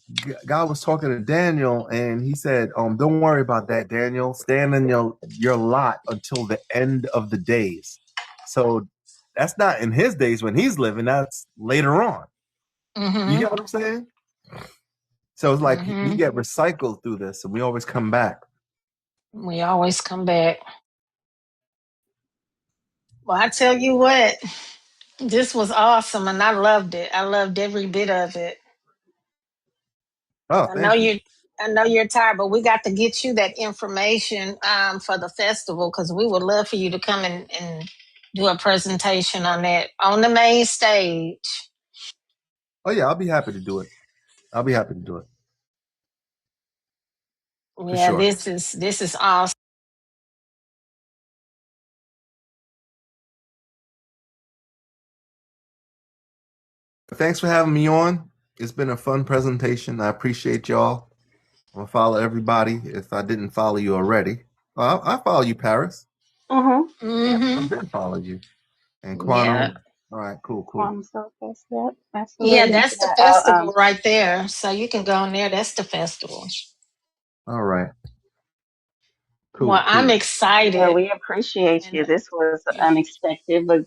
God was talking to Daniel, and he said, don't worry about that, Daniel. Stand in your lot until the end of the days. So that's not in his days when he's living. That's later on. You get what I'm saying? So it's like we get recycled through this, and we always come back. We always come back. Well, I tell you what, this was awesome, and I loved it. I loved every bit of it. Oh, thank you. I know you're tired, but we got to get you that information for the festival, because we would love for you to come and do a presentation on that on the main stage. Oh yeah, I'll be happy to do it. for Yeah, sure. this is awesome. Thanks for having me on. It's been a fun presentation. I appreciate y'all. I'm gonna follow everybody if I didn't follow you already. I follow you, Paris. Mm-hmm. Yep. I've Mm-hmm. been following you. And Yeah. Quantum. All right, cool, cool. Quantum Focus. Yep. Yeah, Absolutely. that's the Yeah. festival right there. So you can go in there. That's the festival. All right, Well, cool, I'm cool. Yeah, excited. we appreciate And you. This was unexpected but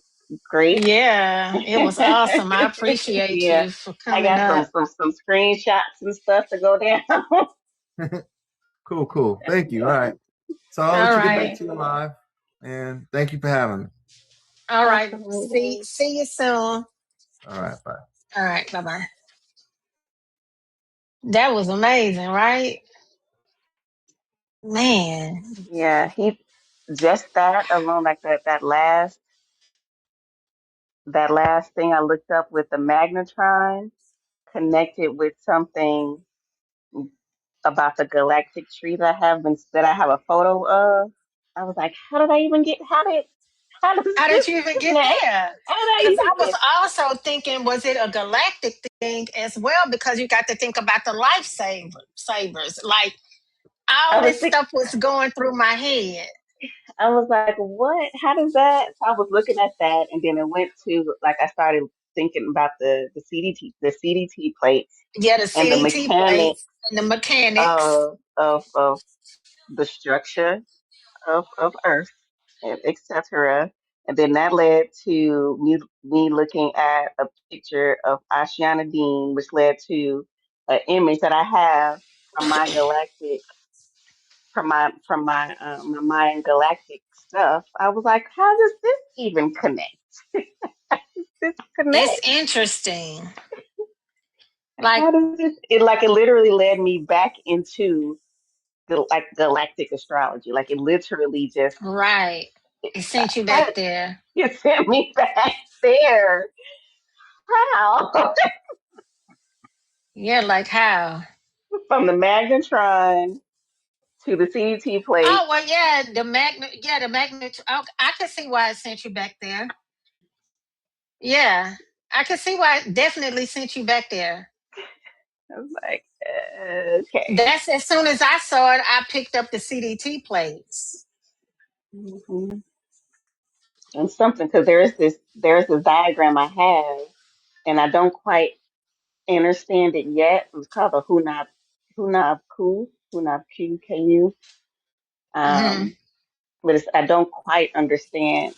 great. yeah, it was awesome. I appreciate Yeah. you for I coming got up. some screenshots and stuff to go down. Cool, cool. Thank you. All right. So I'll All let you get back right. to your live. And thank you for having me. All right. See Absolutely. see you soon. All right, bye. All right. Bye-bye. That was amazing, right? Man. Yeah, he just that alone, like that last thing I looked up with the magnetron connected with something about the galactic tree that I have a photo of. I was like, how does How did this you even get connect? there? How did I Because even I was get? also thinking, was it a galactic thing as well? Because you got to think about the savers. Like I all was this think, stuff was going through my head. I was like, what? How does that? So I was looking at that, and then it went to like I started thinking about the CDT plates Yeah, the and the CDT mechanics plates and the mechanics. of the structure of Earth, and etc. And then that led to me looking at a picture of Ashiana Dean, which led to an image that I have from my galactic, my Mayan galactic stuff. I was like, how does this even connect? This It's connect? interesting. Like, How does this? It literally led me back into like galactic astrology. Like it literally just right. It sent you how back there. you sent me back there. How? Yeah, like how? From the magnetron to the CDT Oh plate. well, yeah, the magnet. Oh, I can see why it sent you back there. Yeah, I can see why it definitely sent you back there. I was like, okay. That's as soon as I saw it, I picked up the CDT plates. Hmm. And something because there's this diagram I have, and I don't quite understand it yet. It was called the Hunab Ku. Hmm. Um, but I don't quite understand